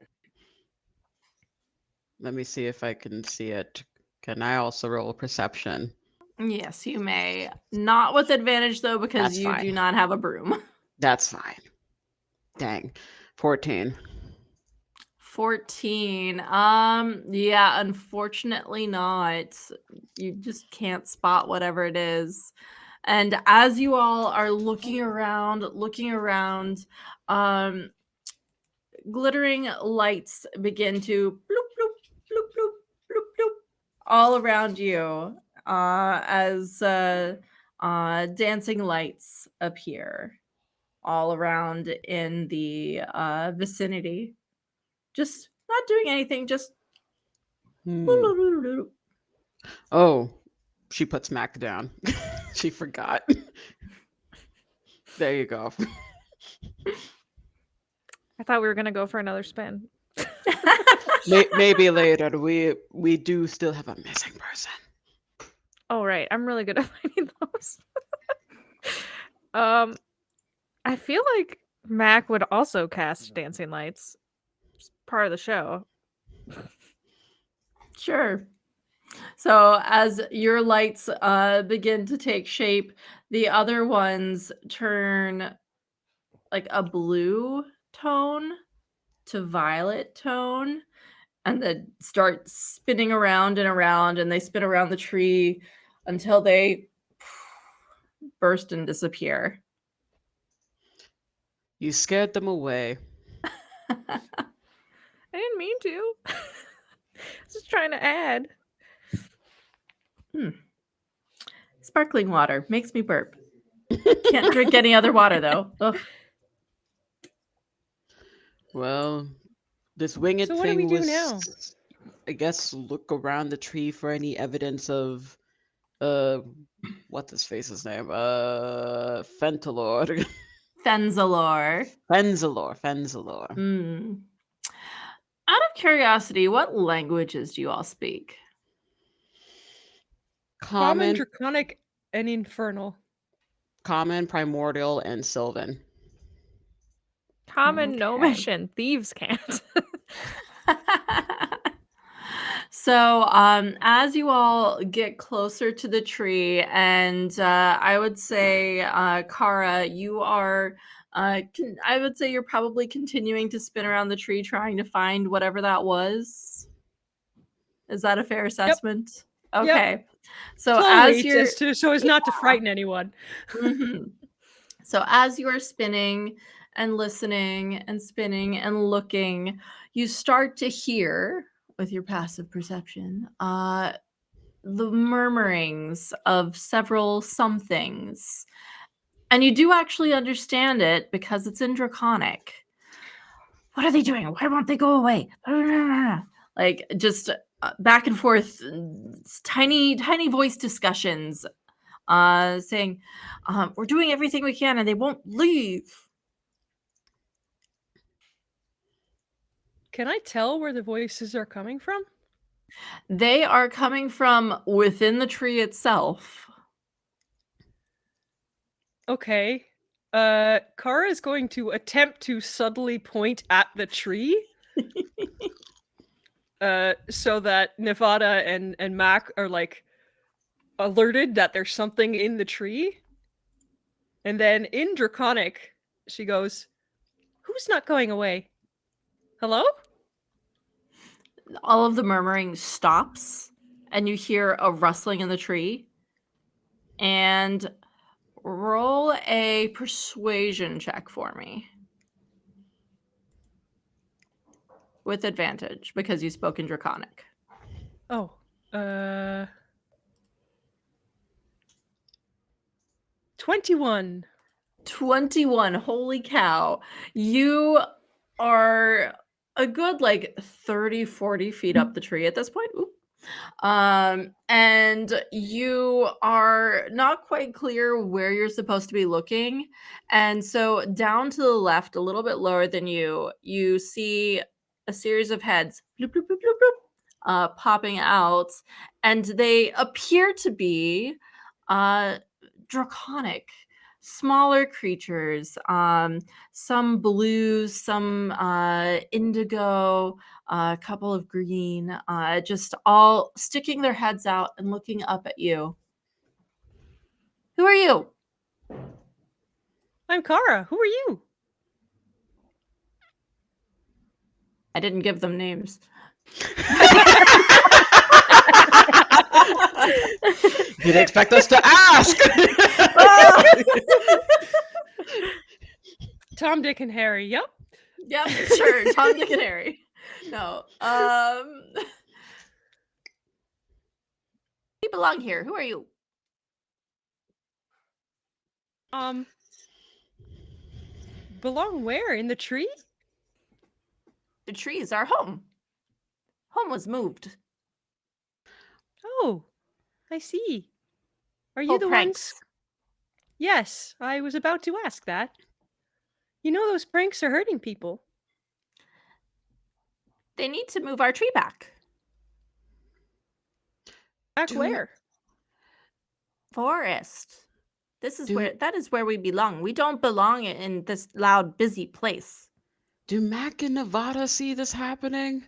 Let me see if I can see it. Can I also roll perception? Yes, you may. Not with advantage though, because That's you do fine. not have a broom. That's fine. Dang. 14. 14. Yeah, unfortunately not. You just can't spot whatever it is. And as you all are looking around, glittering lights begin to bloop bloop bloop bloop bloop bloop all around you as dancing lights appear all around in the vicinity. Just not doing anything, just Hmm. Oh, she puts Mac down. She forgot. There you go. I thought we were gonna go for another spin. Maybe later. We do still have a missing person. Oh right, I'm really good at finding those. I feel like Mac would also cast dancing lights. It's part of the show. Sure. So as your lights begin to take shape, the other ones turn like a blue tone to violet tone, and then start spinning around and around, and they spin around the tree until they burst and disappear. You scared them away. I didn't mean to. Just trying to add. Sparkling water makes me burp. Can't drink any other water though. Ugh. Well, this winged So what do we thing do was, now? I guess, look around the tree for any evidence of, what's his face's name? Fentalor. Fenzalor. Fenzalor. Mm. Out of curiosity, what languages do you all speak? Common, Common, draconic, and infernal. primordial, and Sylvan. Common Okay. gnomish and thieves can't. So, as you all get closer to the tree, and I would say, Kara, you are, I would say you're probably continuing to spin around the tree trying to find whatever that was. Is that a fair assessment? Yep. Okay. So Slowly, so as not to frighten anyone. Mhm. So as you are spinning and listening and spinning and looking, you start to hear, with your passive perception, the murmurings of several somethings. And you do actually understand it because it's in Draconic. What are they doing? Why won't they go away? Like, just back and forth, tiny voice discussions, saying, we're doing everything we can and they won't leave. Can I tell where the voices are coming from? They are coming from within the tree itself. Okay. Kara is going to attempt to subtly point at the tree. So that Nevada and Mac are like alerted that there's something in the tree. And then in Draconic, she goes, "Who's not going away? Hello?" All of the murmuring stops, and you hear a rustling in the tree. And roll a persuasion check for me. With advantage, because you spoke in Draconic. Oh. 21. 21. Holy cow. You are a good, like, 30, 40 feet up the tree at this point. Oop. And you are not quite clear where you're supposed to be looking. And so down to the left, a little bit lower than you, you see a series of heads bloop, bloop, bloop, bloop, bloop, popping out. And they appear to be draconic, smaller creatures, some blues, some indigo, a couple of green, just all sticking their heads out and looking up at you. Who are you? I'm Kara. Who are you? I didn't give them names. Didn't expect us to ask. Tom, Dick, and Harry. Yep. Yep, sure. Tom, Dick, and Harry. No. You belong here. Who are you? Belong where? In the tree? The tree is our home. Home was moved. Oh, I see. Are you Oh, the pranks. ones? Yes, I was about to ask that. You know those pranks are hurting people. They need to move our tree back. Back where? Forest. That is where we belong. We don't belong in this loud, busy place. Do Mac and Nevada see this happening?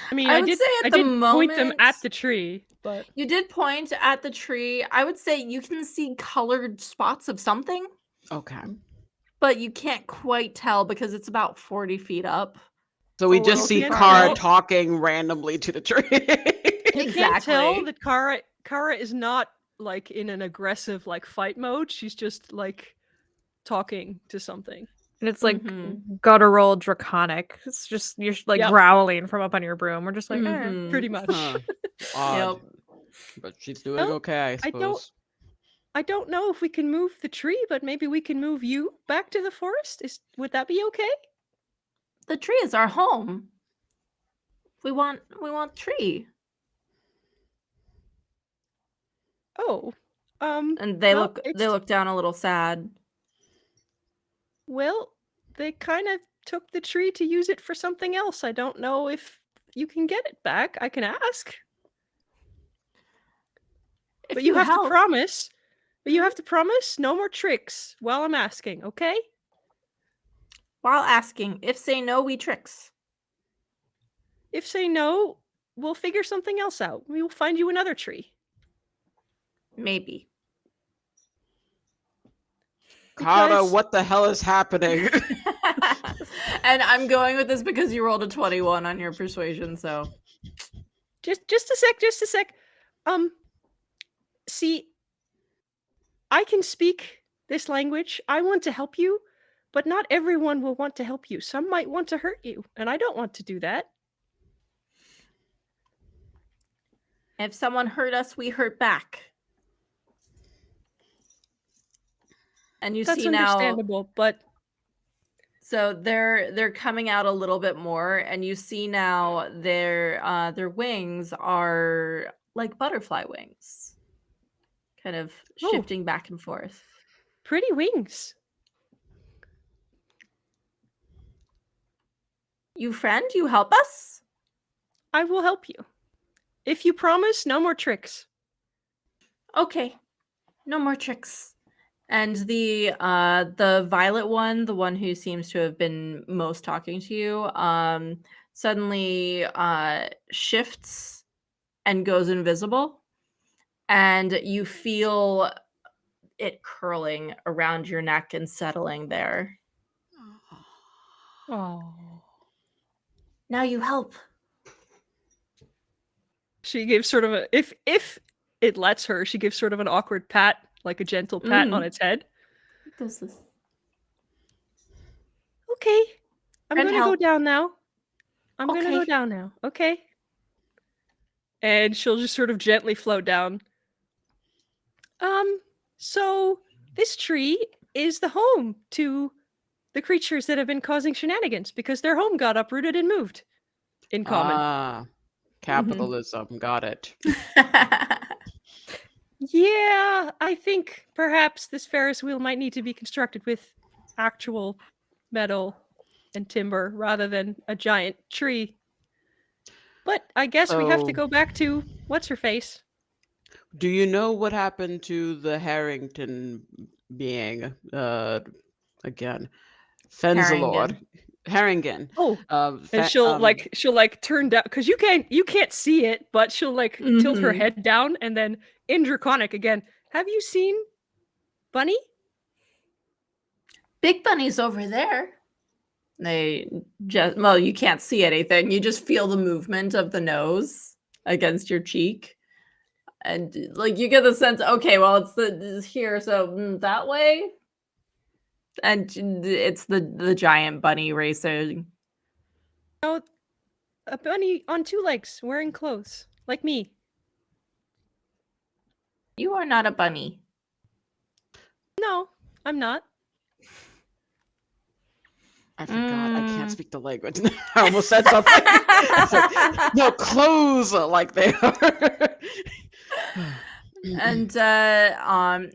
I mean, I would say at the did point them moment- at the tree, but You did point at the tree. I would say you can see colored spots of something, Okay. but you can't quite tell because it's about 40 feet up. So we It's a just little see too far Kara away. talking randomly to the tree. you can't tell Exactly. that Kara is not like in an aggressive like fight mode. She's just like talking to something. And it's like Mhm. guttural draconic. It's just you're like Yep. growling from up on your broom. We're just like, Mhm. Pretty much. Huh. Odd. Yep. But she's doing Well, okay, I suppose. I don't know if we can move the tree, but maybe we can move you back to the forest. Would that be okay? The tree is our home. We want tree. Oh. And they well, look down a little sad. Well, they kind of took the tree to use it for something else. I don't know if you can get it back. I can ask. If But you have help. to promise. But you have to promise no more tricks while I'm asking, okay? While asking, if say no, we tricks. If say no, we'll figure something else out. We will find you another tree. Maybe. Kara, Because- what the hell is happening? And I'm going with this because you rolled a 21 on your persuasion, so. Just a sec. See, I can speak this language. I want to help you, but not everyone will want to help you. Some might want to hurt you, and I don't want to do that. If someone hurt us, we hurt back. And you That's see now, understandable, but so they're coming out a little bit more, and you see now their wings are like butterfly wings, kind of oh, shifting back and forth. pretty wings. You friend, you help us? I will help you. If you promise, no more tricks. Okay, no more tricks. And the violet one, the one who seems to have been most talking to you, suddenly shifts and goes invisible, and you feel it curling around your neck and settling there. Oh. Now you help. She gives sort of a if it lets her, she gives sort of an awkward pat, like a gentle pat on its head. What does this? Okay. I'm Friend gonna go help. down now. I'm gonna go Okay. down now. Okay. And she'll just sort of gently float down. So this tree is the home to the creatures that have been causing shenanigans because their home got uprooted and moved. In common. Ah, capitalism. Got it. Yeah, I think perhaps this Ferris wheel might need to be constructed with actual metal and timber rather than a giant tree. But I guess we have to So, go back to what's her face. do you know what happened to the Harrington being? Again, Fenzalord. Harringen. Harringen. Oh, and Fa she'll turn down because you can't see it, but she'll tilt her head down and then in Draconic again. Have you seen Bunny? Big Bunny's over there. They just, well, you can't see anything. You just feel the movement of the nose against your cheek. And like you get the sense, okay, well, it's here, so that way. And it's the giant bunny racing. No, a bunny on two legs, wearing clothes, like me. You are not a bunny. No, I'm not. I forgot. I can't speak the language. I almost said something. It's like, no, clothes like they are. And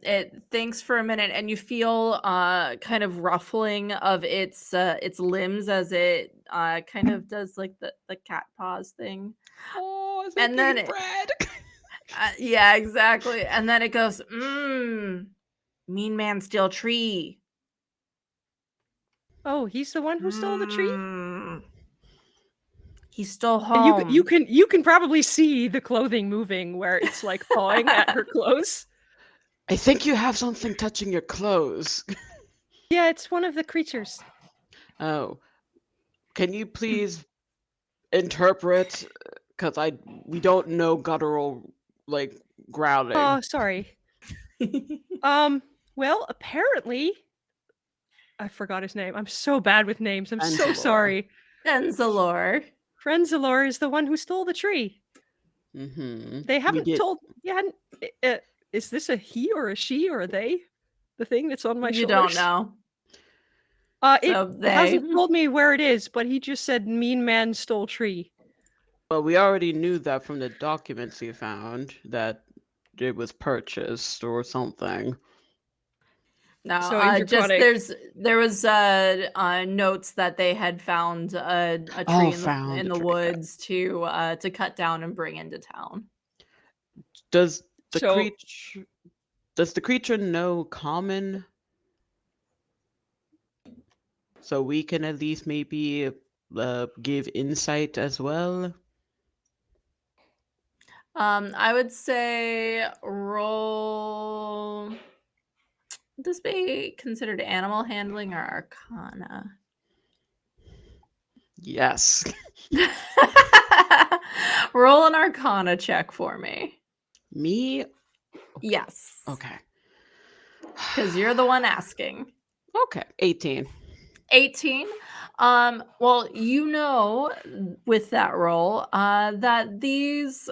it thinks for a minute, and you feel kind of ruffling of its limbs as it kind of does like the cat paws thing. Oh, is And then it bread? yeah, exactly. And then it goes, mean man steal tree. Oh, he's the one who stole the tree? He stole And home. you can probably see the clothing moving where it's like pawing at her clothes. I think you have something touching your clothes. Yeah, it's one of the creatures. Oh, can you please interpret? Because we don't know guttural like growling. Oh, sorry. Well, apparently I forgot his name. I'm so bad with names. I'm so Fenzalor. sorry. Fenzalor. Frenzalor is the one who stole the tree. Mm-hmm. They haven't told. You hadn't. Is this a he or a she or a they? The thing that's on my You shoulders. don't know. It hasn't told me where it is, but he just said mean man stole tree. Well, we already knew that from the documents you found that it was purchased or something. No, So just there was notes that they had found a tree in the woods to cut down and bring into town. Does the creature know common? So we can at least maybe give insight as well. I would say roll. Would this be considered animal handling or arcana? Yes. Roll an arcana check for me. Me? Yes. Okay. because you're the one asking. Okay, 18. 18. Well, with that roll, that these,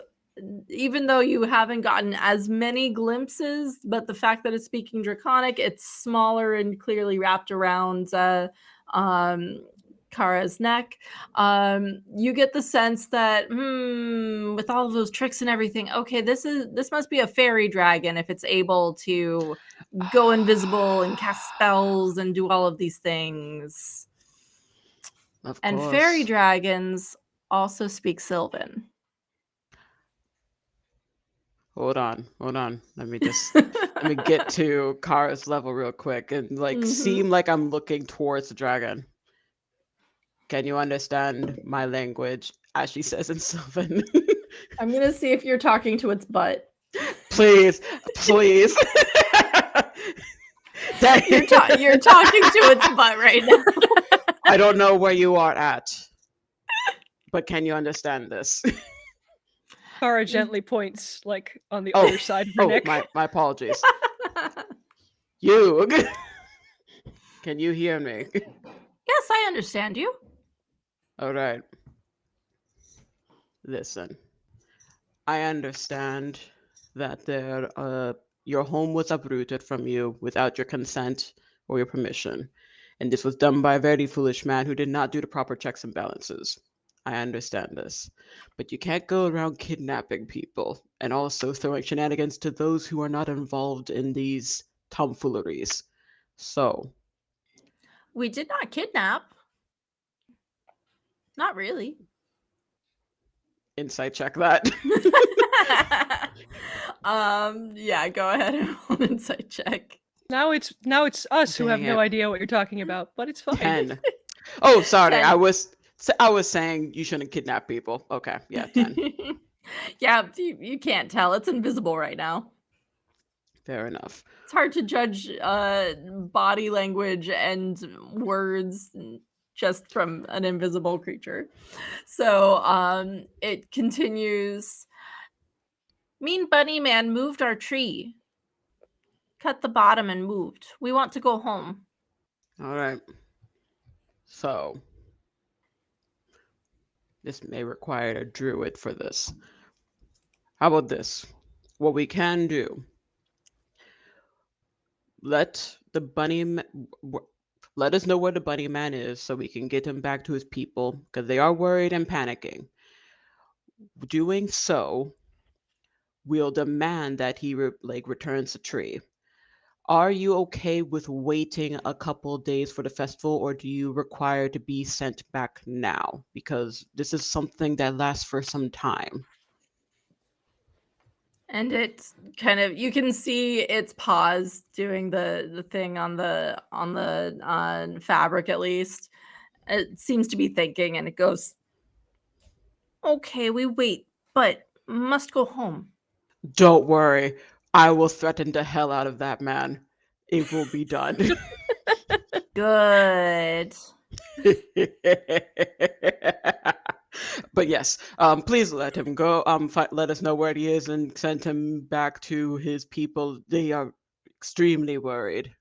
even though you haven't gotten as many glimpses, but the fact that it's speaking Draconic, it's smaller and clearly wrapped around um, Kara's neck. You get the sense that, with all of those tricks and everything, okay, this must be a fairy dragon if it's able to go invisible and cast spells and do all of these things. Of And fairy course. dragons also speak Sylvan. Hold on. Let me get to Kara's level real quick and like seem like I'm looking towards the dragon. Can you understand my language? As she says in Sylvan. I'm gonna see if you're talking to its butt. Please. You're talking to its butt right now. I don't know where you are at, but can you understand this? Kara gently points, like, on the other side of her neck. My apologies. You, can you hear me? Yes, I understand you. All right. Listen, I understand that your home was uprooted from you without your consent or your permission, and this was done by a very foolish man who did not do the proper checks and balances. I understand this, but you can't go around kidnapping people and also throwing shenanigans to those who are not involved in these tomfooleries. So, We did not kidnap. Not really. insight check that. Yeah, go ahead and roll an insight check. Now it's us who have Dang no it. idea what you're talking about, but it's fine. 10. Oh, sorry. 10. I was saying you shouldn't kidnap people. Okay, yeah, 10. Yeah, you can't tell. It's invisible right now. Fair enough. It's hard to judge body language and words just from an invisible creature. So it continues. Mean Bunny Man moved our tree. Cut the bottom and moved. We want to go home. All right. So, this may require a druid for this. How about this? What we can do, let the let us know where the bunny man is so we can get him back to his people because they are worried and panicking. Doing so, we'll demand that he returns the tree. Are you okay with waiting a couple days for the festival, or do you require to be sent back now? Because this is something that lasts for some time. And it's kind of, you can see its paws doing the thing on the fabric at least. It seems to be thinking, and it goes, okay, we wait, but must go home. Don't worry, I will threaten the hell out of that man. It will be done. Good. But yes, please let him go. Let us know where he is and send him back to his people. They are extremely worried.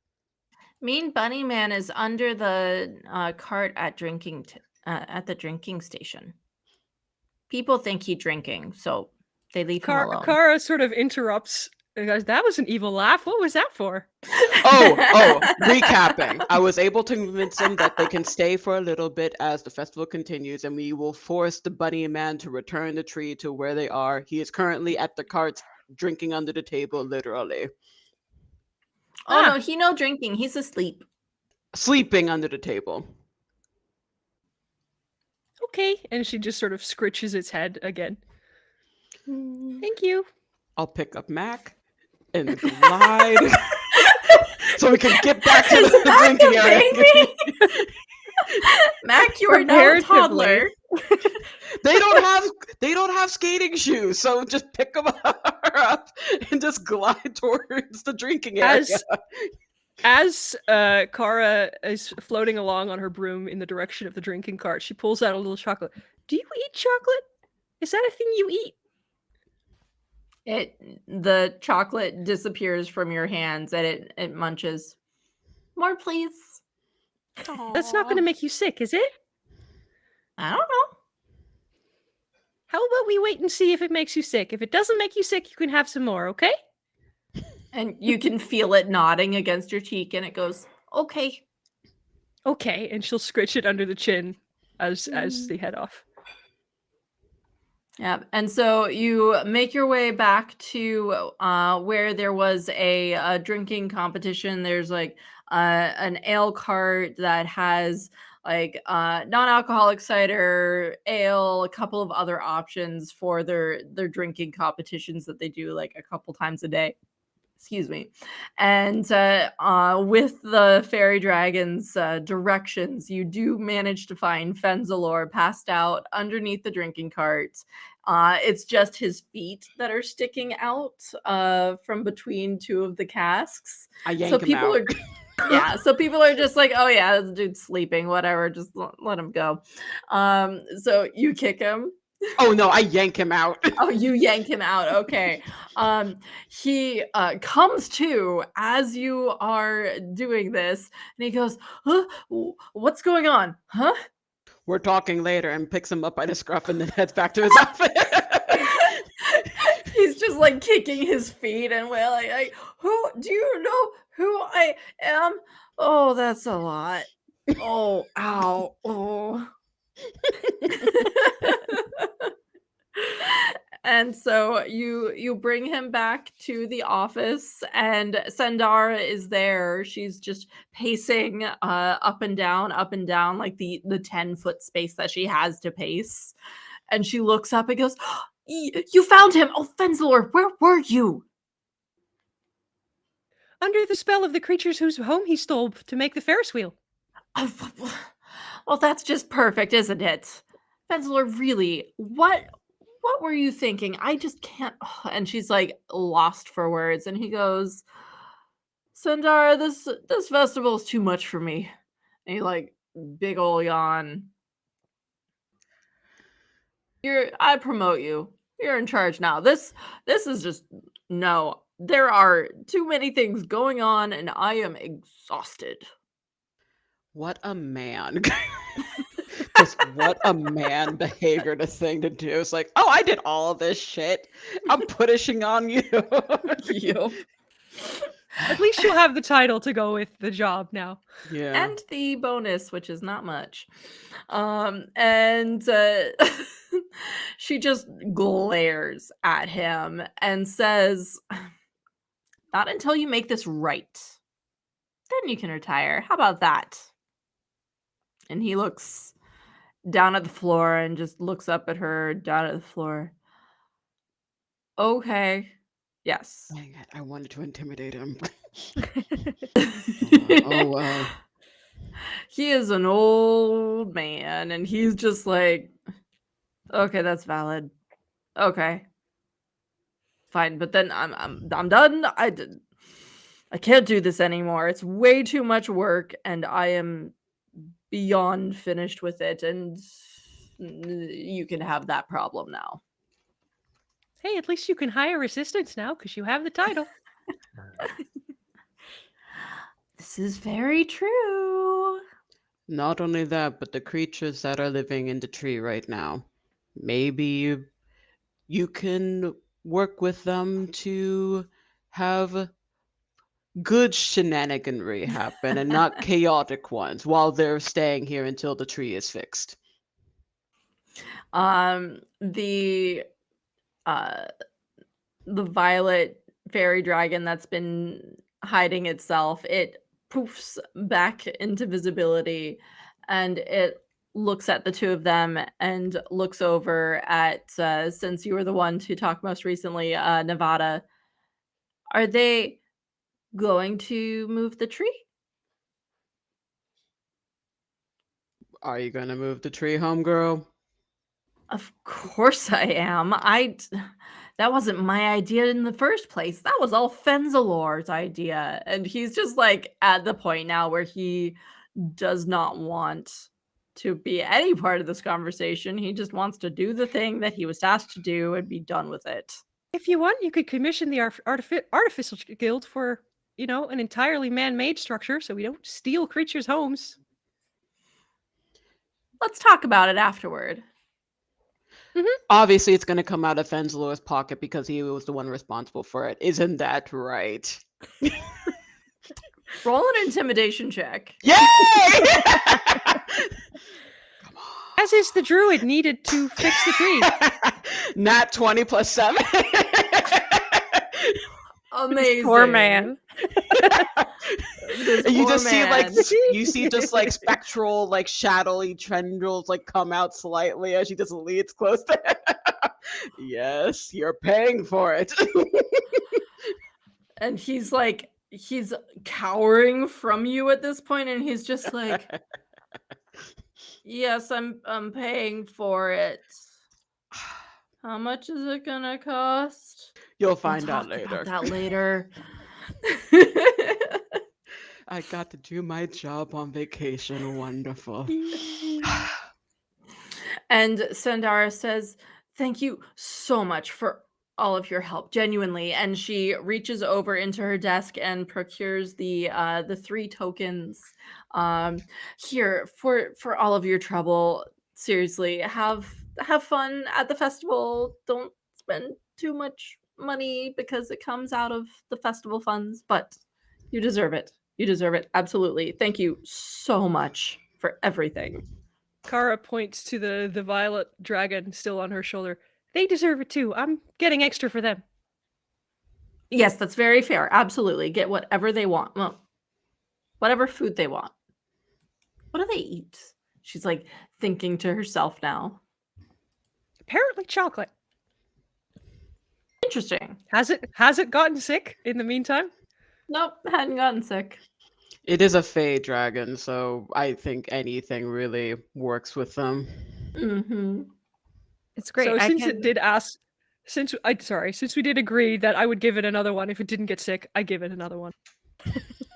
Mean Bunny Man is under the cart at at the drinking station. People think he's drinking, so they leave him alone. Kara sort of interrupts and goes, "That was an evil laugh. What was that for?" Recapping. I was able to convince them that they can stay for a little bit as the festival continues, and we will force the bunny man to return the tree to where they are. He is currently at the carts, drinking under the table, literally. Oh no, he no drinking. He's asleep. Sleeping under the table. Okay, and she just sort of scritches its head again. Thank you. I'll pick up Mac and glide so we can get back to the drinking area. Mac, you are now a toddler. They don't have skating shoes, so just pick them up and just glide towards the drinking area. As Kara is floating along on her broom in the direction of the drinking cart, she pulls out a little chocolate. Do you eat chocolate? Is that a thing you eat? The chocolate disappears from your hands and it munches. More, please. That's not gonna Aw. make you sick, is it? I don't know. How about we wait and see if it makes you sick? If it doesn't make you sick, you can have some more, okay? And you can feel it nodding against your cheek, and it goes, okay. Okay, and she'll scritch it under the chin as Mm. they head off. Yeah, and so you make your way back to where there was a drinking competition. There's like an ale cart that has like non-alcoholic cider, ale, a couple of other options for their drinking competitions that they do like a couple times a day. Excuse me. And with the fairy dragon's directions, you do manage to find Fenzalor passed out underneath the drinking cart. It's just his feet that are sticking out from between two of the casks. I So yank him people out. are, yeah. So people are just like, oh yeah, this dude's sleeping. Whatever, just let him go. So you kick him. Oh no, I yank him out. Oh, you yank him out. Okay. He comes to as you are doing this, and he goes, huh? What's going on? Huh? We're talking later, and picks him up by the scruff and then heads back to his outfit. He's just like kicking his feet and we're like, who do you know who I am? Oh, that's a lot. Oh, ow. Oh. And so you bring him back to the office, and Sandara is there. She's just pacing up and down like the 10-foot space that she has to pace. And she looks up and goes, You found him! Oh, Fenzalor, where were you?" Under the spell of the creatures whose home he stole to make the Ferris wheel. Oh, well, that's just perfect, isn't it? Fenzalor, really, what were you thinking? I just can't. And she's like lost for words. And he goes, Sandara, this festival is too much for me. And he like big ol' yawn. I promote you. You're in charge now. This is just no. There are too many things going on, and I am exhausted. What a man. Just what a man behavior to thing to do. It's like, oh, I did all of this shit. I'm punishing on you. Yup. At least you'll have the title to go with the job now. Yeah. And the bonus, which is not much. And she just glares at him and says, "Not until you make this right. Then you can retire. How about that?" And he looks down at the floor and just looks up at her, down at the floor. Okay. Yes. Dang it, I wanted to intimidate him. Oh well. He is an old man, and he's just like, okay, that's valid. Okay, fine. But then I'm done. I can't do this anymore. It's way too much work, and I am beyond finished with it. And you can have that problem now. Hey, at least you can hire assistants now because you have the title. This is very true. Not only that, but the creatures that are living in the tree right now. Maybe you can work with them to have good shenaniganry happen and not chaotic ones while they're staying here until the tree is fixed. The uh the violet fairy dragon that's been hiding itself, it poofs back into visibility, and it looks at the two of them and looks over at since you were the one to talk most recently, Nevada. Are they going to move the tree? Are you gonna move the tree, homegirl? Of course I am. That wasn't my idea in the first place. That was all Fenzalor's idea. And he's just like at the point now where he does not want to be any part of this conversation. He just wants to do the thing that he was tasked to do and be done with it. If you want, you could commission the Artificial Guild for, an entirely man-made structure so we don't steal creatures' homes. Let's talk about it afterward. Obviously, it's going to come out of Fenslow's pocket because he was the one responsible for it. Isn't that right? Roll an intimidation check. Yay! As is the druid needed to fix the tree. Nat 20 plus 7. Amazing. Poor man. This And you poor just see man. you see just like spectral, like shadowy tendrils like come out slightly as she just leads close to him. Yes, you're paying for it. And he's cowering from you at this point, and he's just like, yes, I'm paying for it. How much is it gonna cost? You'll We'll find out talk later. about that later. I got to do my job on vacation. Wonderful. And Sandara says, thank you so much for all of your help, genuinely. And she reaches over into her desk and procures the 3 tokens. Here for all of your trouble. Seriously, have fun at the festival. Don't spend too much money because it comes out of the festival funds, but you deserve it. You deserve it. Absolutely. Thank you so much for everything. Kara points to the violet dragon still on her shoulder. They deserve it too. I'm getting extra for them. Yes, that's very fair. Absolutely. Get whatever they want. Well, whatever food they want. What do they eat? She's like thinking to herself now. Apparently chocolate. Interesting. Has it gotten sick in the meantime? Nope, hadn't gotten sick. It is a Fey dragon, so I think anything really works with them. Mm-hmm. It's great. So since we did agree that I would give it another one if it didn't get sick, I give it another one.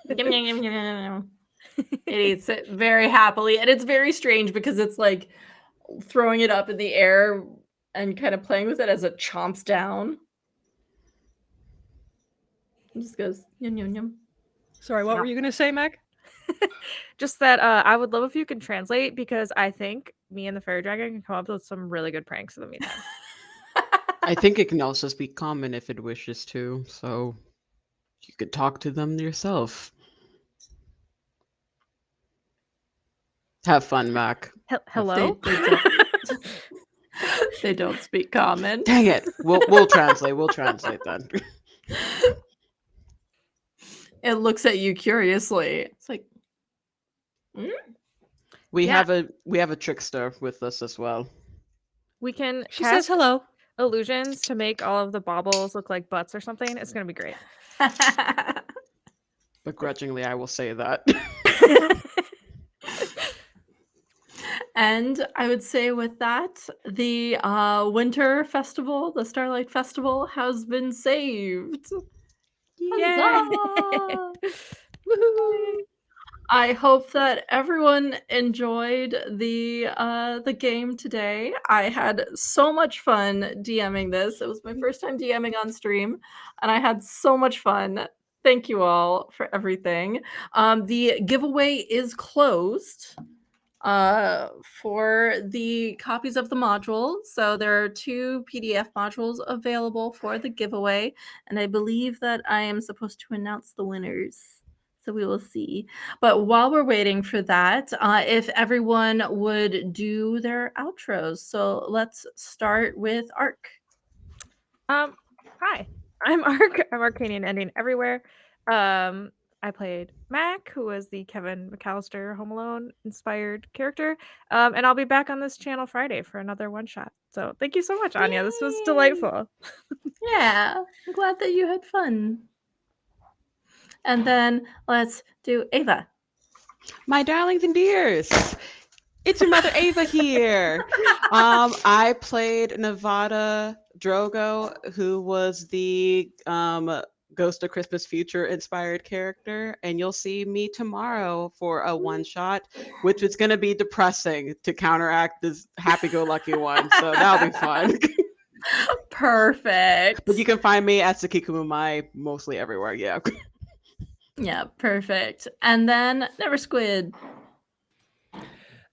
It eats it very happily, and it's very strange because it's like throwing it up in the air and kind of playing with it as it chomps down. It just goes yum yum yum. Sorry, what were you gonna say, Mac? Just that I would love if you can translate, because I think me and the fairy dragon can come up with some really good pranks in the meantime. I think it can also speak common if it wishes to, so you could talk to them yourself. Have fun, Mac. Hello? They don't speak common. Dang it. We'll translate. We'll translate then. It looks at you curiously. It's like, We Yeah. have a trickster with us as well. We can She says cast hello. illusions to make all of the baubles look like butts or something. It's gonna be great. Begrudgingly, I will say that. and I would say with that, the winter festival, the Starlight Festival, has been saved. Huzzah! Woohoo! I hope that everyone enjoyed the game today. I had so much fun DMing this. It was my first time DMing on stream, and I had so much fun. Thank you all for everything. The giveaway is closed for the copies of the module. So there are 2 PDF modules available for the giveaway, and I believe that I am supposed to announce the winners. So we will see. But while we're waiting for that, if everyone would do their outros. So let's start with Arc. Hi, I'm Arc. I'm Arcanian Ending Everywhere. I played Mac, who was the Kevin McAllister Home Alone inspired character. And I'll be back on this channel Friday for another one shot. So thank you so much, Anya. This was Yay! delightful. Yeah, I'm glad that you had fun. And then let's do Ava. My darlings and dears, it's your mother Ava here. I played Nevada Drogo, who was the Ghost of Christmas Future inspired character, and you'll see me tomorrow for a one shot, which is going to be depressing to counteract this happy-go-lucky one. So that'll be fun. Perfect. But you can find me at Sakikumumai mostly everywhere. Yeah. Yeah, perfect. And then Never Squid.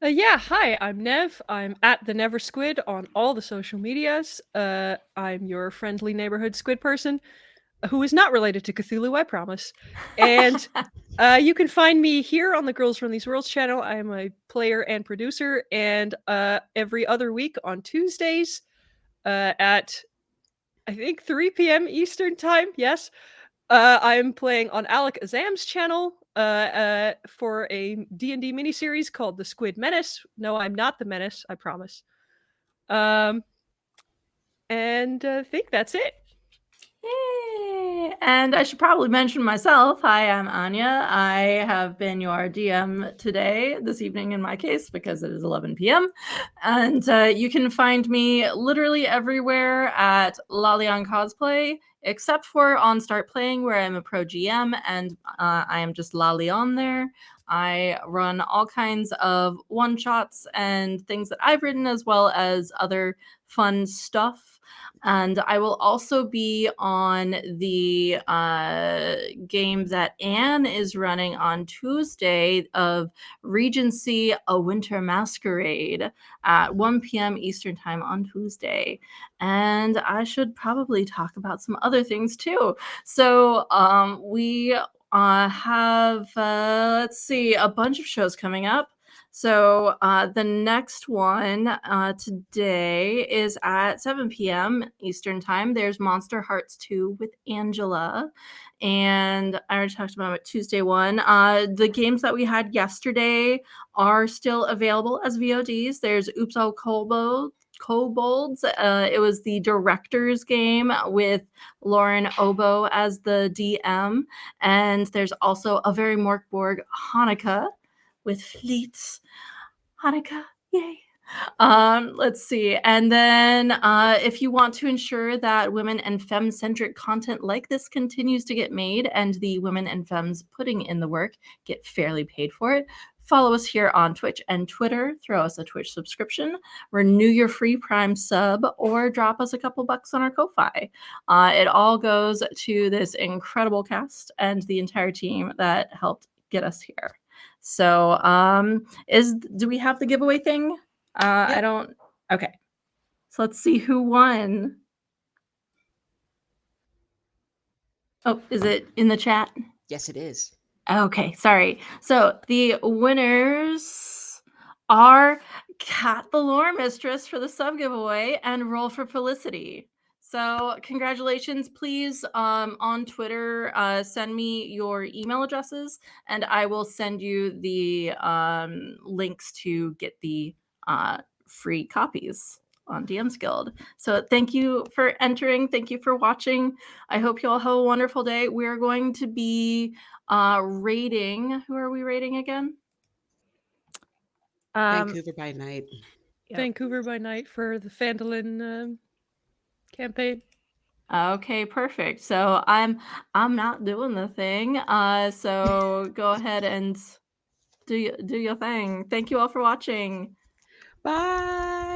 Yeah, hi, I'm Nev. I'm at the Never Squid on all the social medias. I'm your friendly neighborhood squid person who is not related to Cthulhu, I promise. And you can find me here on the Girls Run These Worlds channel. I am a player and producer, and every other week on Tuesdays at I think 3 p.m. Eastern time. Yes, I'm playing on Alec Azam's channel for a D&D miniseries called The Squid Menace. No, I'm not the Menace, I promise. And I think that's it. Yay! And I should probably mention myself. Hi, I'm Anya. I have been your DM this evening in my case, because it is 11 p.m. And you can find me literally everywhere at Lalian Cosplay, except for on Start Playing, where I'm a pro GM, and I am just Lalian there. I run all kinds of one-shots and things that I've written, as well as other fun stuff. And I will also be on the game that Anne is running on Tuesday of Regency: A Winter Masquerade at 1 p.m. Eastern Time on Tuesday. And I should probably talk about some other things too. So we have, let's see, a bunch of shows coming up. So the next one today is at 7 p.m. Eastern Time. There's Monster Hearts 2 with Angela. And I already talked about it, Tuesday one. The games that we had yesterday are still available as VODs. There's Oops All Kobolds. It was the director's game with Lauren Oboe as the DM. And there's also a very Morkborg Hanukkah with Fleets. Hanukkah, yay. Let's see. And then if you want to ensure that women and femme-centric content like this continues to get made and the women and femmes putting in the work get fairly paid for it, follow us here on Twitch and Twitter, throw us a Twitch subscription, renew your free Prime sub, or drop us a couple bucks on our Ko-Fi. It all goes to this incredible cast and the entire team that helped get us here. So do we have the giveaway thing? I Yep. don't. Okay. So let's see who won. Oh, is it in the chat? Yes, it is. Okay, sorry. So the winners are Kat the Lore Mistress for the sub giveaway and Roll for Felicity. So congratulations. Please on Twitter send me your email addresses and I will send you the links to get the free copies on DM's Guild. So thank you for entering. Thank you for watching. I hope you all have a wonderful day. We're going to be rating. Who are we rating again? Vancouver by Night. Yep. Vancouver by Night for the Phandalin campaign. Okay, perfect. So I'm not doing the thing. So go ahead and do your thing. Thank you all for watching. Bye.